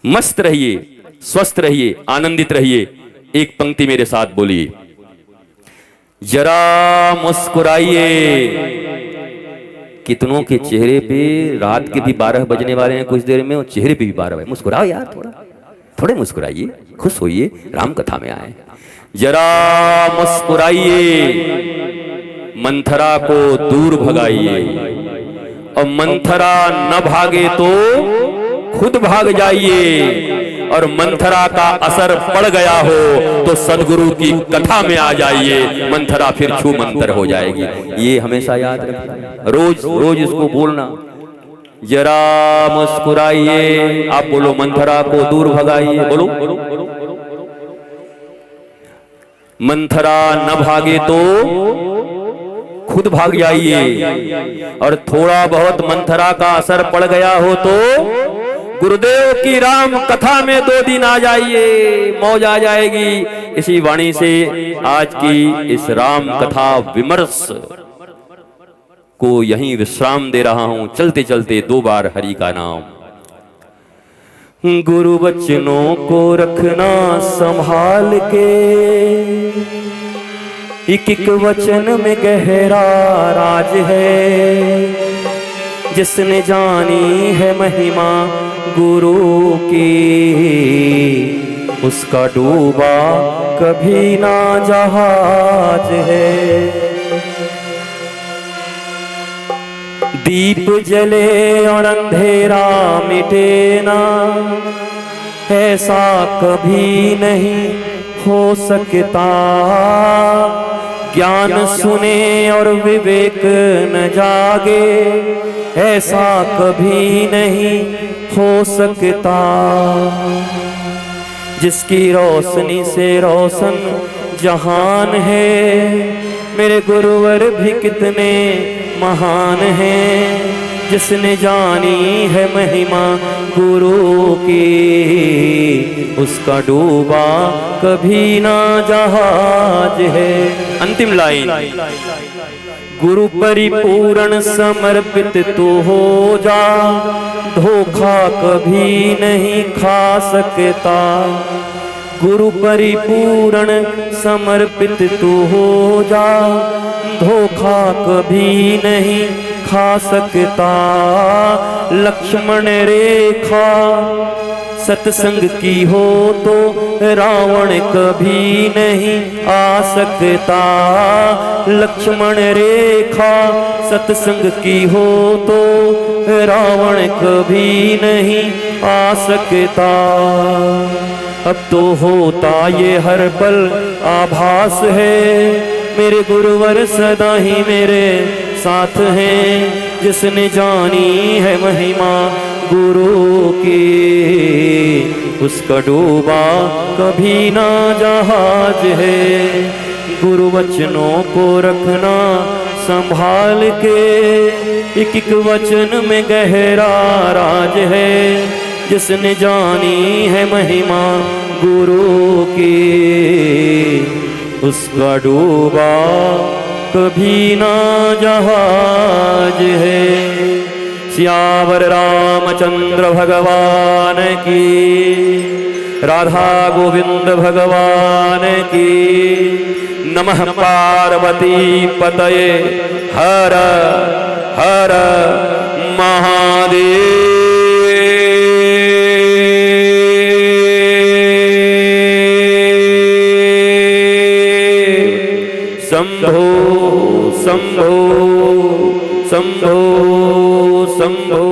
मस्त रहिए, स्वस्थ रहिए, आनंदित रहिए। एक पंक्ति मेरे साथ बोलिए, जरा मुस्कुराइए। कितनों के चेहरे पे रात के भी 12 बजने वाले हैं कुछ देर में, और चेहरे पे भी 12 बजे। मुस्कुराओ यार, थोड़े मुस्कुराइए, खुश होइए, राम कथा में आए। जरा मुस्कुराइए, मंथरा को दूर भगाइए, और मंथरा न भागे तो खुद भाग जाइए, और मंथरा का असर पड़ गया हो तो सदगुरु की कथा में आ जाइए, मंथरा फिर छू मंतर हो जाएगी। ये हमेशा याद रखिए, रोज रोज इसको बोलना। जरा मुस्कुराइए, आप बोलो मंथरा को दूर भगाइए, बोलो। मंथरा न भागे तो खुद भाग जाइए, और थोड़ा बहुत मंथरा का असर पड़ गया हो तो गुरुदेव की राम कथा में 2 दिन आ जाइए, मौज आ जाएगी। इसी वाणी से आज की इस राम कथा विमर्श को यहीं विश्राम दे रहा हूं। चलते चलते 2 बार हरि का नाम। गुरु बचनों को रखना संभाल के, एक एक वचन में गहरा राज है। जिसने जानी है महिमा गुरु की, उसका डूबा कभी ना जहाज है। दीप जले और अंधेरा मिटे ना, ऐसा कभी नहीं हो सकता। ज्ञान सुने और विवेक न जागे, ऐसा कभी नहीं हो सकता। जिसकी रोशनी से रोशन जहान है, मेरे गुरुवर भी कितने महान हैं। जिसने जानी है महिमा गुरु की, उसका डूबा कभी ना जहाज है। अंतिम लाइन, गुरु परिपूर्ण समर्पित तू हो जा, धोखा कभी नहीं खा सकता। गुरु परिपूर्ण समर्पित तू हो जा, धोखा कभी नहीं खा सकता। लक्ष्मण रेखा सत्संग की हो तो रावण कभी नहीं आ सकता। लक्ष्मण रेखा सत्संग की हो तो रावण कभी नहीं आ सकता। अब तो होता ये हर पल आभास है, मेरे गुरुवर सदा ही मेरे साथ हैं। जिसने जानी है महिमा गुरु की, उसका डूबा कभी ना जहाज है। गुरु वचनों को रखना संभाल के, एक एक वचन में गहरा राज है। जिसने जानी है महिमा गुरु की, उसका डूबा कभी ना जहाज है। सियावर रामचंद्र भगवान की, राधा गोविंद भगवान की। नमः पार्वती पतये हर हर महादेव। शंभो शंभो शंभो शंभो।